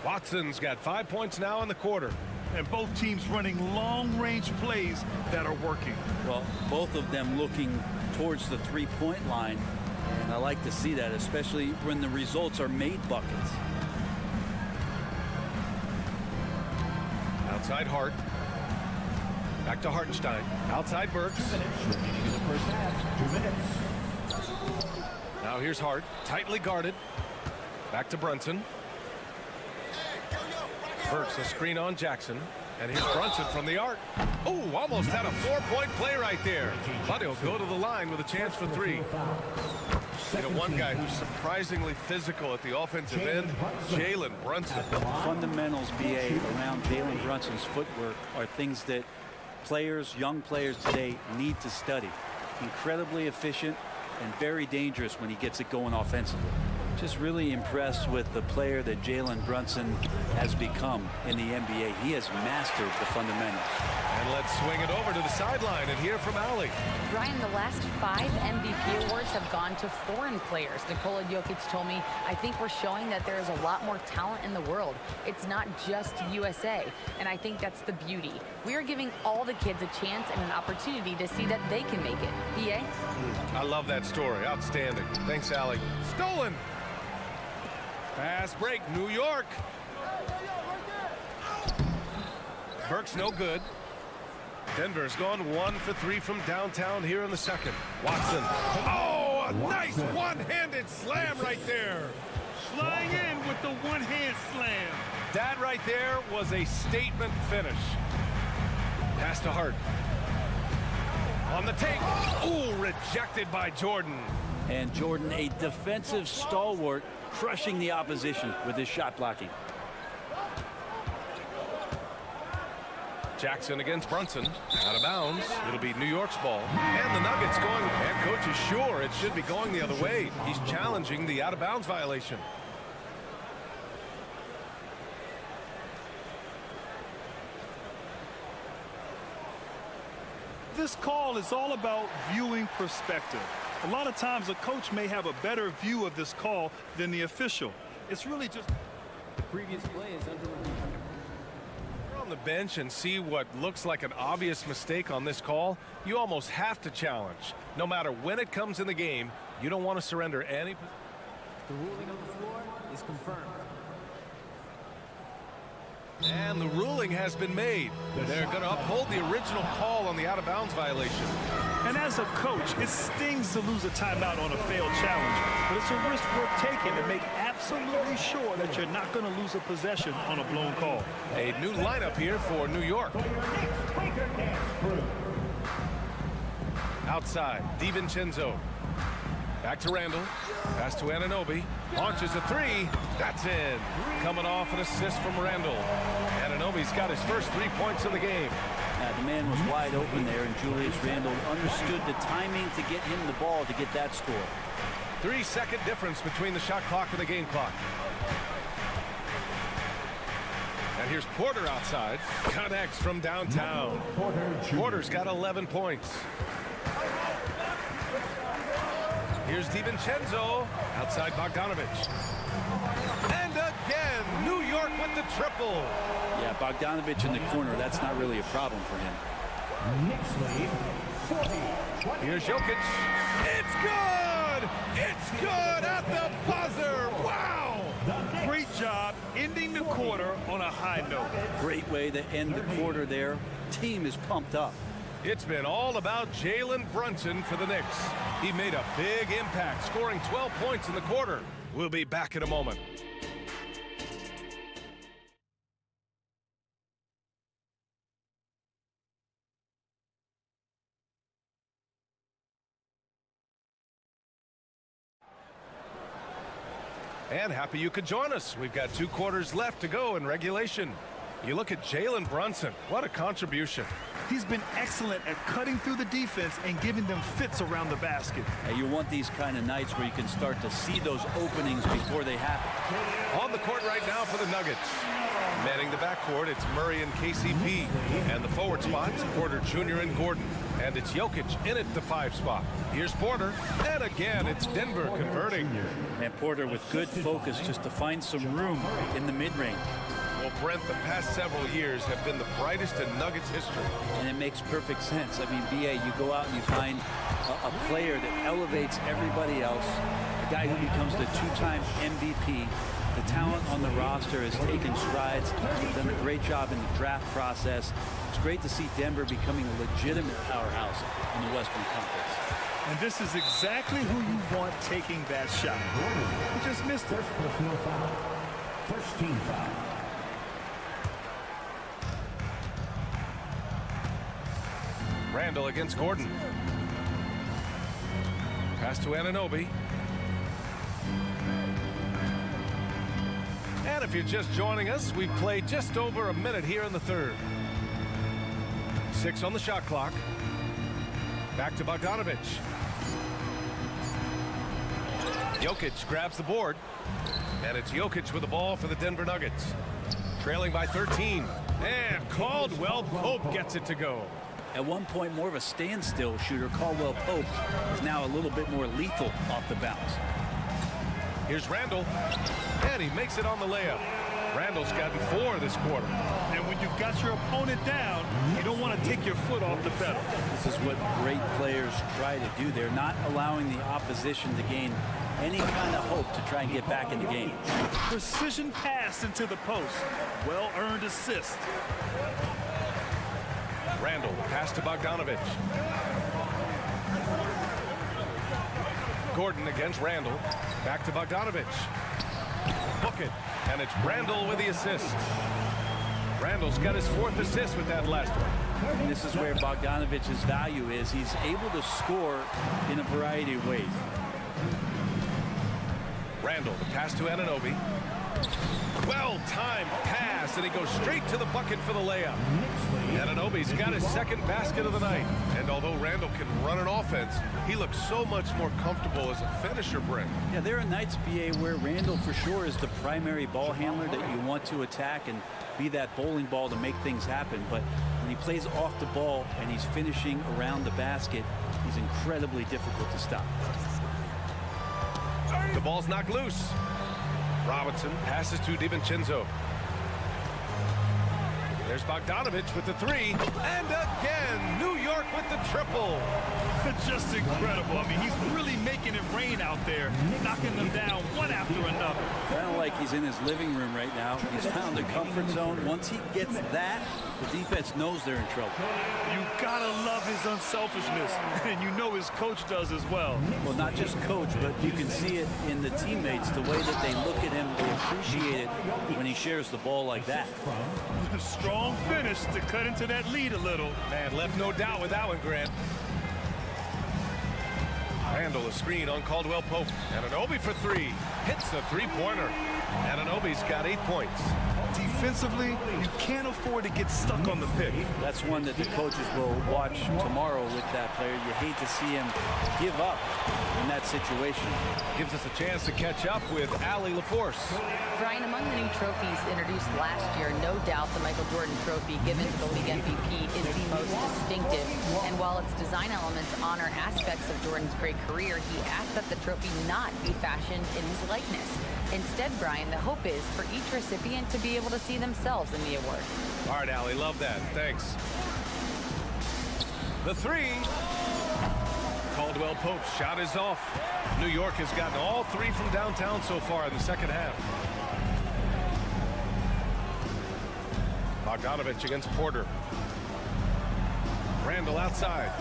Watson's got 5 points now in the quarter. And both teams running long-range plays that are working. Well, both of them looking towards the three-point line. And I like to see that, especially when the results are made buckets. Outside Hart. Back to Hartenstein. Outside Burks. 2 minutes remaining in the first half. 2 minutes. Now here's Hart. Tightly guarded. Back to Brunson. Burks, a screen on Jackson. And here's Brunson from the arc. Oh, almost had a 4-point play right there. But he'll go to the line with a chance for 3. You know, one guy who's surprisingly physical at the offensive end, Jalen Brunson. Fundamentals, BA, around Jalen Brunson's footwork are things that young players today need to study. Incredibly efficient and very dangerous when he gets it going offensively. Just really impressed with the player that Jalen Brunson has become in the NBA. He has mastered the fundamentals. And let's swing it over to the sideline and hear from Ali. Brian, the last 5 MVP awards have gone to foreign players. Nikola Jokic told me, I think we're showing that there is a lot more talent in the world. It's not just USA. And I think that's the beauty. We are giving all the kids a chance and an opportunity to see that they can make it. BA? I love that story. Outstanding. Thanks, Ali. Stolen. Fast break, New York. Burks no good. Denver's gone 1 for 3 from downtown here in the second. Watson. Oh, a nice one-handed slam right there. Flying in with the one-hand slam. That right there was a statement finish. Pass to Hart. On the take. Ooh, rejected by Jordan. And Jordan, a defensive stalwart, crushing the opposition with his shot blocking. Jackson against Brunson. Out of bounds. It'll be New York's ball. And the Nuggets going. And coach is sure it should be going the other way. He's challenging the out-of-bounds violation. This call is all about viewing perspective. A lot of times a coach may have a better view of this call than the official. It's really just The previous play is under review. You're on the bench and see what looks like an obvious mistake on this call. You almost have to challenge. No matter when it comes in the game, you don't want to surrender any. The ruling on the floor is confirmed. And the ruling has been made. They're going to uphold the original call on the out-of-bounds violation. And as a coach, it stings to lose a timeout on a failed challenge, but it's a risk worth taking to make absolutely sure that you're not going to lose a possession on a blown call. A new lineup here for New York. Outside, DiVincenzo. Back to Randall. Pass to Anunoby. Launches a 3. That's in. Coming off an assist from Randall. Anunoby's got his first 3 points of the game. The man was wide open there, and Julius Randle understood the timing to get him the ball to get that score. 3-second difference between the shot clock and the game clock. And here's Porter outside. Connects from downtown. Porter's got 11 points. Here's DiVincenzo. Outside Bogdanovich. And again, New York with the triple. Yeah, Bogdanovich in the corner, that's not really a problem for him. Knicks lead 40-20. Here's Jokic. It's good! It's good at the buzzer! Wow! Great job ending the quarter on a high note. Great way to end the quarter there. Team is pumped up. It's been all about Jalen Brunson for the Knicks. He made a big impact, scoring 12 points in the quarter. We'll be back in a moment. And happy you could join us. We've got 2 quarters left to go in regulation. You look at Jalen Brunson. What a contribution. He's been excellent at cutting through the defense and giving them fits around the basket. You want these kind of nights where you can start to see those openings before they happen. On the court right now for the Nuggets. Manning the backcourt, it's Murray and KCP. And the forward spots, Porter Jr. and Gordon. And it's Jokic in at the 5 spot. Here's Porter. And again, it's Denver converting. And Porter with good focus just to find some room in the mid-range. Well, Brent, the past several years have been the brightest in Nuggets history. And it makes perfect sense. I mean, BA, you go out and you find a player that elevates everybody else, a guy who becomes the 2-time MVP, The talent on the roster has taken strides. They've done a great job in the draft process. It's great to see Denver becoming a legitimate powerhouse in the Western Conference. And this is exactly who you want taking that shot. He just missed it. First team foul. Randall against Gordon. Pass to Anunoby. And if you're just joining us, we played just over a minute here in the third. 6 on the shot clock. Back to Bogdanovic. Jokic grabs the board. And it's Jokic with the ball for the Denver Nuggets. Trailing by 13. And Caldwell Pope gets it to go. At one point, more of a standstill shooter, Caldwell Pope is now a little bit more lethal off the bounce. Here's Randall. And he makes it on the layup. Randall's gotten 4 this quarter. And when you've got your opponent down, you don't want to take your foot off the pedal. This is what great players try to do. They're not allowing the opposition to gain any kind of hope to try and get back in the game. Precision pass into the post. Well-earned assist. Randall, pass to Bogdanovic. Gordon against Randall. Back to Bogdanovic. Book it. And it's Randall with the assist. Randall's got his 4th assist with that last one. And this is where Bogdanovic's value is. He's able to score in a variety of ways. Randall, the pass to Anunoby. Well-timed pass, and he goes straight to the bucket for the layup. Anunoby's got his 2nd basket of the night. And although Randall can run an offense, he looks so much more comfortable as a finisher, Brent. Yeah, there are nights, BA, where Randall for sure is the primary ball handler that you want to attack and be that bowling ball to make things happen. But when he plays off the ball and he's finishing around the basket, he's incredibly difficult to stop. The ball's knocked loose. Robinson passes to DiVincenzo. There's Bogdanovic with the 3. And again, New York with the triple. Just incredible. I mean, he's really making it rain out there, knocking them down one after another. Kind of like he's in his living room right now. He's found the comfort zone. Once he gets that, the defense knows they're in trouble. You gotta love his unselfishness, and you know his coach does as well. Well, not just coach, but you can see it in the teammates, the way that they look at him. They appreciate it when he shares the ball like that. Strong finish to cut into that lead a little. Man, left no doubt with that one, Grant. Randall, a screen on Caldwell Pope. Anunoby for 3. Hits the 3-pointer. Anunoby's got 8 points. Defensively, you can't afford to get stuck on the pick. That's one that the coaches will watch tomorrow with that player. You hate to see him give up in that situation. Gives us a chance to catch up with Allie LaForce. Brian, among the new trophies introduced last year, no doubt the Michael Jordan trophy given to the league MVP is the most distinctive. And while its design elements honor aspects of Jordan's great career, he asked that the trophy not be fashioned in his likeness. Instead, Brian, the hope is for each recipient to be able to see themselves in the award. All right, Allie, love that. Thanks. The 3. Caldwell Pope's shot is off. New York has gotten all 3 from downtown so far in the second half. Bogdanovic against Porter. Randall outside.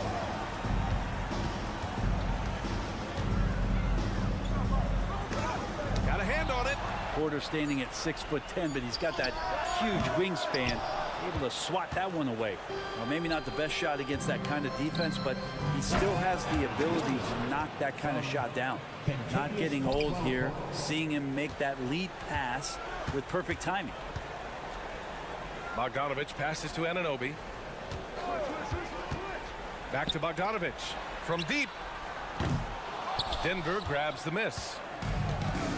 Got a hand on it. Porter standing at 6'10", but he's got that huge wingspan, able to swat that one away. Well, maybe not the best shot against that kind of defense, but he still has the ability to knock that kind of shot down. Not getting old here, seeing him make that lead pass with perfect timing. Bogdanovic passes to Anunoby. Back to Bogdanovic from deep. Denver grabs the miss.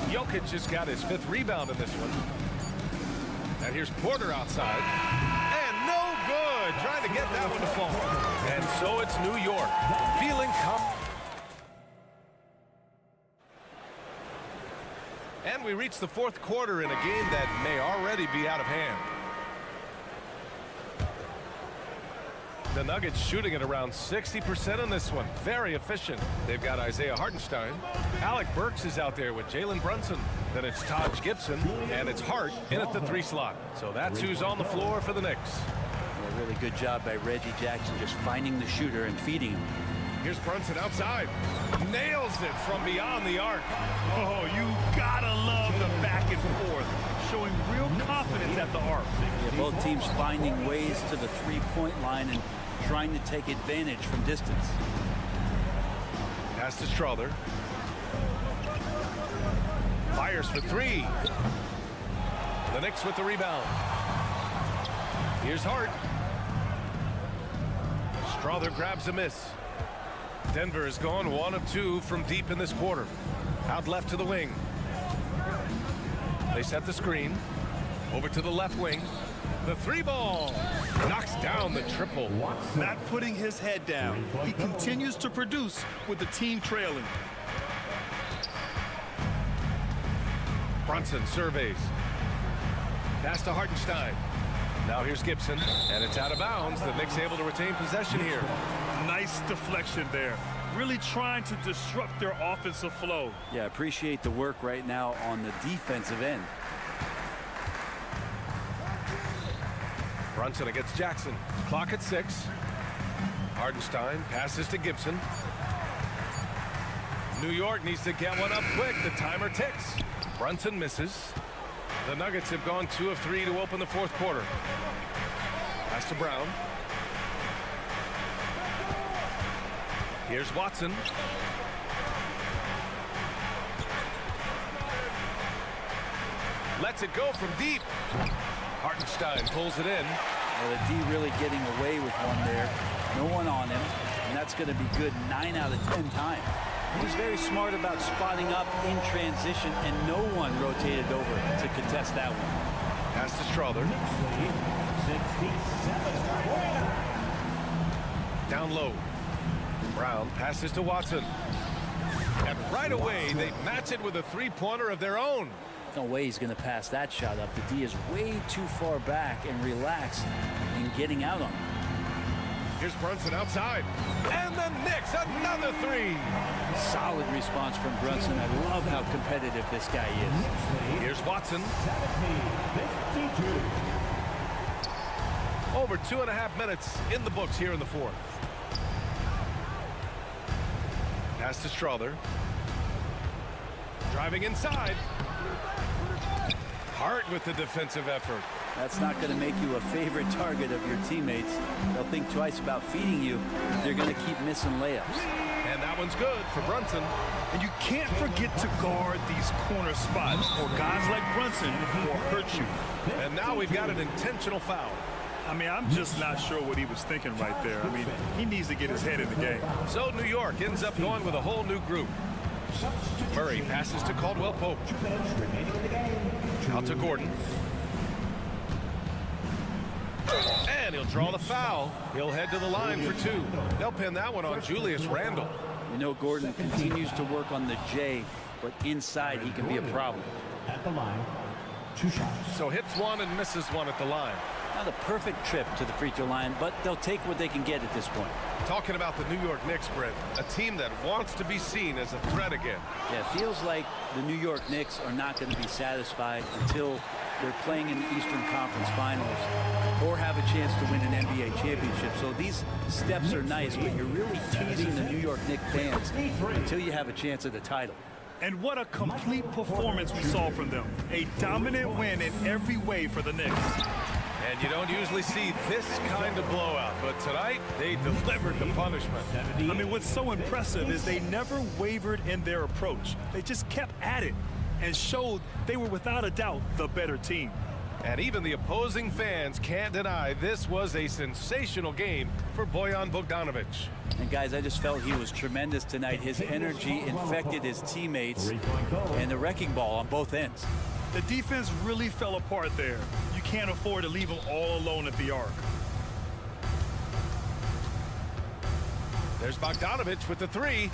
Jokic just got his 5th rebound in this one. And here's Porter outside. And no good. Trying to get that one to fall. And so it's New York feeling And we reach the 4th quarter in a game that may already be out of hand. The Nuggets shooting at around 60% in this one. Very efficient. They've got Isaiah Hartenstein. Alec Burks is out there with Jalen Brunson. Then it's Taj Gibson, and it's Hart in at the 3 slot. So that's who's on the floor for the Knicks. A really good job by Reggie Jackson just finding the shooter and feeding him. Here's Brunson outside. Nails it from beyond the arc. Oh, you gotta love the back and forth, showing real confidence at the arc. Yeah, both teams finding ways to the three-point line and trying to take advantage from distance. Pass to Strother. Fires for 3. The Knicks with the rebound. Here's Hart. Strother grabs a miss. Denver has gone 1 of 2 from deep in this quarter. Out left to the wing. They set the screen. Over to the left wing. The 3 ball. Knocks down the triple. Not putting his head down. He continues to produce with the team trailing. Brunson surveys. Pass to Hartenstein. Now here's Gibson, and it's out of bounds. The Knicks able to retain possession here. Nice deflection there. Really trying to disrupt their offensive flow. Yeah, appreciate the work right now on the defensive end. Brunson against Jackson. Clock at 6. Hartenstein passes to Gibson. New York needs to get one up quick. The timer ticks. Brunson misses. The Nuggets have gone 2 of 3 to open the 4th quarter. Pass to Brown. Here's Watson. Lets it go from deep. Hartenstein pulls it in. Well, the D really getting away with one there. No one on him, and that's going to be good 9 out of 10 times. He's very smart about spotting up in transition, and no one rotated over to contest that one. Pass to Strother. Down low. Brown passes to Watson. And right away, they match it with a 3-pointer of their own. No way he's going to pass that shot up. The D is way too far back and relaxed in getting out on him. Here's Brunson outside. And the Knicks, another 3. Solid response from Brunson. I love how competitive this guy is. Here's Watson. Over 2.5 minutes in the books here in the 4th. Pass to Strother. Driving inside. Hart with the defensive effort. That's not going to make you a favorite target of your teammates. They'll think twice about feeding you. They're going to keep missing layups. And that one's good for Brunson. And you can't forget to guard these corner spots, or guys like Brunson will hurt you. And now we've got an intentional foul. I mean, I'm just not sure what he was thinking right there. I mean, he needs to get his head in the game. So New York ends up going with a whole new group. Murray passes to Caldwell Pope. Out to Gordon. And he'll draw the foul. He'll head to the line for 2. They'll pin that one on Julius Randle. You know, Gordon continues to work on the J, but inside he can be a problem. At the line, 2 shots. So hits 1 and misses 1 at the line. Not a perfect trip to the free throw line, but they'll take what they can get at this point. Talking about the New York Knicks, Brent, a team that wants to be seen as a threat again. Yeah, it feels like the New York Knicks are not going to be satisfied until they're playing in the Eastern Conference Finals or have a chance to win an NBA championship. So these steps are nice, but you're really teasing the New York Knicks fans until you have a chance at the title. And what a complete performance we saw from them. A dominant win in every way for the Knicks. And you don't usually see this kind of blowout, but tonight they delivered the punishment. I mean, what's so impressive is they never wavered in their approach. They just kept at it and showed they were without a doubt the better team. And even the opposing fans can't deny this was a sensational game for Bojan Bogdanovic. And guys, I just felt he was tremendous tonight. His energy infected his teammates and the wrecking ball on both ends. The defense really fell apart there. You can't afford to leave them all alone at the arc. There's Bogdanovic with the 3.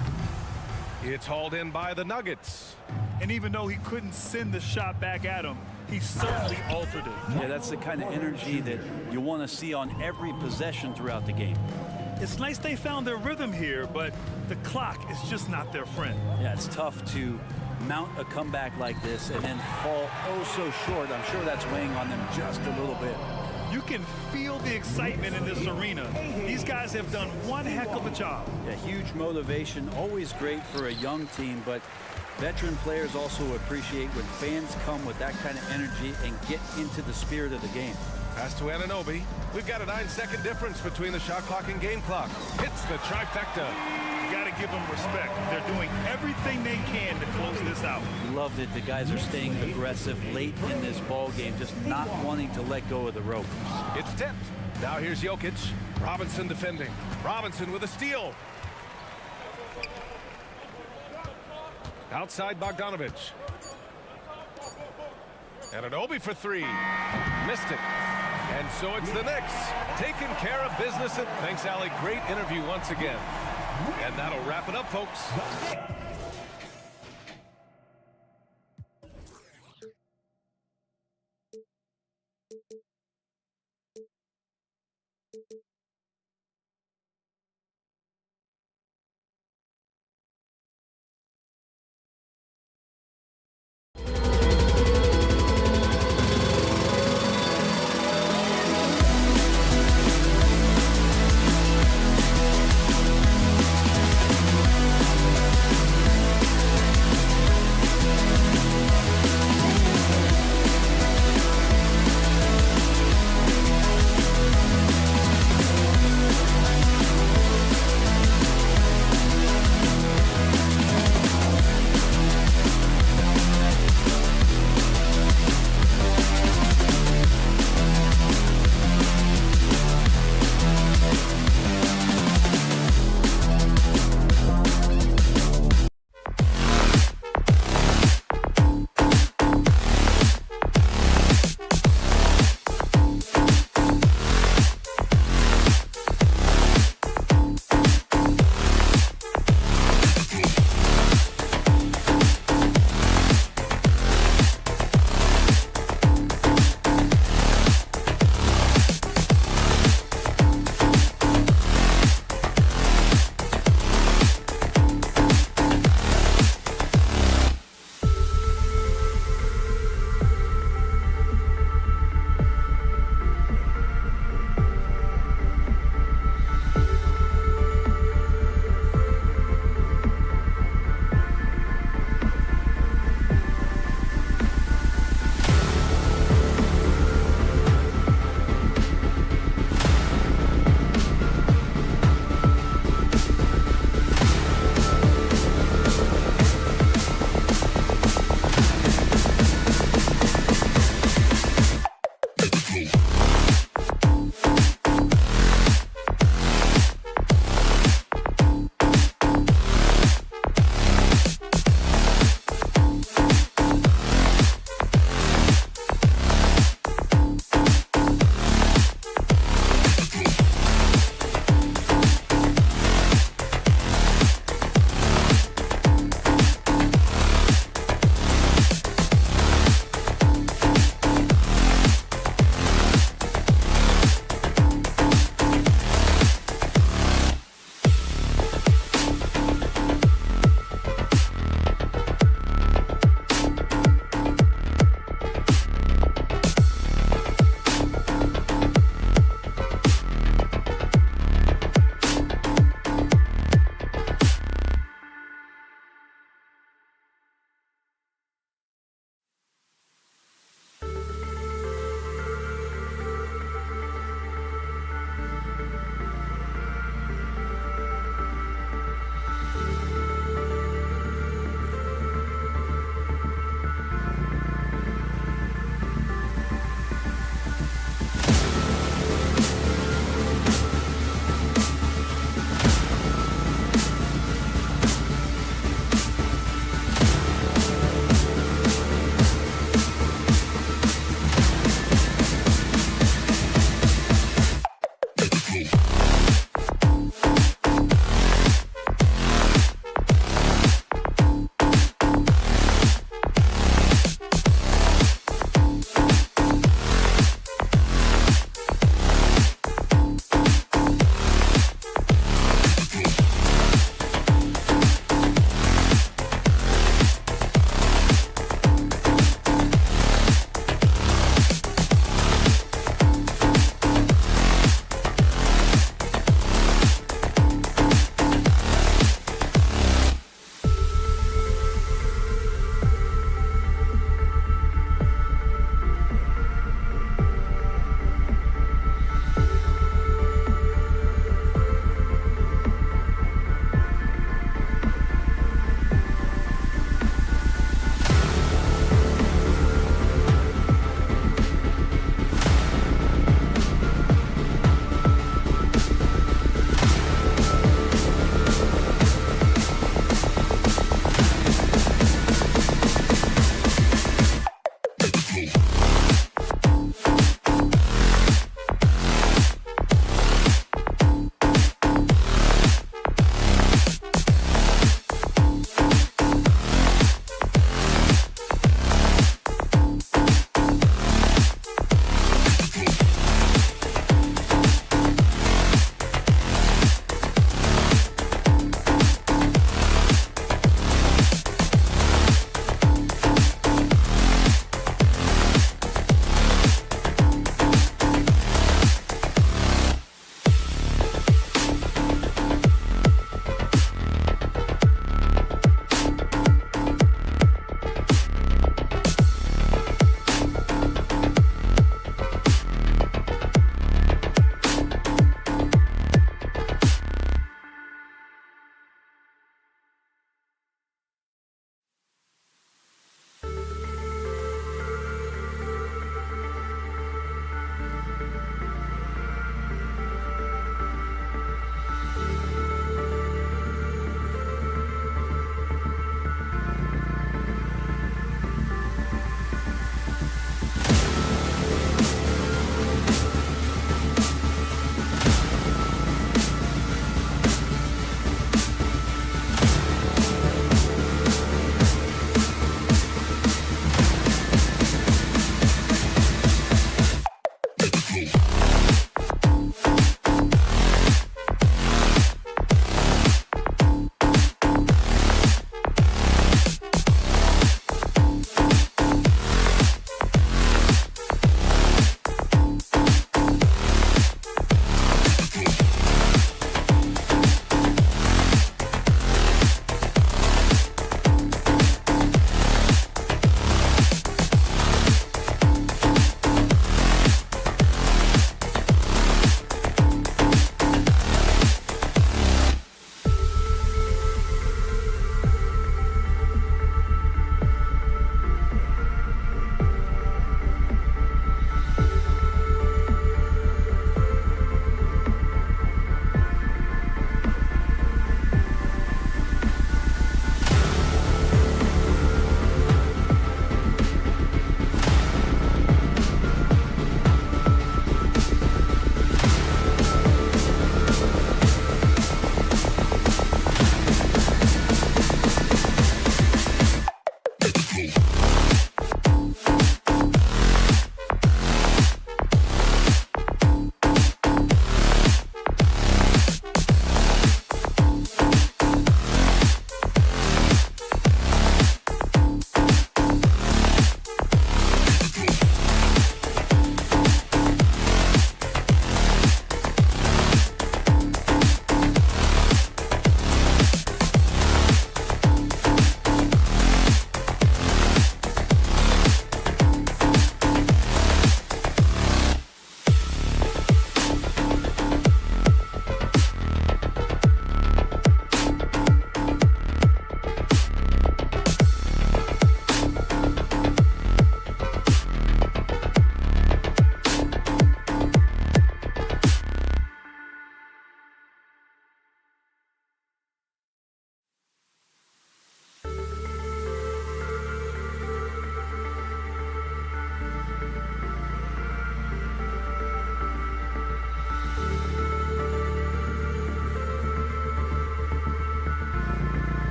It's hauled in by the Nuggets. And even though he couldn't send the shot back at him, he certainly altered it. Yeah, that's the kind of energy that you want to see on every possession throughout the game. It's nice they found their rhythm here, but the clock is just not their friend. Yeah, it's tough to mount a comeback like this and then fall oh so short. I'm sure that's weighing on them just a little bit. You can feel the excitement in this arena. These guys have done one heck of a job. Yeah, huge motivation, always great for a young team, but veteran players also appreciate when fans come with that kind of energy and get into the spirit of the game. Pass to Anunoby. We've got a 9-second difference between the shot clock and game clock. Hits the trifecta. You got to give them respect. They're doing everything they can to close this out. Loved it. The guys are staying aggressive late in this ball game, just not wanting to let go of the rope. It's tipped. Now here's Jokic. Robinson defending. Robinson with a steal. Outside Bogdanovic. Anunoby for three. Missed it. And so it's the Knicks taking care of business. Thanks, Allie. Great interview once again. And that'll wrap it up, folks.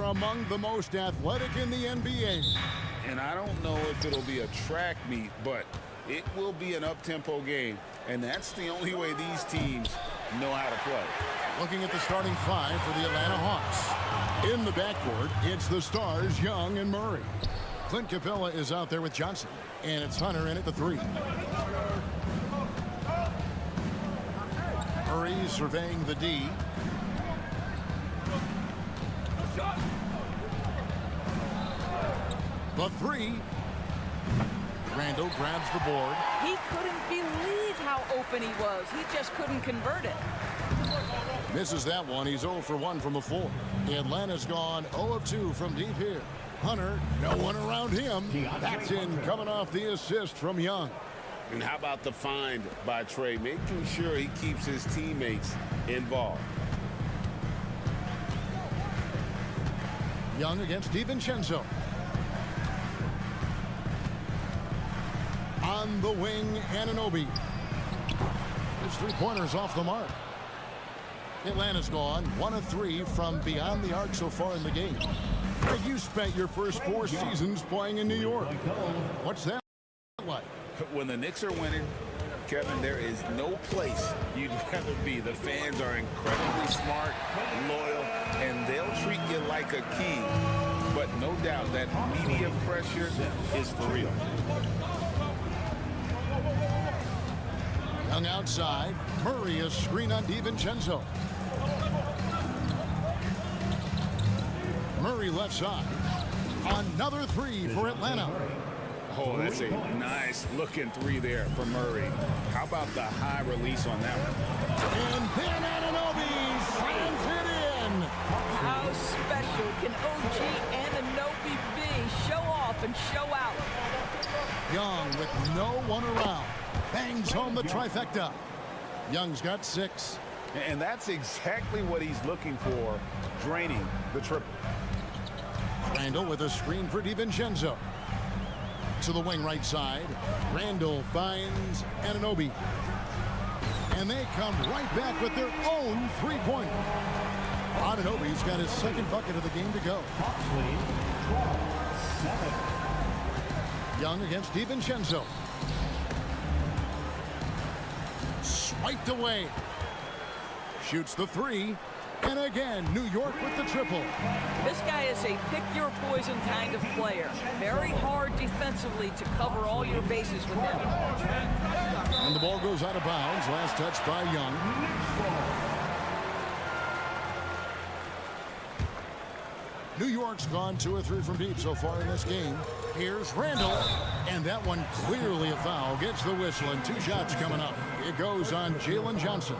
among the most athletic in the NBA. And I don't know if it'll be a track meet, but it will be an up-tempo game. And that's the only way these teams know how to play. Looking at the starting five for the Atlanta Hawks. In the backcourt, it's the stars, Young and Murray. Clint Capella is out there with Johnson. And it's Hunter in at the 3. Murray surveying the D. The 3. Randall grabs the board. He couldn't believe how open he was. He just couldn't convert it. Misses that one. He's 0 for 1 from the floor. Atlanta's gone 0 of 2 from deep here. Hunter, no one around him. That's in coming off the assist from Young. And how about the find by Trey, making sure he keeps his teammates involved. Young against DiVincenzo. On the wing, Anunoby. His 3-pointers off the mark. Atlanta's gone 1 of 3 from beyond the arc so far in the game. You spent your first 4 seasons playing in New York. What's that like? When the Knicks are winning, Kevin, there is no place you'd rather be. The fans are incredibly smart, loyal, and they'll treat you like a king. But no doubt that media pressure is for real. Young outside. Murray a screen on DiVincenzo. Murray left side. Another 3 for Atlanta. Oh, that's a nice looking 3 there for Murray. How about the high release on that one? And then Anunoby slams it in. How special can OG Anunoby be? Show off and show out. Young with no one around. Bangs home the trifecta. Young's got 6. And that's exactly what he's looking for, draining the triple. Randall with a screen for DiVincenzo. To the wing right side. Randall finds Anunoby. And they come right back with their own 3-pointer. Anunoby's got his 2nd bucket of the game to go. Young against DiVincenzo. Swiped away. Shoots the 3. And again, New York with the triple. This guy is a pick-your-poison kind of player. Very hard defensively to cover all your bases with him. And the ball goes out of bounds. Last touch by Young. New York's gone 2 or 3 from deep so far in this game. Here's Randall. And that one clearly a foul. Gets the whistle and 2 shots coming up. It goes on Jalen Johnson.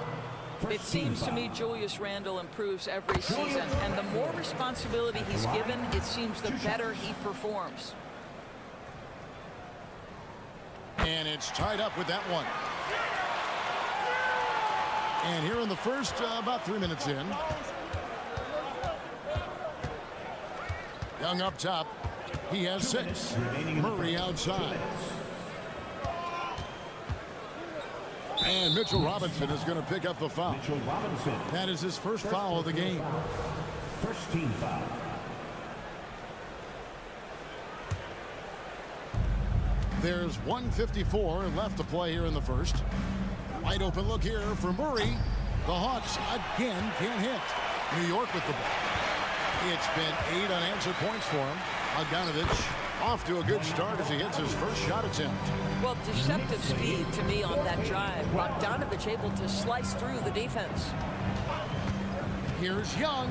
It seems to me Julius Randle improves every season, and the more responsibility he's given, it seems the better he performs. And it's tied up with that one. And here in the first, about 3 minutes in. Young up top. He has 6. Murray outside. And Mitchell Robinson is going to pick up the foul. That is his first foul of the game. First team foul. There's 1:54 left to play here in the first. Wide open look here for Murray. The Hawks again can't hit. New York with the ball. It's been 8 unanswered points for him. Bogdanovich off to a good start as he hits his first shot attempt. Well, deceptive speed to me on that drive. Bogdanovich able to slice through the defense. Here's Young.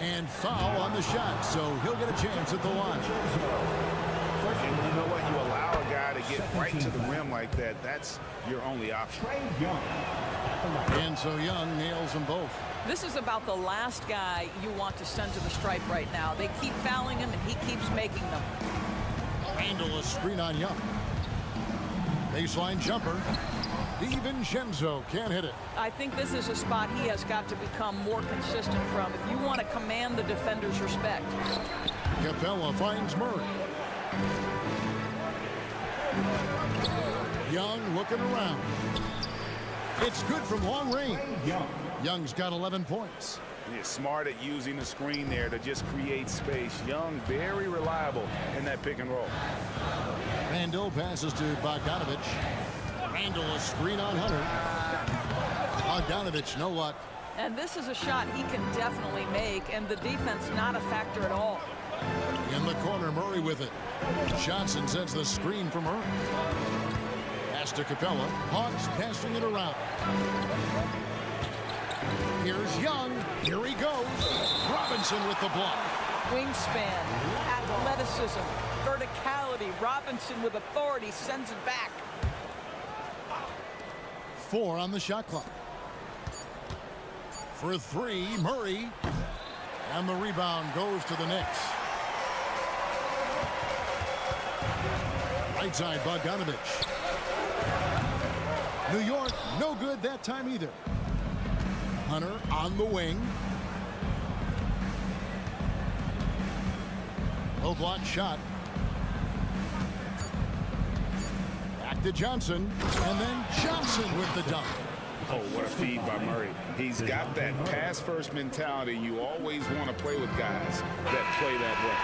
And foul on the shot, so he'll get a chance at the line. And you know what? You allow a guy to get right to the rim like that. That's your only option. And so Young nails them both. This is about the last guy you want to send to the stripe right now. They keep fouling him, and he keeps making them. Randall a screen on Young. Baseline jumper. DiVincenzo can't hit it. I think this is a spot he has got to become more consistent from if you want to command the defender's respect. Capella finds Murray. Young looking around. It's good from long range. Young's got 11 points. He's smart at using the screen there to just create space. Young, very reliable in that pick and roll. Randall passes to Bogdanovich. Randall a screen on Hunter. Bogdanovich, no luck. And this is a shot he can definitely make, and the defense not a factor at all. In the corner, Murray with it. Johnson sends the screen from Murray. Pass to Capella. Hawks passing it around. Here's Young. Here he goes. Robinson with the block. Wingspan, athleticism, verticality. Robinson with authority sends it back. 4 on the shot clock. For 3, Murray. And the rebound goes to the Knicks. Right side, Bogdanovich. New York, no good that time either. Hunter on the wing. Low block shot. Back to Johnson. And then Johnson with the dunk. Oh, what a feed by Murray. He's got that pass-first mentality. You always want to play with guys that play that way.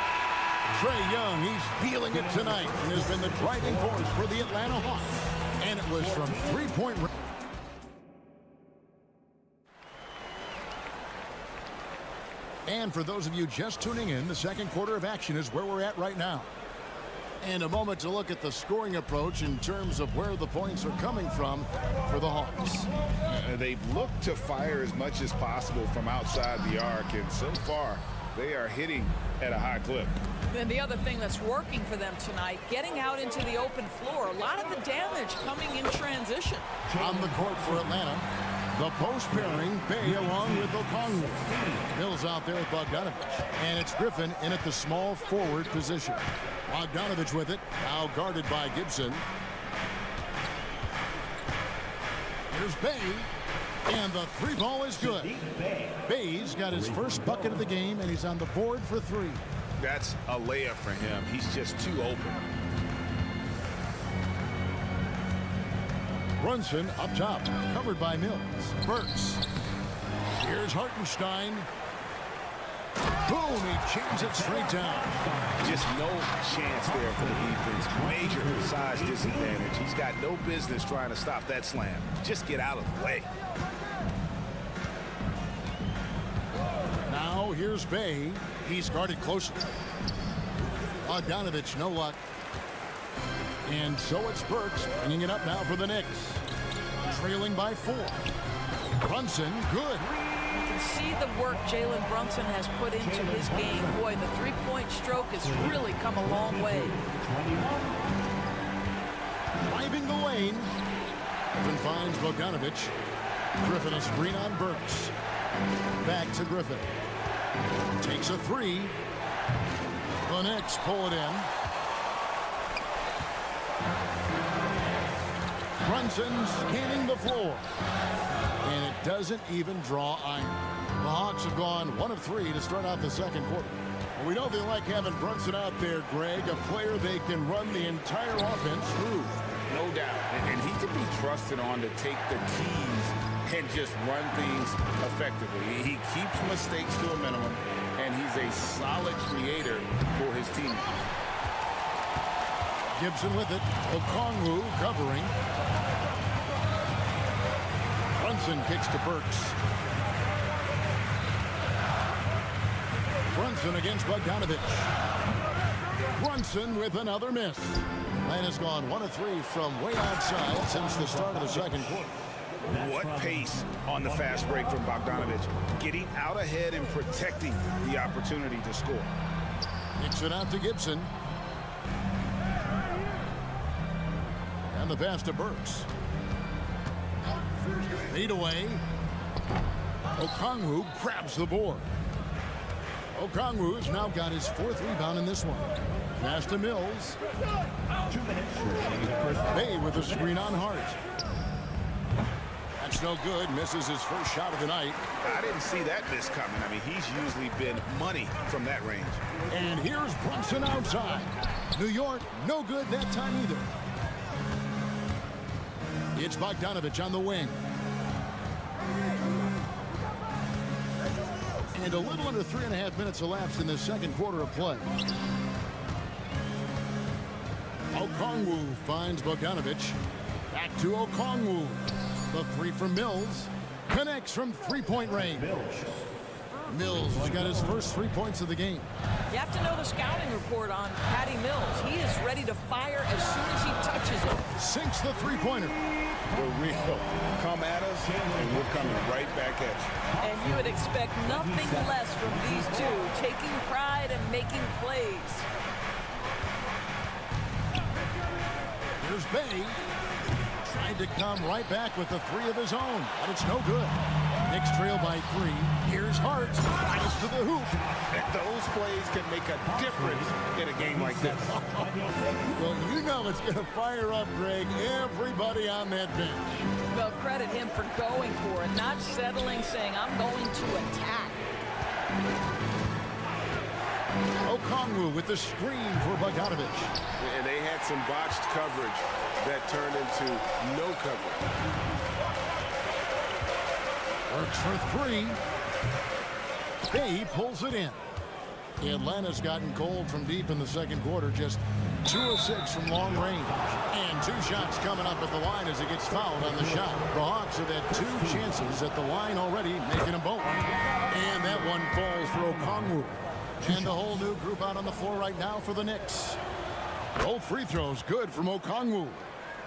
Trae Young, he's feeling it tonight and has been the driving force for the Atlanta Hawks. And it was from three-point range. And for those of you just tuning in, the second quarter of action is where we're at right now. And a moment to look at the scoring approach in terms of where the points are coming from for the Hawks. They've looked to fire as much as possible from outside the arc, and so far they are hitting at a high clip. And the other thing that's working for them tonight, getting out into the open floor. A lot of the damage coming in transition. On the court for Atlanta, the post pairing, Bay along with Okongwu. Mills out there with Bogdanovich. And it's Griffin in at the small forward position. Bogdanovich with it, now guarded by Gibson. Here's Bay, and the 3 ball is good. Bay's got his first bucket of the game, and he's on the board for 3. That's a layup for him. He's just too open. Brunson up top, covered by Mills. Burks. Here's Hartenstein. Boom, he jams it straight down. Just no chance there for the defense. Major size disadvantage. He's got no business trying to stop that slam. Just get out of the way. Now here's Bay. He's guarded closely. Bogdanovich, no luck. And so it's Burks bringing it up now for the Knicks. Trailing by 4. Brunson, good. You can see the work Jalen Brunson has put into his game. Boy, the three-point stroke has really come a long way. Driving the lane. Griffin finds Bogdanovich. Griffin a screen on Burks. Back to Griffin. Takes a 3. The Knicks pull it in. Brunson scanning the floor. And it doesn't even draw iron. The Hawks have gone 1 of 3 to start out the second quarter. Well, we know they like having Brunson out there, Greg, a player they can run the entire offense through. No doubt. And he can be trusted on to take the keys and just run things effectively. He keeps mistakes to a minimum, and he's a solid creator for his team. Gibson with it. Okongwu covering. Brunson kicks to Burks. Brunson against Bogdanovich. Brunson with another miss. Atlanta's gone 1 of 3 from way outside since the start of the second quarter. What pace on the fast break from Bogdanovich. Getting out ahead and protecting the opportunity to score. Kicks it out to Gibson. And the pass to Burks. Fade away. Okongwu grabs the board. Okongwu's now got his 4th rebound in this one. Pass to Mills. 2 minutes. Bay with a screen on Hart. That's no good. Misses his first shot of the night. I didn't see that miss coming. I mean, he's usually been money from that range. And here's Brunson outside. New York, no good that time either. It's Bogdanovich on the wing. And a little under 3.5 minutes elapsed in the second quarter of play. Okongwu finds Bogdanovic. Back to Okongwu. The three from Mills. Connects from three-point range. Mills has got his first 3 points of the game. You have to know the scouting report on Patty Mills. He is ready to fire as soon as he touches it. Sinks the three-pointer. We're real. Come at us, and we're coming right back at you. And you would expect nothing less from these two, taking pride and making plays. Here's Bay. Trying to come right back with the three of his own, but it's no good. Knicks trail by 3. Here's Hart. Flies to the hoop. Those plays can make a difference in a game like this. Well, you know it's going to fire up, Greg, everybody on that bench. Well, credit him for going for it, not settling, saying, I'm going to attack. Okongwu with the screen for Bogdanovic. And they had some botched coverage that turned into no coverage. Works for 3. Bay pulls it in. Atlanta's gotten cold from deep in the second quarter. Just 2 of 6 from long range. And 2 shots coming up at the line as he gets fouled on the shot. The Hawks have had 2 chances at the line already, making them both. And that one falls for Okongwu. And the whole new group out on the floor right now for the Knicks. Both free throws good from Okongwu.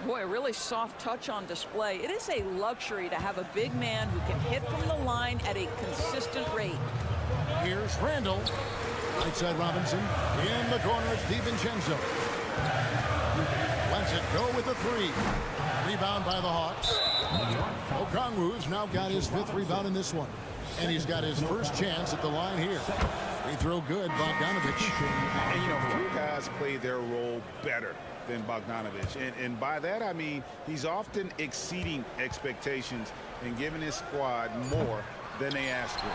Boy, a really soft touch on display. It is a luxury to have a big man who can hit from the line at a consistent rate. Here's Randall. Right side Robinson. In the corner, it's DiVincenzo. Lets it go with a 3. Rebound by the Hawks. Okongwu's now got his 5th rebound in this one. And he's got his first chance at the line here. Free throw good, Bogdanovic. And, you know, few guys play their role better than Bogdanovic. And by that, I mean he's often exceeding expectations and giving his squad more than they asked for.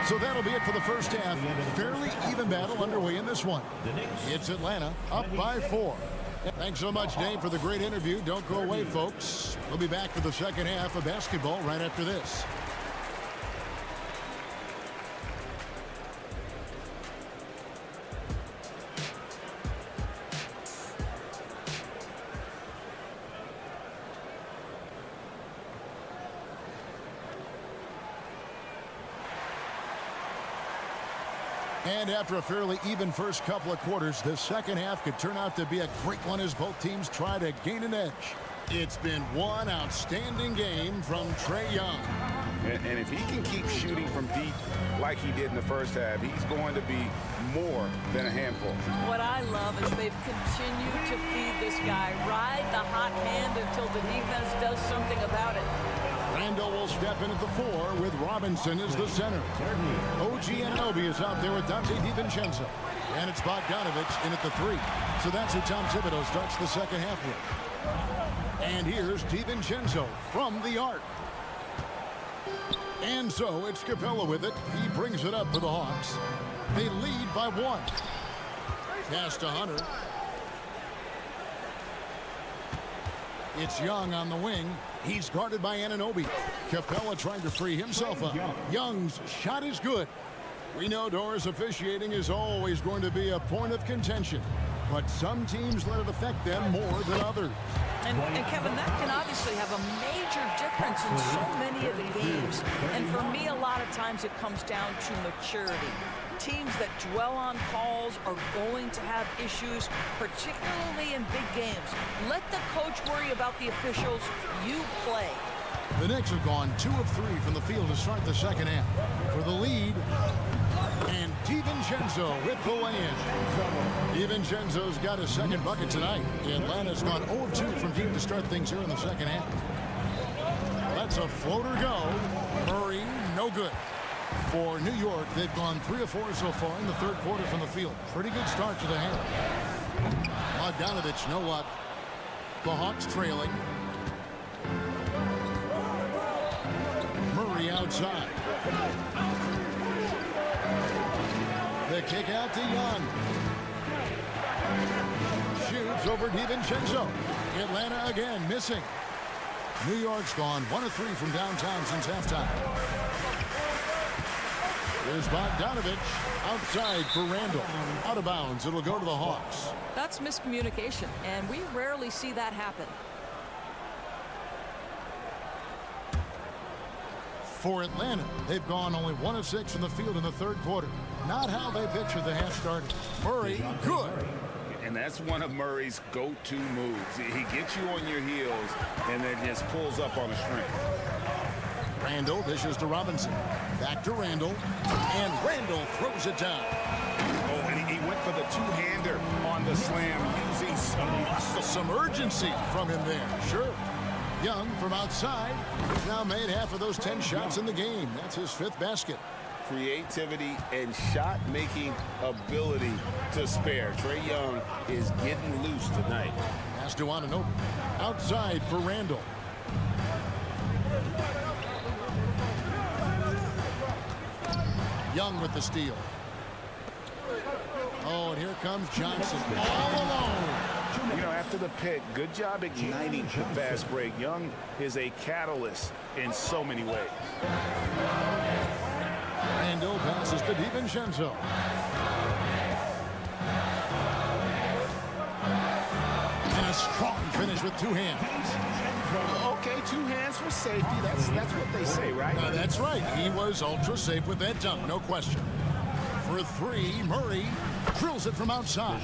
So that'll be it for the first half. Fairly even battle underway in this one. It's Atlanta up by 4. Thanks so much, Dave, for the great interview. Don't go away, folks. We'll be back for the second half of basketball right after this. And after a fairly even first couple of quarters, the second half could turn out to be a great one as both teams try to gain an edge. It's been one outstanding game from Trae Young. And if he can keep shooting from deep like he did in the first half, he's going to be more than a handful. What I love is they've continued to feed this guy, ride the hot hand until the defense does something about it. Randall will step in at the 4 with Robinson as the center. OG Anunoby is out there with Dante DiVincenzo. And it's Bogdanovic in at the 3. So that's who Tom Thibodeau starts the second half with. And here's DiVincenzo from the arc. And so it's Capella with it. He brings it up for the Hawks. They lead by 1. Pass to Hunter. It's Young on the wing. He's guarded by Anunoby. Capella trying to free himself up. Young's shot is good. We know Doris officiating is always going to be a point of contention, but some teams let it affect them more than others. And Kevin, that can obviously have a major difference in so many of the games. And for me, a lot of times it comes down to maturity. Teams that dwell on calls are going to have issues, particularly in big games. Let the coach worry about the officials. You play. The Knicks have gone 2 of 3 from the field to start the second half. For the lead, and DiVincenzo with the lay-in. DiVincenzo's got his second bucket tonight. Atlanta's gone 0 of 2 from deep to start things here in the second half. Let's a floater go. Murray, no good. For New York, they've gone 3 of 4 so far in the third quarter from the field. Pretty good start to the half. Bogdanovic, no luck. The Hawks trailing. Murray outside. The kick out to Young. Shoots over DiVincenzo. Atlanta again missing. New York's gone 1 of 3 from downtown since halftime. Here's Bogdanovich outside for Randall. Out of bounds. It'll go to the Hawks. That's miscommunication, and we rarely see that happen. For Atlanta, they've gone only 1 of 6 from the field in the third quarter. Not how they pictured the half started. Murray, good. And that's one of Murray's go-to moves. He gets you on your heels and then just pulls up on a string. Randall dishes to Robinson. Back to Randall. And Randall throws it down. Oh, and he went for the two-hander on the slam, using some urgency from him there. Sure. Young from outside has now made half of those 10 shots in the game. That's his 5th basket. Creativity and shot-making ability to spare. Trae Young is getting loose tonight. Pass to Anunoby. Outside for Randall. Young with the steal. Oh, and here comes Johnson all alone. You know, after the pick, good job igniting the fast break. Young is a catalyst in so many ways. Randall passes to DiVincenzo. And a strong finish with 2 hands. Okay, 2 hands for safety. That's what they say, right? That's right. He was ultra safe with that dunk, no question. For 3, Murray drills it from outside.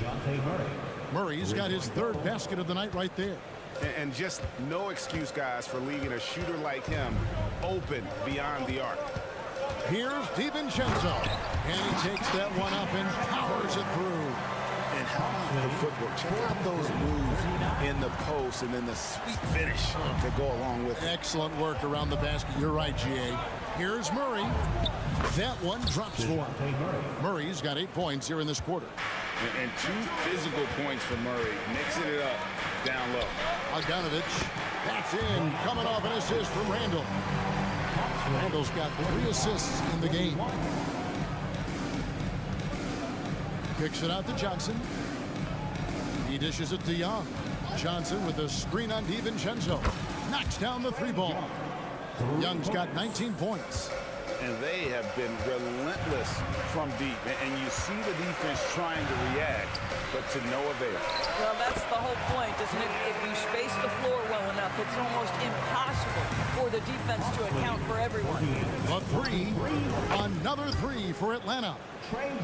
Murray's got his 3rd basket of the night right there. And just no excuse, guys, for leaving a shooter like him open beyond the arc. Here's DiVincenzo. And he takes that one up and powers it through. And how about the footwork? Check out those moves in the post and then the sweet finish to go along with it. Excellent work around the basket. You're right, G.A. Here's Murray. That one drops for him. Murray's got 8 points here in this quarter. And 2 physical points for Murray, mixing it up down low. Bogdanovich, that's in, coming off an assist from Randall. Randall's got 3 assists in the game. Kicks it out to Johnson. He dishes it to Young. Johnson with a screen on DiVincenzo. Knocks down the 3-ball. Young's got 19 points. And they have been relentless from deep. And you see the defense trying to react, but to no avail. Well, that's the whole point, isn't it? If you space the floor well enough, it's almost impossible for the defense to account for everyone. A 3. Another 3 for Atlanta.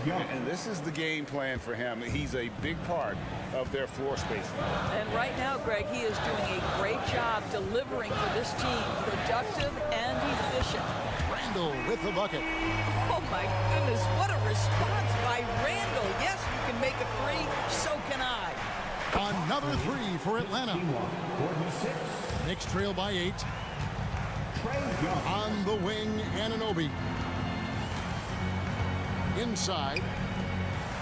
And this is the game plan for him. He's a big part of their floor spacing. And right now, Greg, he is doing a great job delivering for this team. Productive and efficient. Randall with the bucket. Oh, my goodness. What a response by Randall. Yes, you can make a 3. So can I. Another 3 for Atlanta. Knicks trail by 8. On the wing, Anunoby. Inside.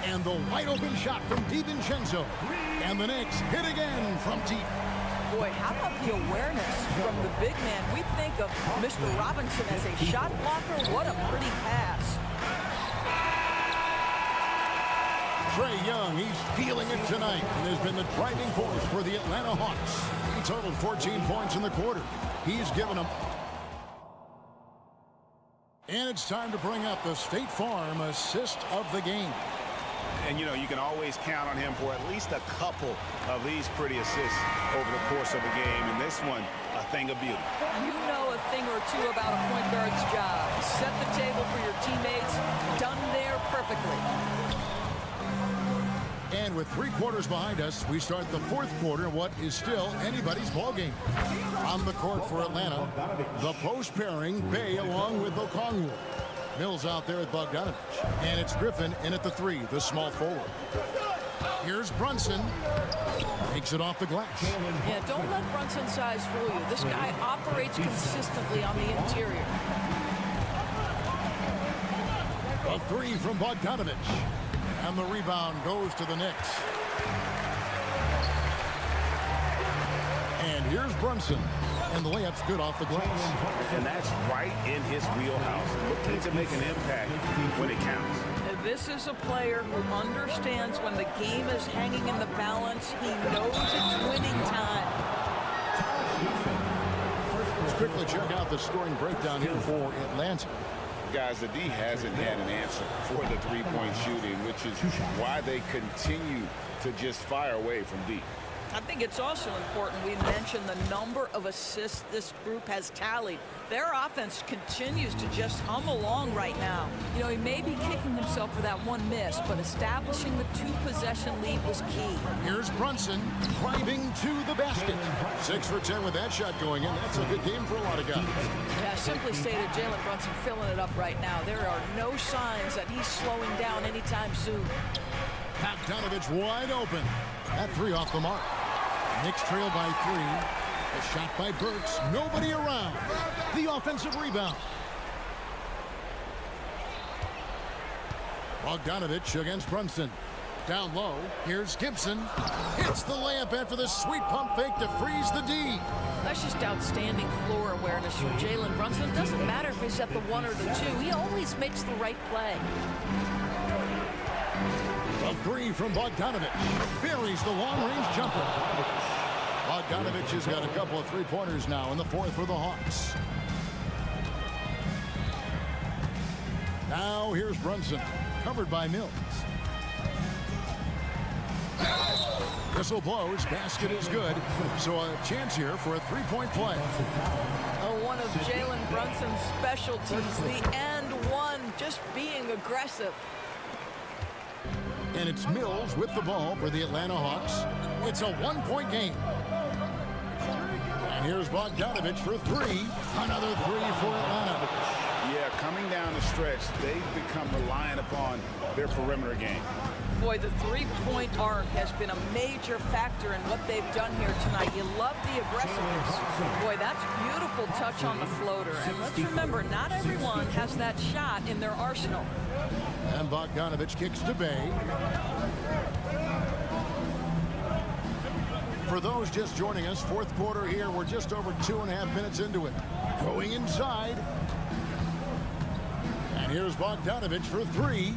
And the wide open shot from DiVincenzo. And the Knicks hit again from deep. Boy, how about the awareness from the big man? We think of Mr. Robinson as a shot blocker. What a pretty pass. Trae Young, he's feeling it tonight and has been the driving force for the Atlanta Hawks. He totaled 14 points in the quarter. He's given them. And it's time to bring up the State Farm assist of the game. And, you know, you can always count on him for at least a couple of these pretty assists over the course of a game. And this one, a thing of beauty. You know a thing or two about a point guard's job. Set the table for your teammates. Done there perfectly. And with 3 quarters behind us, we start the 4th quarter in what is still anybody's ball game. On the court for Atlanta, the post pairing, Bay along with Okongwu. Mills out there at Bogdanovich. And it's Griffin in at the 3, the small forward. Here's Brunson. Takes it off the glass. Yeah, don't let Brunson's size fool you. This guy operates consistently on the interior. A 3 from Bogdanovich. And the rebound goes to the Knicks. And here's Brunson. And the layup's good off the glass. And that's right in his wheelhouse. Looking to make an impact when it counts. This is a player who understands when the game is hanging in the balance. He knows it's winning time. quickly check out the scoring breakdown here for Atlanta. Guys, the D hasn't had an answer for the three-point shooting, which is why they continue to just fire away from deep. I think it's also important we mention the number of assists this group has tallied. Their offense continues to just hum along right now. You know, he may be kicking himself for that one miss, but establishing the two-possession lead was key. Here's Brunson driving to the basket. 6 for 10 with that shot going in. That's a good game for a lot of guys. Yeah, simply stated, Jalen Brunson filling it up right now. There are no signs that he's slowing down anytime soon. Bogdanovich wide open. That 3 off the mark. Knicks trail by 3. A shot by Burks. Nobody around. The offensive rebound. Bogdanovich against Brunson. Down low. Here's Gibson. Hits the layup after the sweet pump fake to freeze the D. That's just outstanding floor awareness from Jalen Brunson. It doesn't matter if he's at the 1 or the 2. He always makes the right play. A 3 from Bogdanovich. Buries the long-range jumper. Bogdanovich has got a couple of three-pointers now in the 4th for the Hawks. Now here's Brunson, covered by Mills. Whistle blows, basket is good, so a chance here for a three-point play. One of Jalen Brunson's specialties, the and one, just being aggressive. And it's Mills with the ball for the Atlanta Hawks. It's a one-point game. And here's Bogdanovich for 3. Another 3 for Atlanta. Yeah, coming down the stretch, they've become reliant upon their perimeter game. Boy, the three-point arc has been a major factor in what they've done here tonight. You love the aggressiveness. Boy, that's beautiful touch on the floater. And let's remember, not everyone has that shot in their arsenal. And Bogdanovich kicks to Bay. For those just joining us, 4th quarter here. We're just over 2.5 minutes into it. Going inside. And here's Bogdanovich for 3.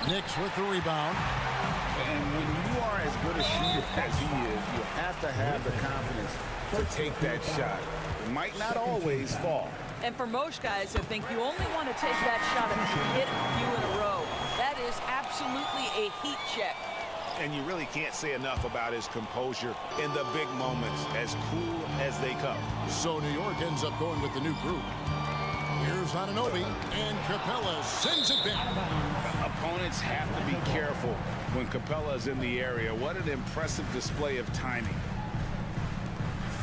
Knicks with the rebound. And when you are as good a shooter as he is, you have to have the confidence to take that shot. It might not always fall. And for most guys, I think you only want to take that shot if you hit a few in a row. That is absolutely a heat check. And you really can't say enough about his composure in the big moments, as cool as they come. So New York ends up going with the new group. Here's Anunoby, and Capella sends it back. Opponents have to be careful when Capella's in the area. What an impressive display of timing.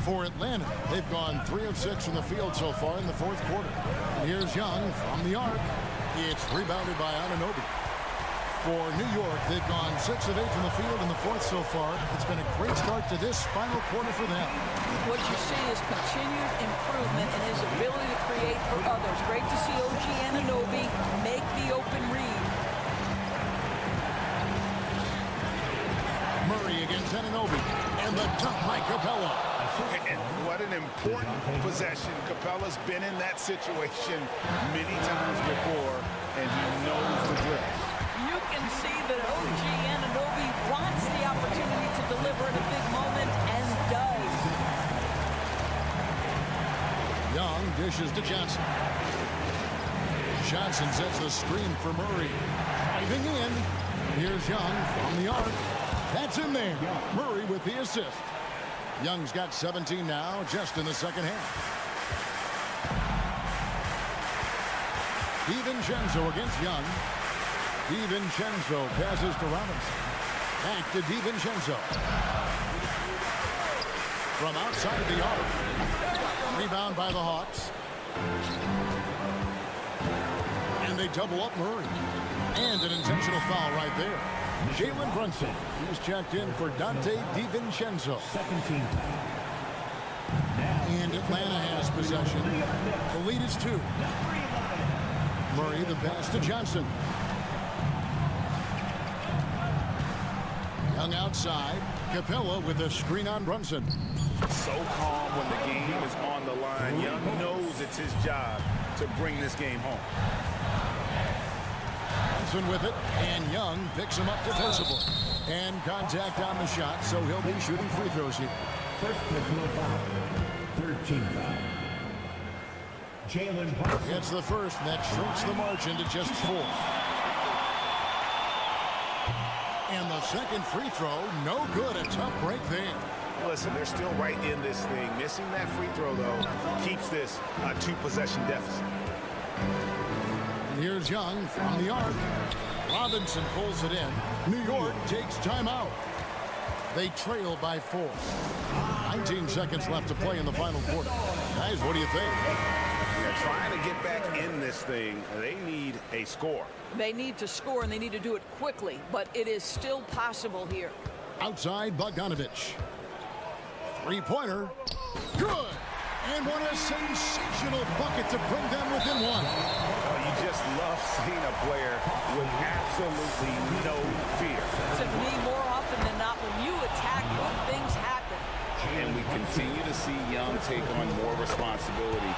For Atlanta, they've gone 3 of 6 from the field so far in the 4th quarter. And here's Young from the arc. It's rebounded by Anunoby. For New York, they've gone 6 of 8 from the field in the 4th so far. It's been a great start to this final quarter for them. What you see is continued improvement in his ability to create for others. Great to see OG Anunoby make the open read. Murray against Anunoby. And the dunk by Capella. And what an important possession. Capella's been in that situation many times before, and he knows the drill. You can see that OG Anunoby wants the opportunity to deliver in a big moment and does. Young dishes to Johnson. Johnson sets the screen for Murray. Driving in. Here's Young from the arc. That's in there. Murray with the assist. Young's got 17 now, just in the second half. DiVincenzo against Young. DiVincenzo passes to Robinson. Back to DiVincenzo. From outside the arc. Rebound by the Hawks. And they double up Murray. And an intentional foul right there. Jalen Brunson. He's checked in for Dante DiVincenzo. And Atlanta has possession. The lead is 2. Murray the pass to Johnson. Young outside. Capella with a screen on Brunson. So calm when the game is on the line. Young knows it's his job to bring this game home. Brunson with it, and Young picks him up defensively. And contact on the shot, so he'll be shooting free throws here. First personal foul. 13 foul. Gets the first, and that shrinks the margin to just 4. And the second free throw, no good. A tough break there. Listen, they're still right in this thing. Missing that free throw, though, keeps this a 2-possession deficit. And here's Young from the arc. Robinson pulls it in. New York takes timeout. They trail by 4. 19 seconds left to play in the final quarter. Guys, what do you think? They're trying to get back in this thing. They need a score. They need to score, and they need to do it quickly, but it is still possible here. Outside Bogdanovich. Three-pointer. Good. And what a sensational bucket to bring them within 1. Oh, you just love seeing a player with absolutely no fear. To me, more often than not, when you attack, things happen. And we continue to see Young take on more responsibility,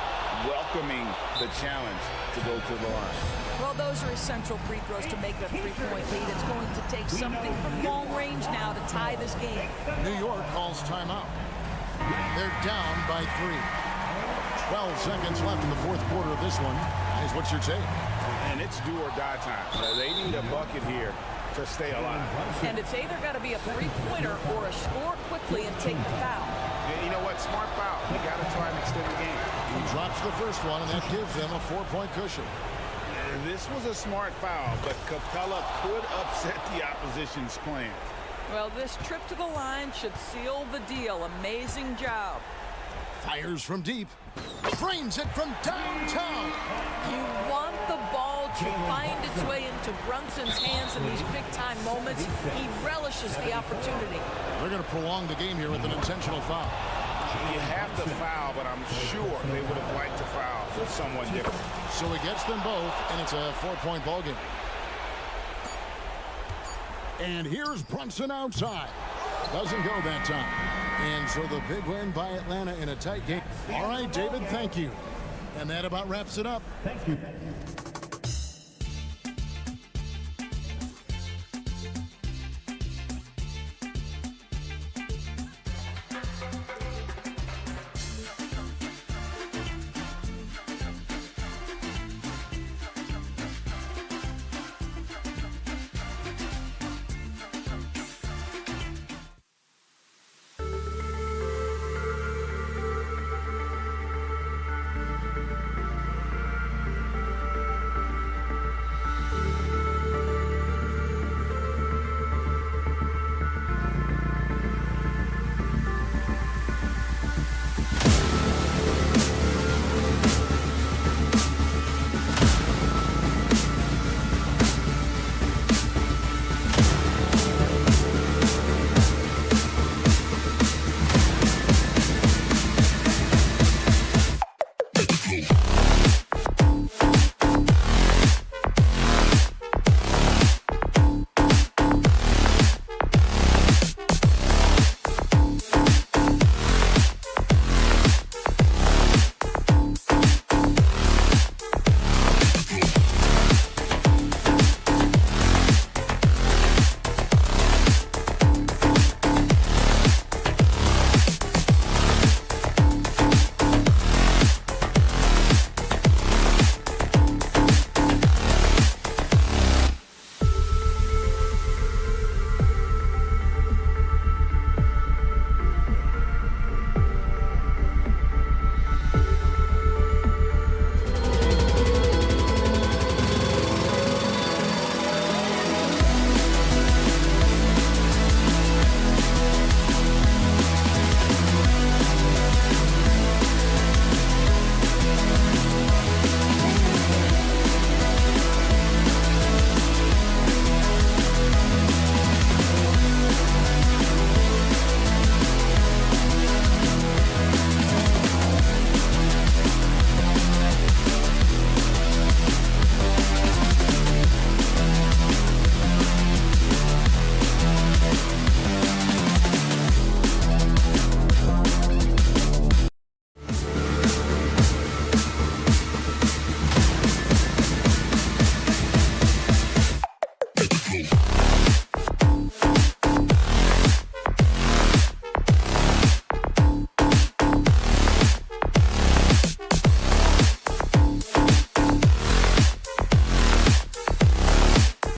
welcoming the challenge to go to the line. Well, those are essential free throws to make a 3-point lead. It's going to take something from long range now to tie this game. New York calls timeout. They're down by 3. 12 seconds left in the fourth quarter of this one. Guys, what's your take? And it's do or die time. They need a bucket here to stay alive. And it's either got to be a 3-pointer or a score quickly and take the foul. And you know what? Smart foul. You got to try and extend the game. He drops the first one, and that gives them a 4-point cushion. This was a smart foul, but Capella could upset the opposition's plan. Well, this trip to the line should seal the deal. Amazing job. Fires from deep. Frames it from downtown. You want the ball to find its way into Brunson's hands in these big-time moments. He relishes the opportunity. They're going to prolong the game here with an intentional foul. You have to foul, but I'm sure they would have liked to foul with someone different. So he gets them both, and it's a 4-point ball game. And here's Brunson outside. Doesn't go that time. And so the big win by Atlanta in a tight game. All right, David, thank you. And that about wraps it up. Thank you.